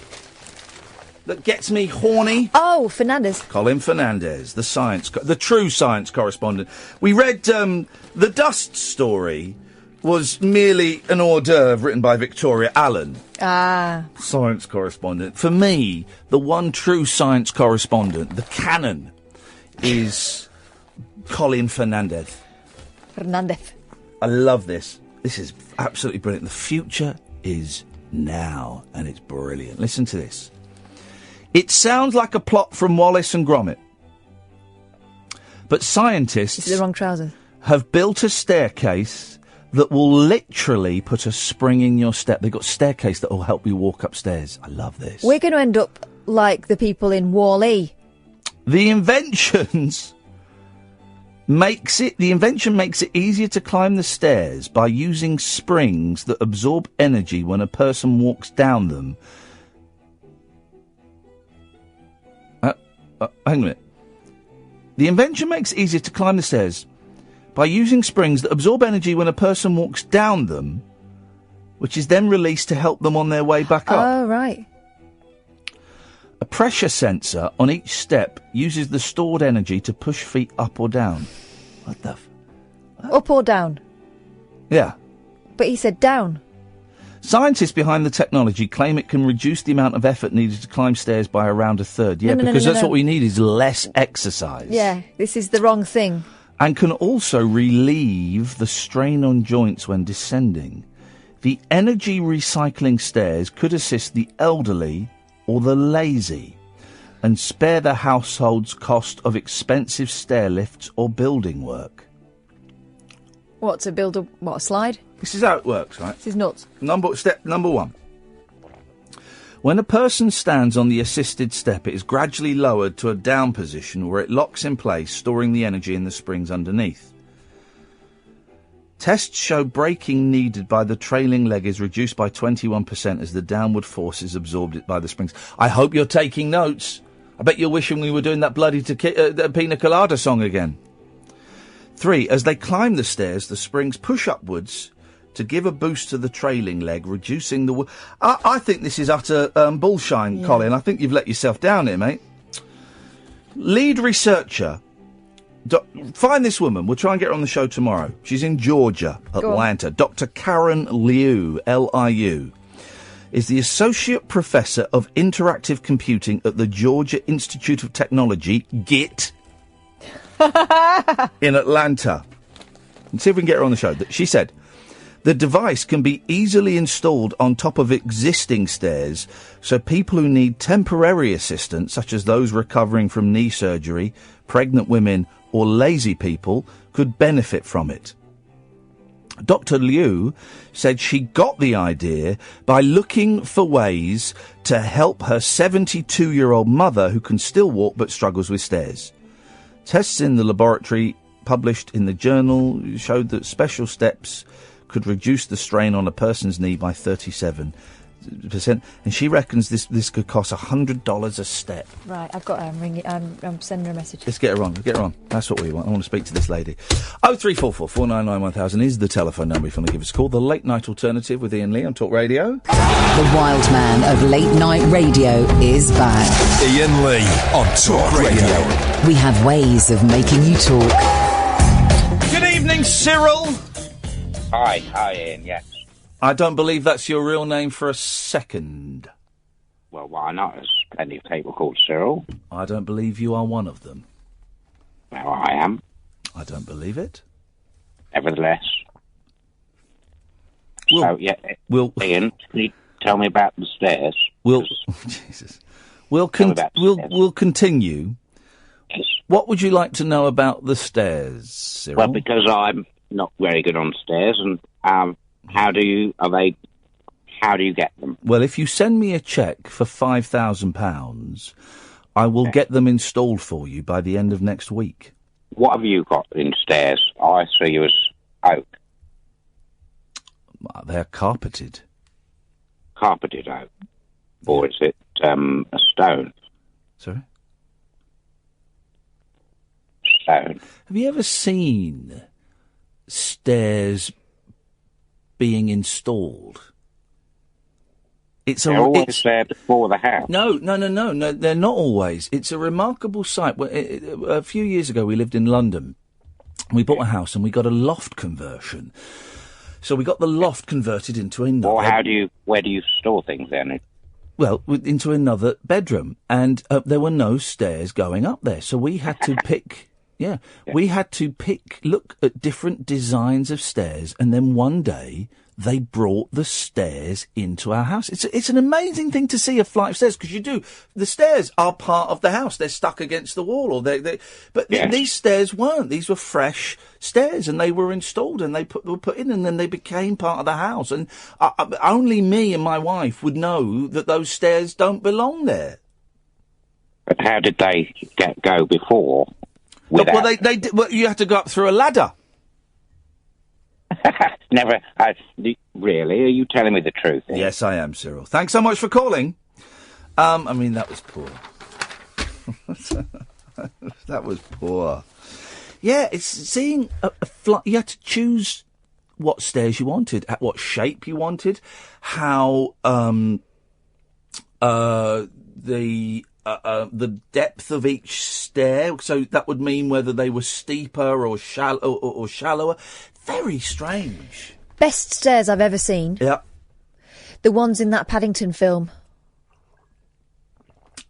That gets me horny. Oh, Fernandez. Colin Fernandez, the true science correspondent. We read the Dust story was merely an hors d'oeuvre written by Victoria Allen. Ah. Science correspondent. For me, the one true science correspondent, the canon, is Colin Fernandez. I love this. This is absolutely brilliant. The future is now, and it's brilliant. Listen to this. It sounds like a plot from Wallace and Gromit. But scientists... This is the wrong trousers. ...have built a staircase that will literally put a spring in your step. They've got a staircase that will help you walk upstairs. I love this. We're going to end up like the people in Wall-E. The invention makes it easier to climb the stairs by using springs that absorb energy when a person walks down them. Hang on a minute. The invention makes it easier to climb the stairs by using springs that absorb energy when a person walks down them, which is then released to help them on their way back up. Oh, right. A pressure sensor on each step uses the stored energy to push feet up or down. What the Up or down? Yeah. But he said down. Scientists behind the technology claim it can reduce the amount of effort needed to climb stairs by around a third. Yeah, because that's what we need is less exercise. Yeah, this is the wrong thing. And can also relieve the strain on joints when descending. The energy recycling stairs could assist the elderly or the lazy and spare the household's cost of expensive stair lifts or building work. What, to build a slide? This is how it works, right? This is nuts. Step number 1. When a person stands on the assisted step, it is gradually lowered to a down position where it locks in place, storing the energy in the springs underneath. Tests show braking needed by the trailing leg is reduced by 21% as the downward force is absorbed by the springs. I hope you're taking notes. I bet you're wishing we were doing that bloody Pina Colada song again. 3. As they climb the stairs, the springs push upwards to give a boost to the trailing leg, reducing the... I think this is utter bullshine, yeah. Colin. I think you've let yourself down here, mate. Lead researcher... find this woman. We'll try and get her on the show tomorrow. She's in Georgia, Atlanta. Dr. Karen Liu, L-I-U, is the Associate Professor of Interactive Computing at the Georgia Institute of Technology, GIT, in Atlanta. Let's see if we can get her on the show. She said... The device can be easily installed on top of existing stairs, so people who need temporary assistance, such as those recovering from knee surgery, pregnant women, or lazy people, could benefit from it. Dr. Liu said she got the idea by looking for ways to help her 72-year-old mother who can still walk but struggles with stairs. Tests in the laboratory published in the journal showed that special steps could reduce the strain on a person's knee by 37. and she reckons this could cost $100 a step. Right, I've got ringing. I'm sending her a message. Let's get her on. Get her on. That's what we want. I want to speak to this lady. 0344 499 1000 is the telephone number if you want to give us a call. The Late Night Alternative with Iain Lee on Talk Radio. The wild man of late night radio is back. Iain Lee on Talk Radio. We have ways of making you talk. Good evening, Cyril. Hi, Ian, yes. I don't believe that's your real name for a second. Well, why not? There's plenty of people called Cyril. I don't believe you are one of them. Well, I am. I don't believe it. Nevertheless. Ian, can you tell me about the stairs? Jesus. We'll continue. Yes. What would you like to know about the stairs, Cyril? Well, because I'm not very good on stairs, and how do you get them? Well, if you send me a cheque for £5,000, I will get them installed for you by the end of next week. What have you got in stairs? I see you as oak. They're carpeted. Carpeted oak? Or is it a stone? Sorry? Stone. Have you ever seen stairs being installed? They're always there before the house. No, they're not always. It's a remarkable sight. A few years ago, we lived in London. We bought a house and we got a loft conversion. So we got the loft converted into another... Or where do you store things then? Well, into another bedroom. And there were no stairs going up there. So we had to pick... we had to look at different designs of stairs, and then one day they brought the stairs into our house. It's an amazing thing to see, a flight of stairs, because the stairs are part of the house. They're stuck against the wall, these stairs weren't. These were fresh stairs, and they were installed, and were put in, and then they became part of the house. And only me and my wife would know that those stairs don't belong there. But how did they go before? Well, you had to go up through a ladder. Never. Really? Are you telling me the truth? Yes, I am, Cyril. Thanks so much for calling. That was poor. That was poor. Yeah, it's seeing a flight. You had to choose what stairs you wanted, at what shape you wanted, how the depth of each stair, so that would mean whether they were steeper or shallower. Very strange. Best stairs I've ever seen. Yeah. The ones in that Paddington film.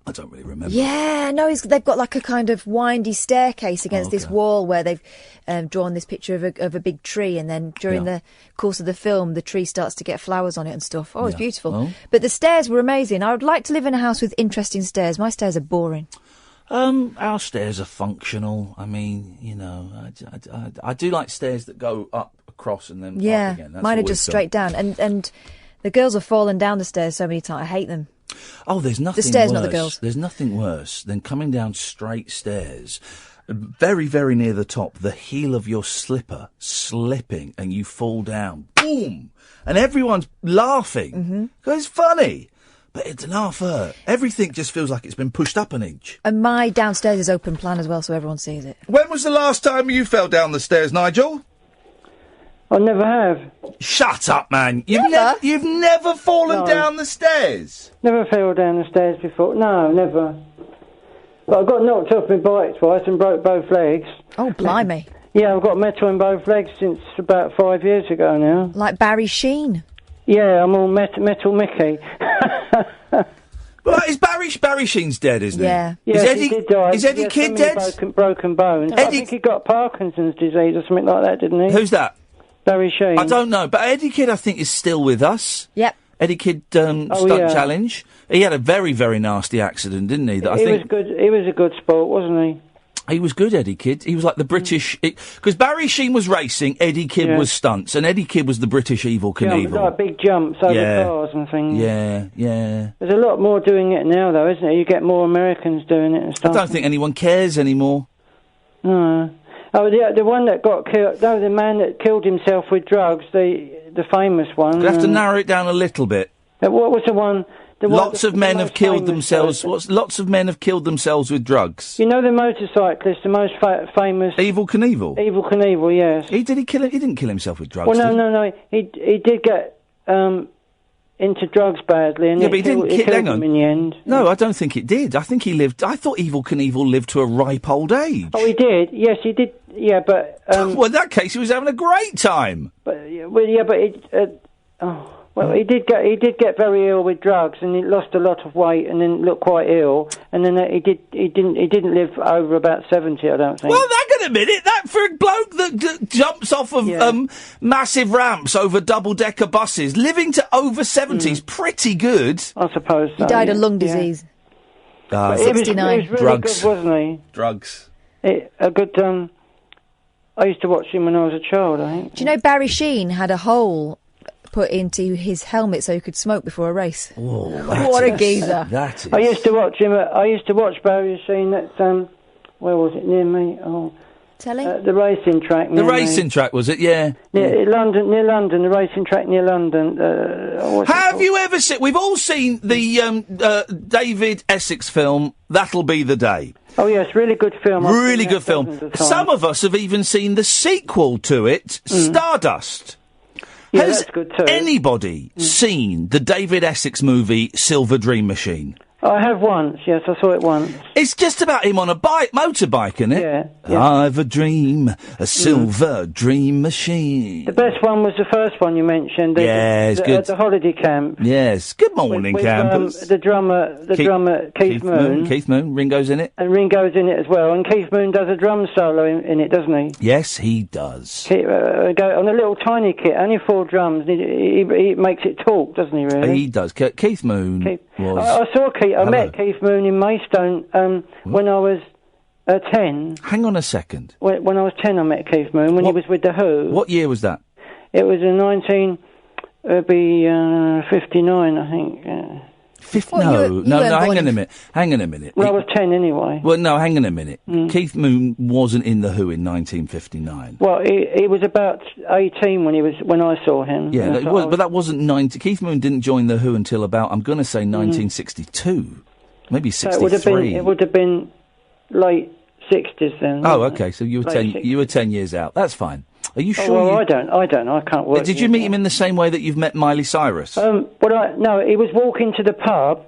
I don't really remember. Yeah, no, they've got like a kind of windy staircase against this wall where they've drawn this picture of a big tree, and then during the course of the film, the tree starts to get flowers on it and stuff. Oh, it's beautiful. Oh. But the stairs were amazing. I would like to live in a house with interesting stairs. My stairs are boring. Our stairs are functional. I mean, I do like stairs that go up, across, and then up again. That's mine are just straight down. And the girls have fallen down the stairs so many times. I hate them. Oh, there's nothing the stairs, worse. Not the girls. There's nothing worse than coming down straight stairs, very, very near the top, the heel of your slipper slipping, and you fall down. Boom! And everyone's laughing. Because it's funny. But it's an half hurt. Everything just feels like it's been pushed up an inch. And my downstairs is open plan as well, so everyone sees it. When was the last time you fell down the stairs, Nigel? I never have. Shut up, man. You've never fallen down the stairs? Never fell down the stairs before. No, never. But I got knocked off my bike twice and broke both legs. Oh, blimey. Yeah, I've got metal in both legs since about 5 years ago now. Like Barry Sheen. Yeah, I'm all metal Mickey. Well, is Barry Sheen's dead, isn't he? Yeah, he did die. Is Eddie Kidd dead? Broken bones. I think he got Parkinson's disease or something like that, didn't he? Who's that? Barry Sheen. I don't know, but Eddie Kidd, I think, is still with us. Yep. Eddie Kidd stunt challenge. He had a very, very nasty accident, didn't he? Was good. He was a good sport, wasn't he? He was good, Eddie Kidd. He was like the British... Because Barry Sheen was racing, Eddie Kidd was stunts, and Eddie Kidd was the British Evel Knievel. Yeah, like big jumps over cars and things. Yeah. There's a lot more doing it now, though, isn't there? You get more Americans doing it and stuff. I don't think anyone cares anymore. No. Oh, the one that got killed... No, the man that killed himself with drugs, the famous one. You have to narrow it down a little bit. What was the one? Lots of men have killed themselves. Lots of men have killed themselves with drugs. You know the motorcyclist, the most famous... Evel Knievel? Evel Knievel, yes. He didn't kill himself with drugs, Well, no. He did get into drugs badly, and but he didn't killed hang on. him in the end. No, I don't think it did. I think he lived... I thought Evel Knievel lived to a ripe old age. Oh, he did? Yes, he did. Yeah, but... well, in that case, he was having a great time. Well, he did get very ill with drugs, and he lost a lot of weight, and then looked quite ill, and then he didn't live over about 70, I don't think. Well, hang on a minute. That for a bloke that jumps off of massive ramps over double-decker buses, living to over 70 is pretty good. I suppose so. He died of lung disease. 69. He was really good, wasn't he? Drugs. A good. I used to watch him when I was a child, I think. Do you know Barry Sheen had a hole put into his helmet so he could smoke before a race? Oh, what a geezer! That is. I used to watch him. I used to watch Barry Sheen at where was it, near me? Oh, Telly. The racing track. The racing track, was it? Yeah. Near London, the racing track near London. Have you ever seen? We've all seen the David Essex film. That'll Be the Day. Oh yes, really good film. Really good film. Some of us have even seen the sequel to it, Stardust. Yeah, Has that's good too. anybody seen the David Essex movie Silver Dream Machine? I have once, yes, I saw it once. It's just about him on a motorbike, isn't it? Yeah. I've a dream, a silver dream machine. The best one was the first one you mentioned. It's good. At the holiday camp. Yes, good morning, with, campers. The drummer Keith Moon. Keith Moon, Ringo's in it. And Ringo's in it as well. And Keith Moon does a drum solo in it, doesn't he? Yes, he does. Go on a little tiny kit, only 4 drums. He makes it talk, doesn't he, really? He does. Keith Moon was... I saw Keith. I met Keith Moon in Maidstone when I was 10. Hang on a second. When I was 10, I met Keith Moon when he was with The Who. What year was that? It was in 1959, I think. No, hang on a minute. Hang on a minute. Well, I was 10 anyway. Well, no, hang on a minute. Keith Moon wasn't in The Who in 1959. Well, he was about 18 when I saw him. Yeah, but that wasn't 90. Keith Moon didn't join The Who until about, I'm going to say 1962. Maybe 63. So it would have been late 60s then. Oh, okay. So you were 10 years out. That's fine. Are you sure? Well, I don't. I can't work. Did you meet him in the same way that you've met Miley Cyrus? No, he was walking to the pub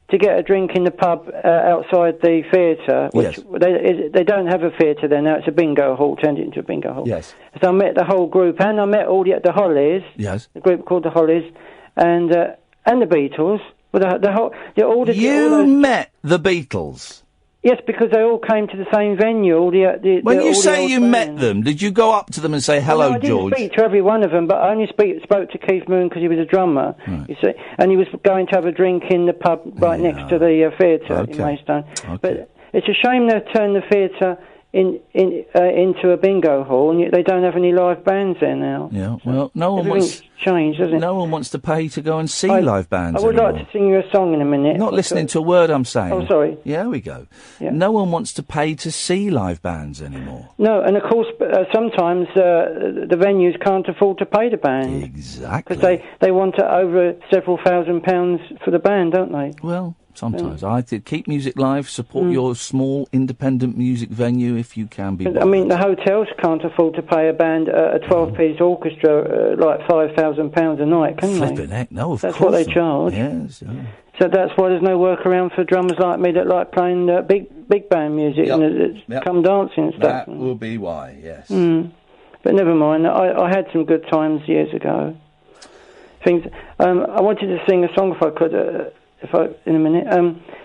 to get a drink in the pub outside the theatre, which they don't have a theatre there now. It's a bingo hall, turned it into a bingo hall. Yes. So I met the whole group, and I met all the Hollies. Yes. The group called the Hollies, and the Beatles. You met the Beatles? Yes, because they all came to the same venue. When you say you met them, did you go up to them and say, hello, I didn't George? speak to every one of them, but I only spoke to Keith Moon because he was a drummer, you see, and he was going to have a drink in the pub right next to the theatre in Maidstone. Okay. But it's a shame they've turned the theatre into a bingo hall, and they don't have any live bands there now. Yeah, well, no one wants changed, doesn't it? No one wants to pay to go and see live bands. I would anymore. like to sing you a song in a minute. Not listening to a word I'm saying. Oh, sorry. Yeah, we go. Yeah. No one wants to pay to see live bands anymore. No, and of course, sometimes the venues can't afford to pay the band. Exactly. Because they want over several £1,000s for the band, don't they? Well, sometimes. I did keep music live, support your small independent music venue if you can be. I mean, the hotels can't afford to pay a band a 12-piece orchestra like £5,000 a night, can they? Flipping heck, no, of That's course. what they charge. Yes. Yeah. So that's why there's no work around for drummers like me that like playing big band music and come dancing and stuff. That will be why, yes. But never mind. I had some good times years ago. I wanted to sing a song if I could. In a minute.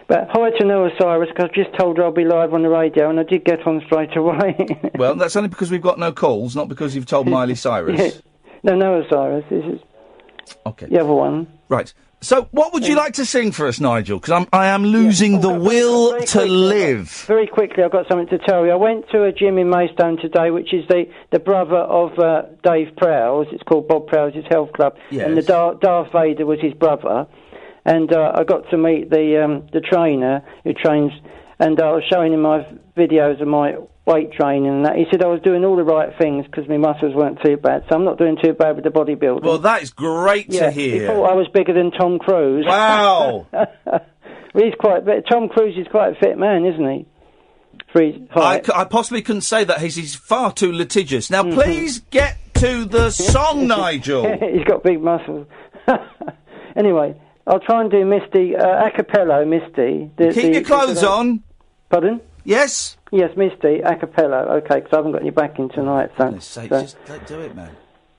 But hi to Noah Cyrus, because I've just told her I'll be live on the radio, and I did get on straight away. Well, that's only because we've got no calls, not because you've told Miley Cyrus. Yeah. No, Noah Cyrus. This is the other one. Right. So, what would you like to sing for us, Nigel? Because I am losing the will to live. Very quickly, I've got something to tell you. I went to a gym in Maidstone today, which is the brother of Dave Prowse. It's called Bob Prowse's Health Club. Yes. And the Darth Vader was his brother. And I got to meet the trainer who trains, and I was showing him my videos of my weight training and that. He said I was doing all the right things because my muscles weren't too bad, so I'm not doing too bad with the bodybuilding. Well, that is great to hear. He thought I was bigger than Tom Cruise. Wow! Well, he's Tom Cruise is quite a fit man, isn't he? For his height. I possibly couldn't say that. He's far too litigious. Now, please get to the song, Nigel. He's got big muscles. Anyway, I'll try and do Misty, a cappella, Misty. Keep your clothes on. Pardon? Yes? Yes, Misty, a cappella. Okay, because I haven't got any backing tonight. So, Just do it, man.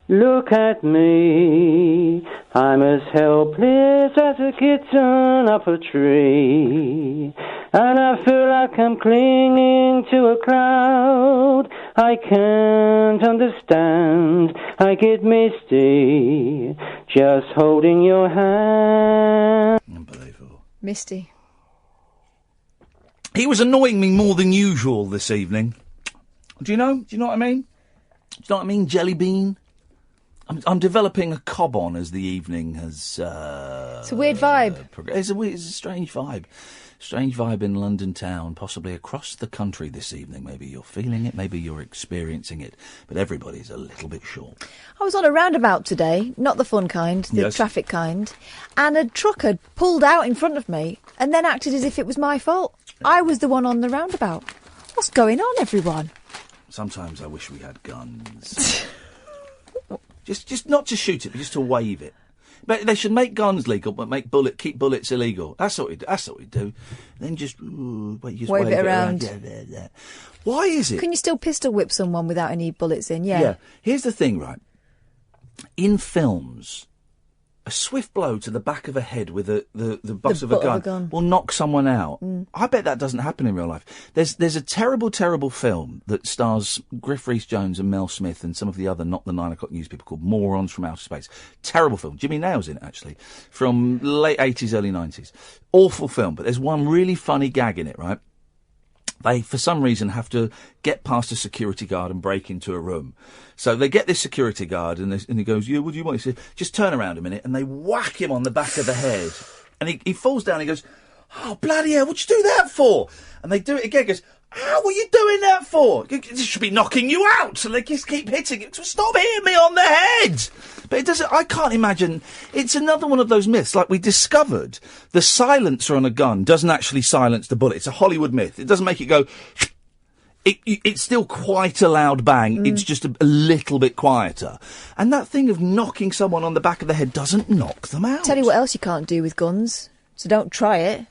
Look at me, I'm as helpless as a kitten up a tree, and I feel like I'm clinging to a cloud. I can't understand, I get misty, just holding your hand. Unbelievable. Misty. He was annoying me more than usual this evening. Do you know what I mean? Do you know what I mean, Jelly Bean? I'm developing a cob on as the evening has... it's a weird vibe. It's a strange vibe. Strange vibe in London town, possibly across the country this evening. Maybe you're feeling it, maybe you're experiencing it, but everybody's a little bit short. I was on a roundabout today, not the fun kind, the traffic kind, and a trucker pulled out in front of me and then acted as if it was my fault. I was the one on the roundabout. What's going on, everyone? Sometimes I wish we had guns. Just not to shoot it, but just to wave it. But they should make guns legal, but keep bullets illegal. That's what we do. Then just wave it around. Yeah. Why is it? Can you still pistol whip someone without any bullets in? Yeah. Yeah. Here's the thing, right? In films, a swift blow to the back of a head with the butt of a gun will knock someone out. I bet that doesn't happen in real life. There's a terrible, terrible film that stars Griff Rhys-Jones and Mel Smith and some of the other not the 9 o'clock news people called Morons from Outer Space. Terrible film. Jimmy Nail's in it, actually, from late 80s, early 90s. Awful film, but there's one really funny gag in it, right? They, for some reason, have to get past a security guard and break into a room. So they get this security guard, and he goes, "Yeah, what do you want?" He says, "Just turn around a minute," and they whack him on the back of the head. And he falls down, he goes, "Oh, bloody hell, what'd you do that for?" And they do it again, he goes, "How were you doing that for? This should be knocking you out." So they just keep hitting it. Stop hitting me on the head! But it doesn't, I can't imagine, it's another one of those myths, like we discovered, the silencer on a gun doesn't actually silence the bullet. It's a Hollywood myth. It doesn't make it go, it's still quite a loud bang, it's just a little bit quieter. And that thing of knocking someone on the back of the head doesn't knock them out. Tell you what else you can't do with guns, so don't try it.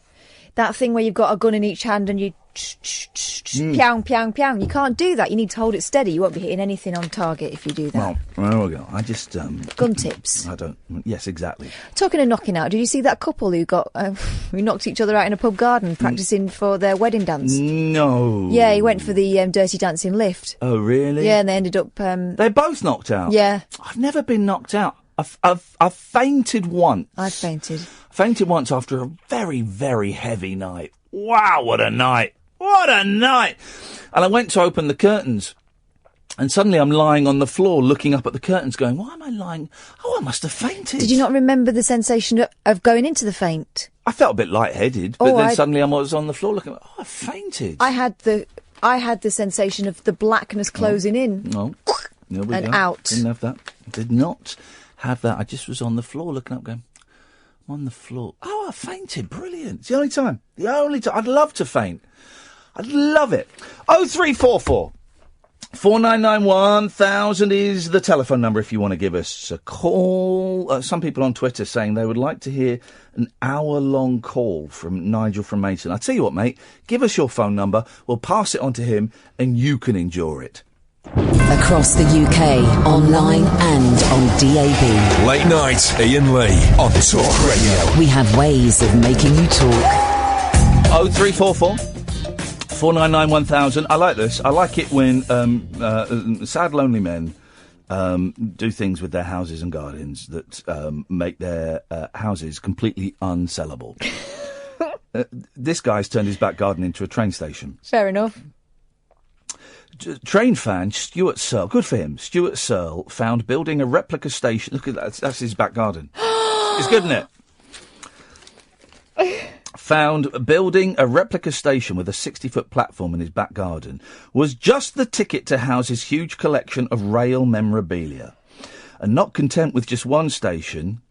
That thing where you've got a gun in each hand and you piang, piang, piang. You can't do that. You need to hold it steady. You won't be hitting anything on target if you do that. Well, there we go. I just... gun tips. Yes, exactly. Talking of knocking out, did you see that couple who who knocked each other out in a pub garden practising for their wedding dance? No. Yeah, he went for the Dirty Dancing lift. Oh, really? Yeah, and they ended up... They're both knocked out? Yeah. I've never been knocked out. I've fainted once. I've fainted. Fainted once after a very, very heavy night. Wow, what a night. What a night! And I went to open the curtains, and suddenly I'm lying on the floor looking up at the curtains going, why am I lying? Oh, I must have fainted. Did you not remember the sensation of going into the faint? I felt a bit lightheaded, but then suddenly I was on the floor looking, I fainted. I had the sensation of the blackness closing in. No. And out. Didn't have that. Did not have that. I just was on the floor looking up going, I'm on the floor. Oh, I fainted. Brilliant. It's the only time. I'd love to faint. I'd love it. 0344 499 1000 is the telephone number if you want to give us a call. Some people on Twitter saying they would like to hear an hour-long call from Nigel from Maidstone. I tell you what, mate, give us your phone number. We'll pass it on to him and you can endure it. Across the UK, online and on DAB. Late night, Iain Lee on Talk Radio. We have ways of making you talk. 0344 499 1000. I like this. I like it when sad, lonely men do things with their houses and gardens that make their houses completely unsellable. This guy's turned his back garden into a train station. Fair enough. Train fan Stuart Searle, good for him. Stuart Searle found building a replica station. Look at that, that's his back garden. It's good, isn't it? found building a replica station with a 60-foot platform in his back garden was just the ticket to house his huge collection of rail memorabilia. And not content with just one station...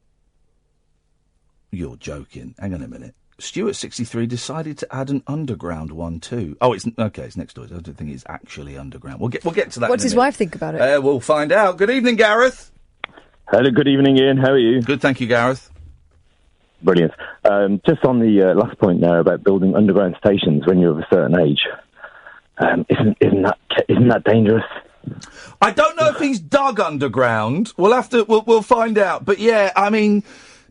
You're joking. Hang on a minute. Stuart 63 decided to add an underground one too. Oh, it's next door. I don't think it's actually underground. We'll get to that. What does his wife think about it? We'll find out. Good evening, Gareth. Hello, good evening, Ian. How are you? Good, thank you, Gareth. Brilliant. Just on the last point there about building underground stations when you're of a certain age, isn't that dangerous? I don't know if he's dug underground. We'll find out. But yeah, I mean.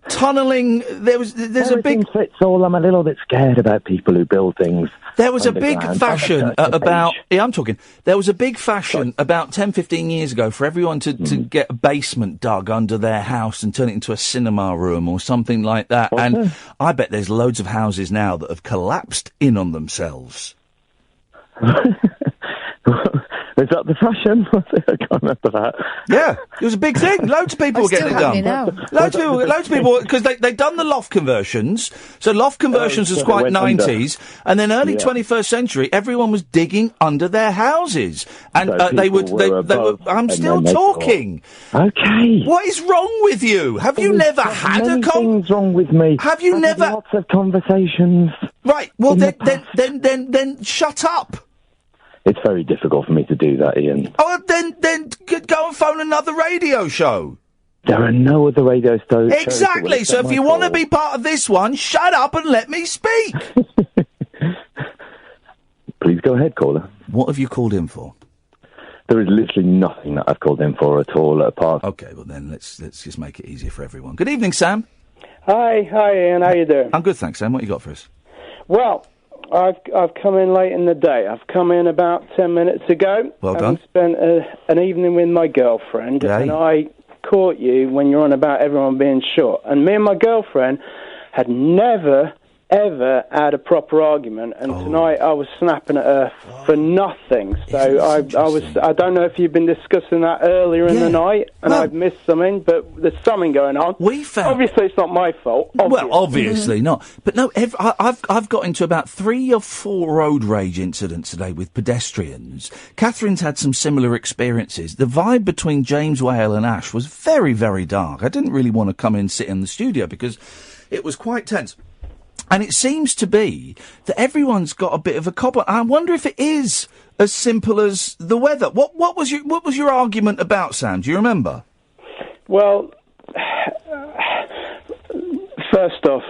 Tunnelling, there's a big... fits all. I'm a little bit scared about people who build things. There was a big fashion there was a big fashion about 10, 15 years ago for everyone to get a basement dug under their house and turn it into a cinema room or something like that. I bet there's loads of houses now that have collapsed in on themselves. Is that the fashion? I can't remember that. Yeah, it was a big thing. Loads of people were getting it done. Loads of people, because they'd done the loft conversions. So loft conversions was quite 90s. And then early 21st century, everyone was digging under their houses. And I'm still talking. Okay. What is wrong with you? Have you never had a things wrong with me. Have you never... Lots of conversations. Right, well then shut up. It's very difficult for me to do that, Ian. Oh, then go and phone another radio show. There are no other radio shows. Exactly. So if you want to be part of this one, shut up and let me speak. Please go ahead, caller. What have you called in for? There is literally nothing that I've called in for at all, apart. Okay, well then let's just make it easier for everyone. Good evening, Sam. Hi, Ian. How you doing? I'm good, thanks, Sam. What you got for us? Well, I've come in late in the day. I've come in about 10 minutes ago. Well done. I spent an evening with my girlfriend, and I caught you when you're on about everyone being short. And me and my girlfriend had never, ever had a proper argument, and tonight I was snapping at her for nothing. So I don't know if you've been discussing that earlier in the night, and I've missed something, but there's something going on. Obviously it's not my fault. Well, obviously not. But no, I've got into about 3 or 4 road rage incidents today with pedestrians. Catherine's had some similar experiences. The vibe between James Whale and Ash was very, very dark. I didn't really want to come in and sit in the studio because it was quite tense. And it seems to be that everyone's got a bit of a cobble. I wonder if it is as simple as the weather. What was your argument about, Sam? Do you remember? Well, first off,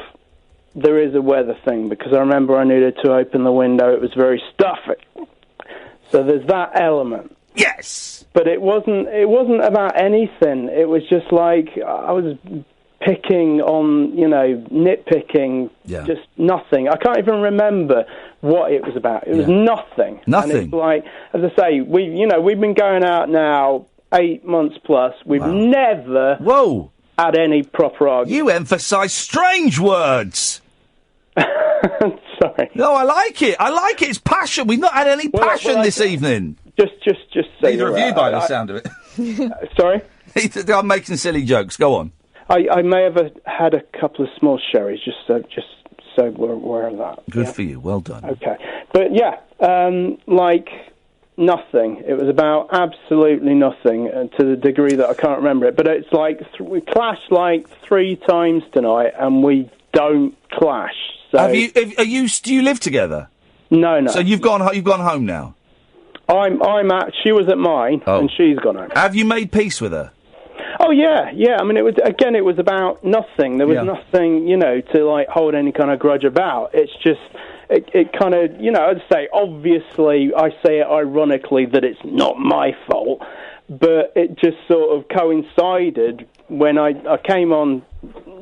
there is a weather thing, because I remember I needed to open the window. It was very stuffy. So there's that element. Yes. But it wasn't about anything. It was just like I was picking on, nitpicking, just nothing. I can't even remember what it was about. It was nothing. Nothing. And it's like, as I say, we've been going out now 8 months plus. We've never had any proper argument. You emphasise strange words. Sorry. No, I like it. It's passion. We've not had any passion this evening. Just say neither of you, by the sound of it. Sorry? I'm making silly jokes. Go on. I may have had a couple of small sherries, just so we're aware of that. Good for you. Well done. Okay. But like nothing. It was about absolutely nothing, to the degree that I can't remember it. But it's like we clashed like 3 times tonight, and we don't clash. So do you live together? No. So you've gone home now? She was at mine, and she's gone home. Have you made peace with her? Oh, yeah. I mean, it was about nothing. There was nothing, to, like, hold any kind of grudge about. It's just, it kind of, I'd say, obviously, I say it ironically that it's not my fault, but it just sort of coincided when I came on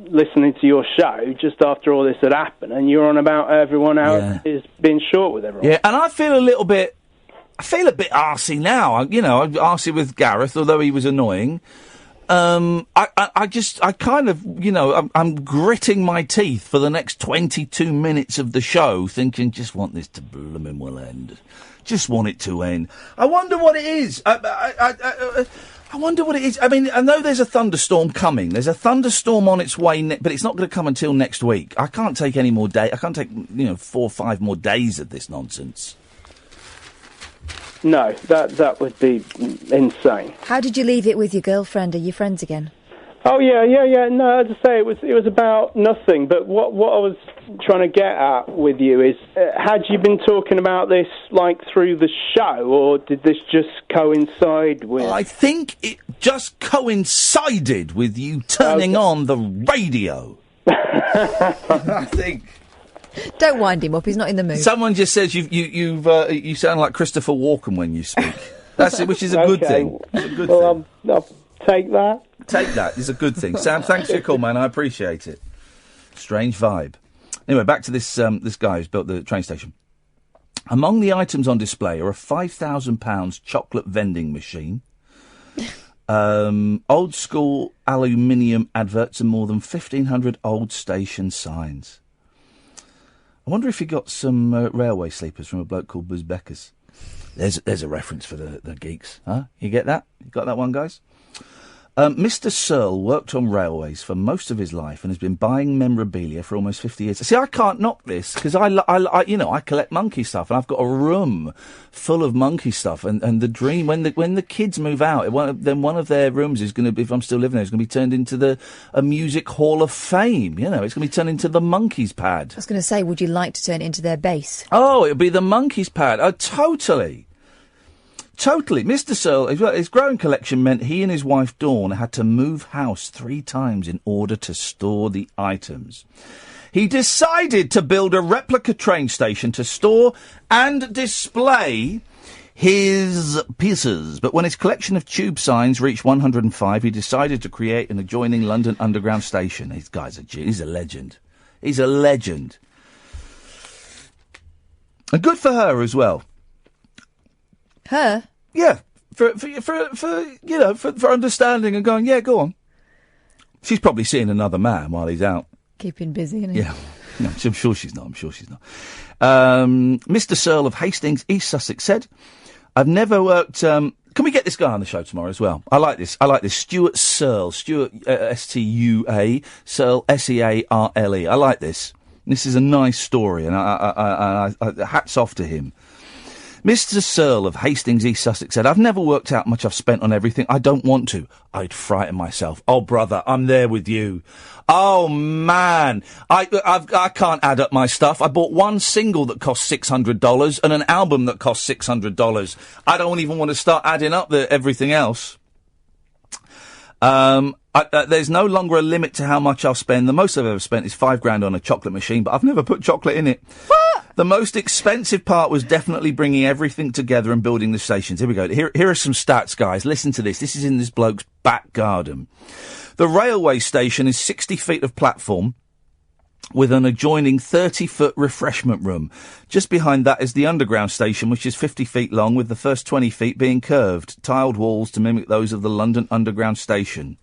listening to your show just after all this had happened, and you're on about everyone else is being short with everyone. Yeah, and I feel a bit arsey now. I'm arsey with Gareth, although he was annoying. I'm gritting my teeth for the next 22 minutes of the show, thinking, just want this to blooming well end. Just want it to end. I wonder what it is. I wonder what it is. I mean, I know there's a thunderstorm coming. There's a thunderstorm on its way, but it's not going to come until next week. I can't take any more days. I can't take, 4 or 5 more days of this nonsense. No, that would be insane. How did you leave it with your girlfriend? Are you friends again? Oh yeah. No, as I say, it was about nothing. But what I was trying to get at with you is, had you been talking about this through the show, or did this just coincide with? I think it just coincided with you turning on the radio. I think. Don't wind him up. He's not in the mood. Someone just says you sound like Christopher Walken when you speak. That's it, which is a good thing. It's a good thing. I'll take that. Take that. It's a good thing. Sam, thanks for your call, man. I appreciate it. Strange vibe. Anyway, back to this guy who's built the train station. Among the items on display are a £5,000 chocolate vending machine, old school aluminium adverts, and more than 1,500 old station signs. I wonder if he got some railway sleepers from a bloke called Buzz Beckers. There's a reference for the geeks, huh? You get that? You got that one, guys? Mr. Searle worked on railways for most of his life and has been buying memorabilia for almost 50 years. See, I can't knock this because I collect monkey stuff, and I've got a room full of monkey stuff. And the dream when the kids move out, then one of their rooms is going to be, if I'm still living there, is going to be turned into a music hall of fame. It's going to be turned into the Monkeys pad. I was going to say, would you like to turn it into their base? Oh, it'll be the Monkeys pad. Oh, totally. Totally. Mr. Searle, his growing collection meant he and his wife Dawn had to move house 3 times in order to store the items. He decided to build a replica train station to store and display his pieces. But when his collection of tube signs reached 105, he decided to create an adjoining London Underground station. This guy's he's a legend. He's a legend. And good for her as well. Her? Yeah, for understanding and going, yeah, go on. She's probably seeing another man while he's out. Keeping busy, isn't he? Yeah, no, I'm sure she's not. Mr. Searle of Hastings, East Sussex said, I've never worked... can we get this guy on the show tomorrow as well? I like this. Stuart Searle. Stuart, S-T-U-A, Searle, S-E-A-R-L-E. I like this. This is a nice story, and I hats off to him. Mr. Searle of Hastings, East Sussex said, I've never worked out how much I've spent on everything. I don't want to. I'd frighten myself. Oh, brother, I'm there with you. Oh, man. I can't add up my stuff. I bought one single that cost $600 and an album that cost $600. I don't even want to start adding up everything else. There's no longer a limit to how much I'll spend. The most I've ever spent is $5,000 on a chocolate machine, but I've never put chocolate in it. What? The most expensive part was definitely bringing everything together and building the stations. Here we go. Here are some stats, guys. Listen to this. This is in this bloke's back garden. The railway station is 60 feet of platform with an adjoining 30-foot refreshment room. Just behind that is the underground station, which is 50 feet long, with the first 20 feet being curved, tiled walls to mimic those of the London Underground station.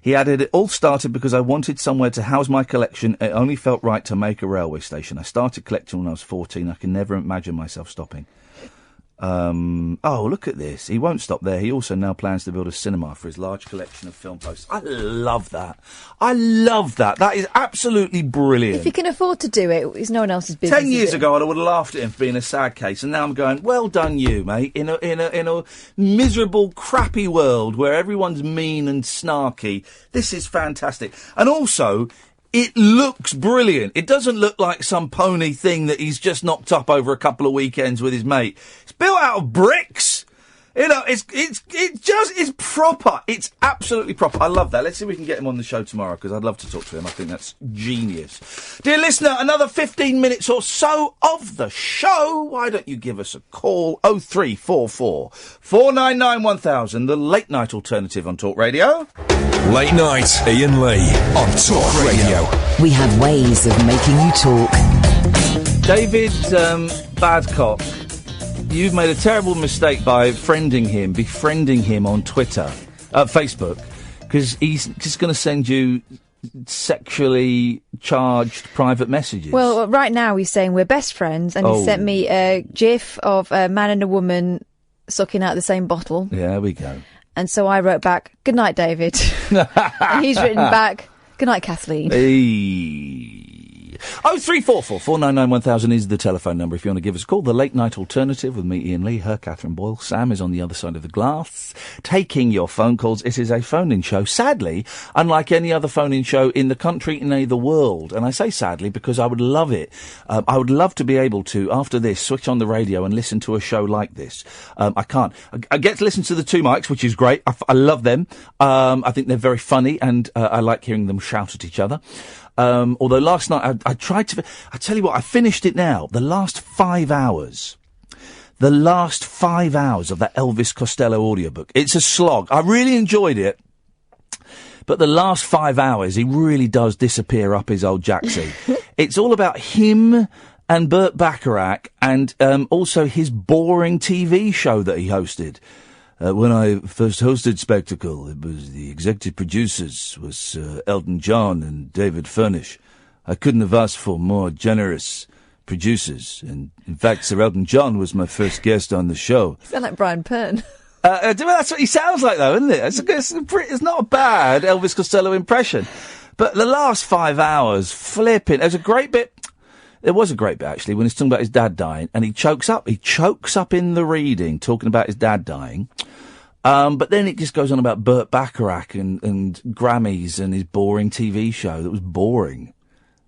He added, it all started because I wanted somewhere to house my collection. It only felt right to make a railway station. I started collecting when I was 14. I can never imagine myself stopping. Oh, look at this. He won't stop there. He also now plans to build a cinema for his large collection of film posters. I love that. That is absolutely brilliant. If he can afford to do it, it's no one else's business. 10 years ago, I would have laughed at him for being a sad case, and now I'm going, well done you, mate. In a miserable, crappy world where everyone's mean and snarky, this is fantastic. And also, it looks brilliant. It doesn't look like some pony thing that he's just knocked up over a couple of weekends with his mate. It's built out of bricks. It's proper. It's absolutely proper. I love that. Let's see if we can get him on the show tomorrow, because I'd love to talk to him. I think that's genius. Dear listener, another 15 minutes or so of the show. Why don't you give us a call? 0344 499 1000, the late night alternative on Talk Radio. Late night, Iain Lee on Talk Radio. We have ways of making you talk. David Babcock, you've made a terrible mistake by befriending him on Twitter, Facebook, because he's just going to send you sexually charged private messages. Well, right now he's saying we're best friends, and he sent me a gif of a man and a woman sucking out the same bottle. Yeah, there we go. And so I wrote back, good night, David. And he's written back, good night, Kathleen. Hey. 0344 499 1000 is the telephone number if you want to give us a call. The Late Night Alternative with me, Iain Lee, her, Catherine Boyle. Sam is on the other side of the glass, taking your phone calls. It is a phone-in show, sadly, unlike any other phone-in show in the country, in the world. And I say sadly because I would love it. I would love to be able to, after this, switch on the radio and listen to a show like this. I can't. I get to listen to the two mics, which is great. I love them. I think they're very funny, and I like hearing them shout at each other. Although last night I tried to... I tell you what, I finished it now. The last 5 hours of that Elvis Costello audiobook. It's a slog. I really enjoyed it. But the last 5 hours, he really does disappear up his old jacksie. It's all about him and Burt Bacharach and also his boring TV show that he hosted. When I first hosted Spectacle, it was the executive producers was Elton John and David Furnish. I couldn't have asked for more generous producers. And in fact, Sir Elton John was my first guest on the show. You sound like Brian Pern. That's what he sounds like, though, isn't it? It's not a bad Elvis Costello impression. But the last 5 hours, flipping, there's a great bit. There was a great bit, actually, when he's talking about his dad dying, and he chokes up. He chokes up in the reading, talking about his dad dying. But then it just goes on about Burt Bacharach and Grammys and his boring TV show that was boring.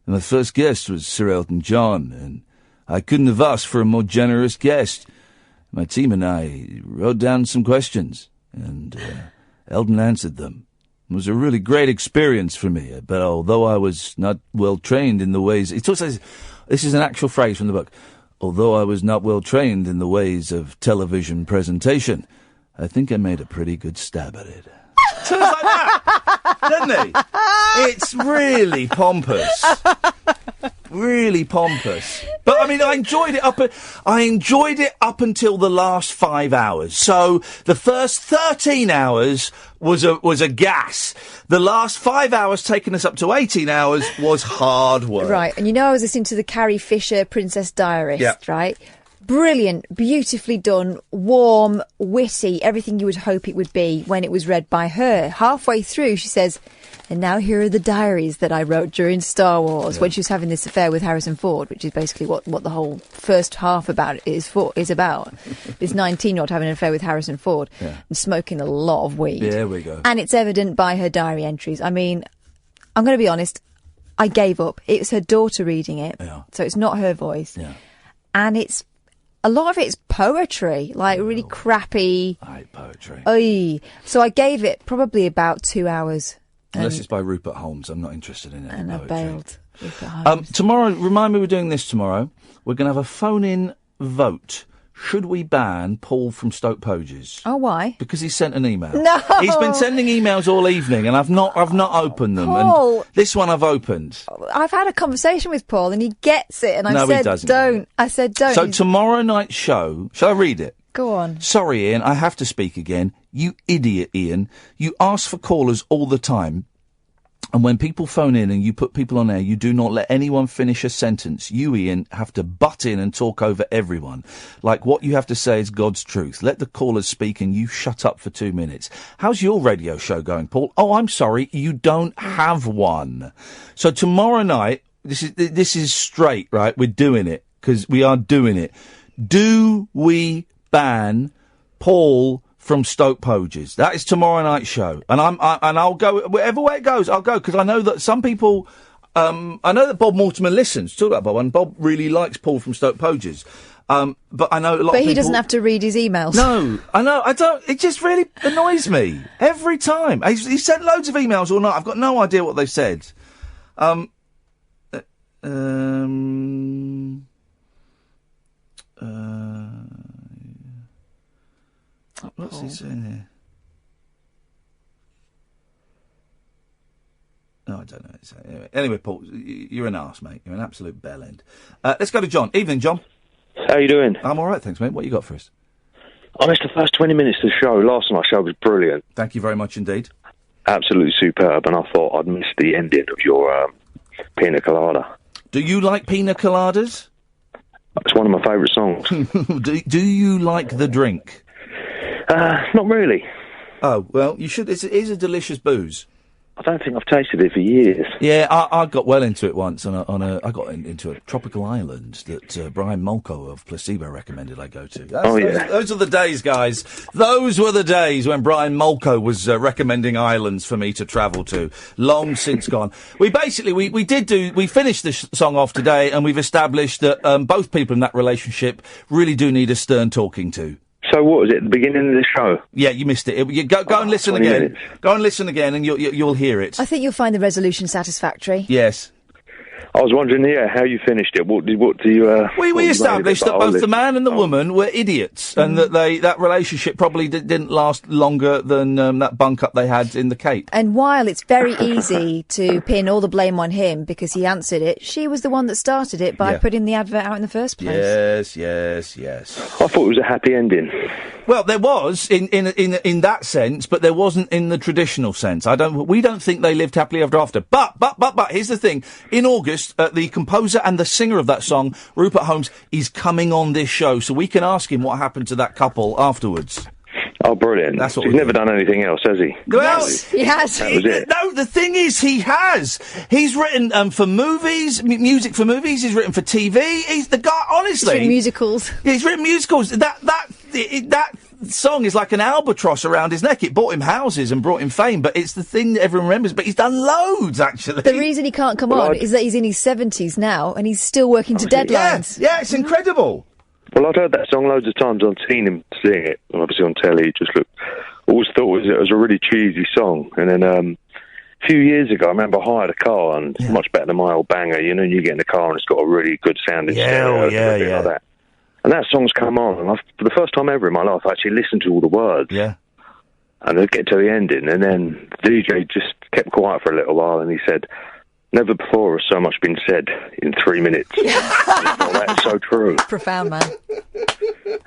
And the first guest was Sir Elton John, and I couldn't have asked for a more generous guest. My team and I wrote down some questions, and Elton answered them. It was a really great experience for me, but although I was not well trained in the ways... It also says... This is an actual phrase from the book. Although I was not well trained in the ways of television presentation, I think I made a pretty good stab at it. So it's like that, doesn't he? It's really pompous. Really pompous. But, I mean, I enjoyed it up until the last 5 hours. So, the first 13 hours was a gas. The last 5 hours, taking us up to 18 hours, was hard work. Right, and I was listening to the Carrie Fisher Princess Diarist, right? Brilliant, beautifully done, warm, witty, everything you would hope it would be when it was read by her. Halfway through, she says... And now here are the diaries that I wrote during Star Wars when she was having this affair with Harrison Ford, which is basically what the whole first half about it is about. This 19-year-old having an affair with Harrison Ford and smoking a lot of weed. There we go. And it's evident by her diary entries. I mean, I'm going to be honest, I gave up. It was her daughter reading it, so it's not her voice. Yeah. And a lot of it's poetry, like really crappy. I hate poetry. Oy. So I gave it probably about 2 hours. Unless it's by Rupert Holmes, I'm not interested in it. And I bailed. Rupert Holmes. Tomorrow, remind me we're doing this tomorrow. We're going to have a phone-in vote. Should we ban Paul from Stoke Poges? Oh, why? Because he sent an email. No! He's been sending emails all evening, and I've not opened them. Paul! And this one I've opened. I've had a conversation with Paul, and he gets it, and I said, he doesn't. Don't. I said, don't. So tomorrow night's show, shall I read it? Go on. Sorry, Ian, I have to speak again. You idiot, Ian. You ask for callers all the time. And when people phone in and you put people on air, you do not let anyone finish a sentence. You, Ian, have to butt in and talk over everyone. Like what you have to say is God's truth. Let the callers speak and you shut up for 2 minutes. How's your radio show going, Paul? Oh, I'm sorry, you don't have one. So tomorrow night, this is straight, right? We're doing it, because we are doing it. Do we ban Paul from Stoke Poges? That is tomorrow night's show, and I'll go wherever way it goes. I'll go, because I know that some people. I know that Bob Mortimer listens. Talk about Bob, and Bob really likes Paul from Stoke Poges. But I know a lot. But of people... he doesn't have to read his emails. No, I know. I don't. It just really annoys me every time. He sent loads of emails all night. I've got no idea what they've said. What's he saying here? No, I don't know. Anyway, Paul, you're an arse, mate. You're an absolute bellend. Let's go to John. Evening, John. How you doing? I'm all right, thanks, mate. What you got for us? I missed the first 20 minutes of the show. Last night's show was brilliant. Thank you very much indeed. Absolutely superb, and I thought I'd missed the ending of your Pina Colada. Do you like pina coladas? It's one of my favourite songs. Do you like the drink? Not really. Oh, well, you should. It is a delicious booze. I don't think I've tasted it for years. Yeah, I got well into it once I got into a tropical island that Brian Molko of Placebo recommended I go to. Those are the days, guys. Those were the days when Brian Molko was recommending islands for me to travel to. Long since gone. We finished this song off today, and we've established that both people in that relationship really do need a stern talking to. So what was it at the beginning of the show? Yeah, you missed it. Go and listen again. Minutes. Go and listen again, and you'll hear it. I think you'll find the resolution satisfactory. Yes. I was wondering, how you finished it. What do you? We established that both the man and the woman were idiots, and that that relationship probably didn't last longer than that bunk up they had in the Cape. And while it's very easy to pin all the blame on him because he answered it, she was the one that started it by putting the advert out in the first place. Yes. I thought it was a happy ending. Well, there was in that sense, but there wasn't in the traditional sense. We don't think they lived happily ever after. But here's the thing: in August, the composer and the singer of that song, Rupert Holmes, is coming on this show, so we can ask him what happened to that couple afterwards. Oh, brilliant! That's what he's never done anything else, has he? Well, he has. That was it. No, the thing is, he has. He's written for movies, music for movies. He's written for TV. He's the guy. Honestly, he's written musicals. Yeah, he's written musicals. That song is like an albatross around his neck. It bought him houses and brought him fame, but it's the thing that everyone remembers. But he's done loads, actually. The reason he can't come on is that he's in his 70s now and he's still working to deadlines. Yeah, it's incredible. Well, I'd heard that song loads of times. I'd seen him sing it, obviously on telly. Always thought it was a really cheesy song. And then a few years ago, I remember I hired a car, and it's much better than my old banger. You know, you get in the car and it's got a really good sounding stereo and everything like that. And that song's come on, and for the first time ever in my life, I actually listened to all the words. Yeah. And I'd get to the ending, and then the DJ just kept quiet for a little while, and he said, "Never before has so much been said in 3 minutes." That's so true. Profound, man.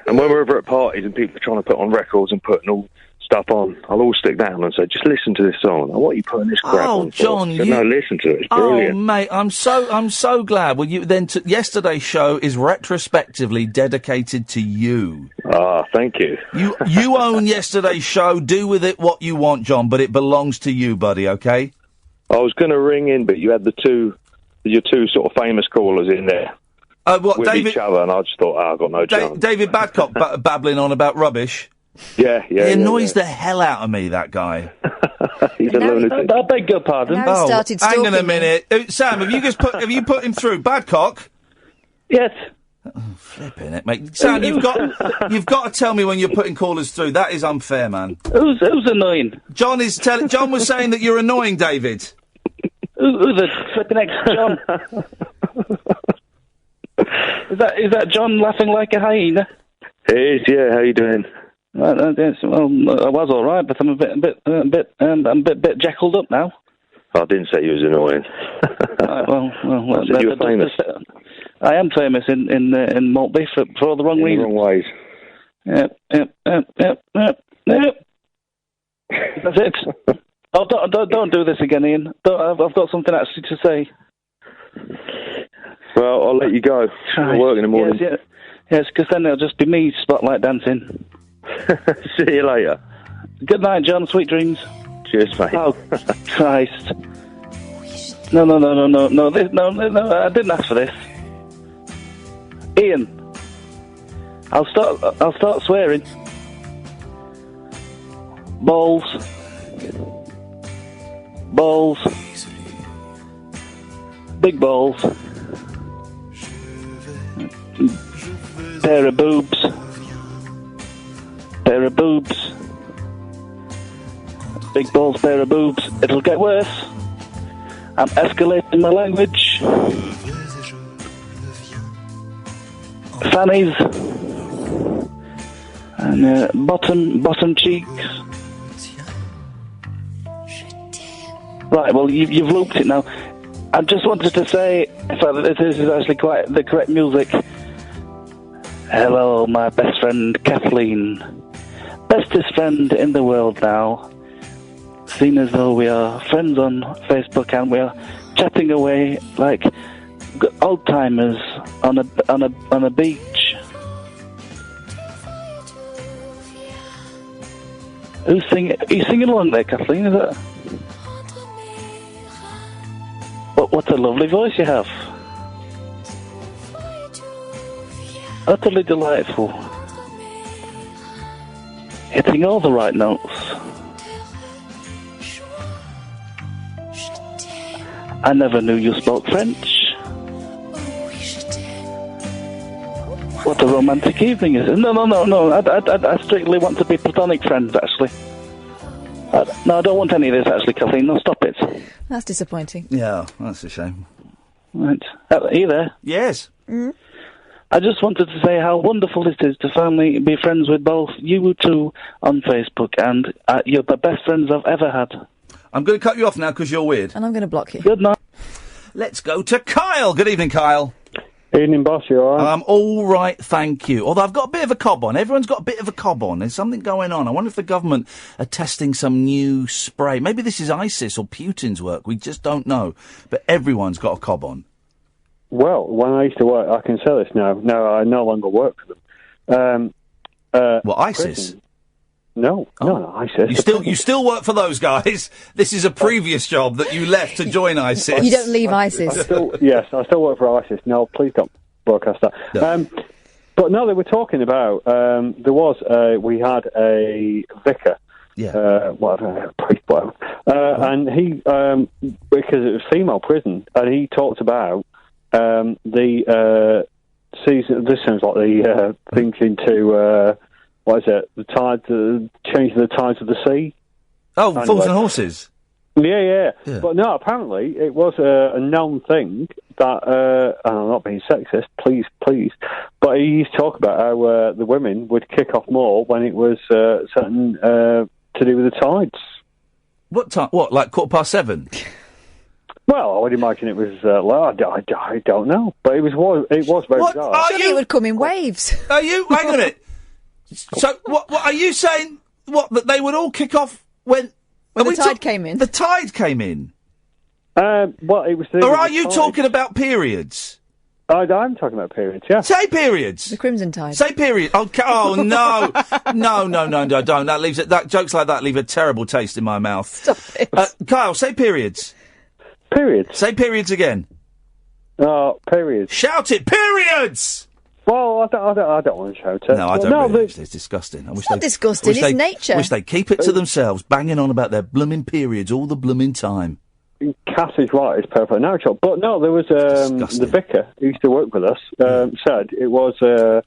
And when we're over at parties and people are trying to put on records and putting all stuff on, I'll always stick down and say, "Just listen to this song." What are you putting this crap on for? John, No, listen to it. It's brilliant. Oh, mate, I'm so glad. Well, yesterday's show is retrospectively dedicated to you. Ah, thank you. You own yesterday's show. Do with it what you want, John, but it belongs to you, buddy. Okay? I was going to ring in, but you had your two sort of famous callers in there. With David, each other, and I just thought, I've got no chance. David Babcock babbling on about rubbish. Yeah. He annoys the hell out of me, that guy. He's a lunatic. I beg your pardon. Now he started hang on a stalking minute. Sam, have you put him through? Babcock? Yes. Oh, flipping it, mate. Sam, you've got to tell me when you're putting callers through. That is unfair, man. Who's annoying? John was saying that you're annoying, David. Who's the flipping ex-John? Is that John laughing like a hyena? It is, yeah. How you doing? Yes, well, I was all right, but I'm a bit jackaled up now. I didn't say you was annoying. Well, I said you were famous. I am famous in Maltby for all the wrong reasons. The wrong ways. Yep. That's it. Oh, don't do this again, Ian. I've got something actually to say. Well, I'll let you go. I'll work in the morning. Yes, because then it'll just be me spotlight dancing. See you later. Good night, John. Sweet dreams. Cheers, mate. Oh, Christ. No. I didn't ask for this. Ian, I'll start swearing. Balls. Big balls. Pair of boobs. Big balls, pair of boobs. It'll get worse. I'm escalating my language. Fannies. And bottom cheeks. Right, well, you've looped it now. I just wanted to say, this is actually quite the correct music. Hello, my best friend Kathleen. Bestest friend in the world now. Seen as though we are friends on Facebook and we are chatting away like old timers on a beach. Who's singing? Are you singing along there, Kathleen? Is it? What a lovely voice you have. Utterly delightful. Hitting all the right notes. I never knew you spoke French. What a romantic evening is it? No. I strictly want to be platonic friends, actually. No, I don't want any of this, actually, Kathleen. No, stop it. That's disappointing. Yeah, that's a shame. Right. Are you there? Yes. I just wanted to say how wonderful it is to finally be friends with both you two on Facebook, and you're the best friends I've ever had. I'm going to cut you off now because you're weird. And I'm going to block you. Good night. Let's go to Kyle. Good evening, Kyle. Evening, boss. You all right? I'm all right, thank you. Although I've got a bit of a cob on. Everyone's got a bit of a cob on. There's something going on. I wonder if the government are testing some new spray. Maybe this is ISIS or Putin's work. We just don't know. But everyone's got a cob on. Well, when I used to work, I can say this now. No, I no longer work for them. What, ISIS? Prison. No, ISIS. You still work for those guys. This is a previous job that you left to join ISIS. You don't leave ISIS. Yes, I still work for ISIS. No, please don't broadcast that. No. But no, they were talking about, we had a vicar. Yeah. Priest, whatever. And he, because it was female prison, and he talked about the season. This sounds like the thinking to what is it? The tide, changing the tides of the sea. Oh, Fools and Horses. Yeah. But no, apparently it was a known thing that, and I'm not being sexist, please. But he used to talk about how the women would kick off more when it was something to do with the tides. What time? What, like 7:15? Well, I would imagine it was. I don't know, but it was very bizarre. Surely it would come in waves. Are you? Hang on a minute. So, what are you saying? What, that they would all kick off when the tide came in? The tide came in. Well, it was. Or are you talking about periods? I'm talking about periods. Yeah. Say periods. The Crimson Tide. Say period. Oh no, no! Don't. That leaves it. That jokes like that leave a terrible taste in my mouth. Stop it. Kyle, say periods. Periods. Say periods again. Periods. Shout it. Periods. Well, I don't want to shout it. No, I don't really. It's disgusting. It's not disgusting, it's nature. Wish they'd keep it to themselves, banging on about their blooming periods all the blooming time. Cass is right, it's perfect natural. But no, there was the vicar who used to work with us, said it was...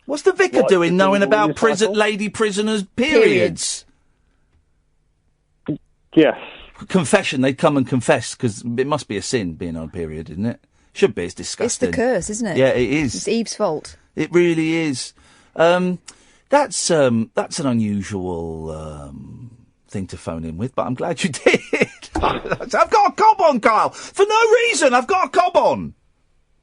What's the vicar doing knowing about lady prisoners' periods? Yes. Confession, they'd come and confess, because it must be a sin being on a period, isn't it? Should be, it's disgusting. It's the curse, isn't it? Yeah, it is. It's Eve's fault. It really is. That's an unusual thing to phone in with, but I'm glad you did. I've got a cob on, Kyle. For no reason, I've got a cob on.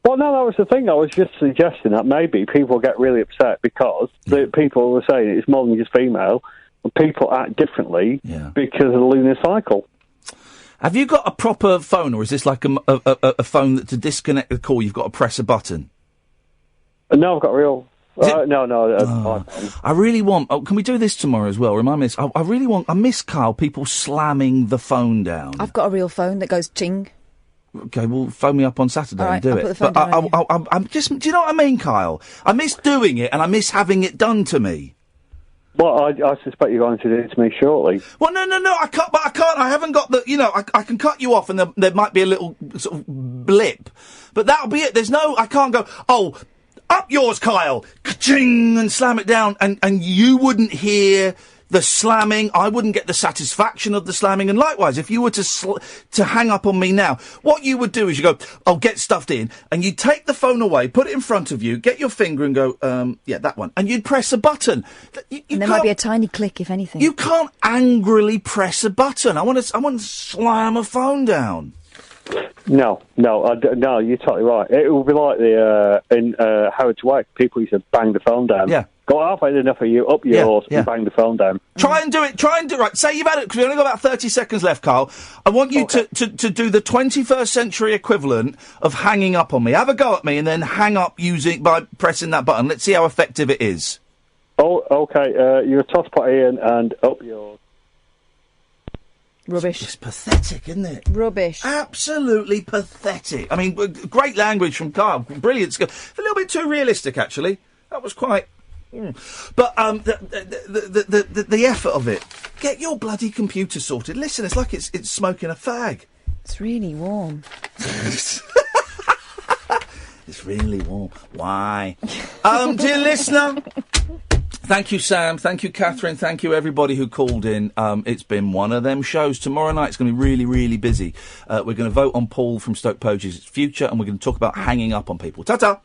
Well, no, that was the thing. I was just suggesting that maybe people get really upset because the people were saying it's more than just female, and people act differently because of the lunar cycle. Have you got a proper phone, or is this like a phone that to disconnect the call you've got to press a button? No, I've got real... No. I really want... Oh, can we do this tomorrow as well? Remind me this. I really want... I miss, Kyle, people slamming the phone down. I've got a real phone that goes ching. Okay, well, phone me up on Saturday All right, and do I'll it. put the phone but down I'm just... Do you know what I mean, Kyle? I miss doing it, and I miss having it done to me. Well, I suspect you're going to do it to me shortly. Well, no, I can't, but I can't, I haven't got the, I can cut you off and there might be a little sort of blip, but that'll be it. There's no, I can't go, up yours, Kyle, ka-ching, and slam it down, and you wouldn't hear the slamming, I wouldn't get the satisfaction of the slamming, and likewise, if you were to hang up on me now, what you would do is you go, get stuffed in, and you'd take the phone away, put it in front of you, get your finger and go, that one, and you'd press a button. And there might be a tiny click, if anything. You can't angrily press a button. I want to slam a phone down. No, you're totally right. It would be like in Howard's Way, people used to bang the phone down. Yeah. Go, I've had enough of you, up yours, and bang the phone down. Try and do it, right. Say you've had it, because we've only got about 30 seconds left, Carl. I want you to do the 21st century equivalent of hanging up on me. Have a go at me and then hang up by pressing that button. Let's see how effective it is. Oh, okay, you're a toss pot Iain and up yours. Rubbish. It's pathetic, isn't it? Rubbish. Absolutely pathetic. I mean, great language from Carl. Brilliant skill. A little bit too realistic, actually. That was quite... But the effort of it. Get your bloody computer sorted. Listen, it's like it's smoking a fag. It's really warm. It's really warm. Why? Dear listener... Thank you, Sam. Thank you, Catherine. Thank you, everybody who called in. It's been one of them shows. Tomorrow night's going to be really, really busy. We're going to vote on Paul from Stoke Poge's future, and we're going to talk about hanging up on people. Ta-ta!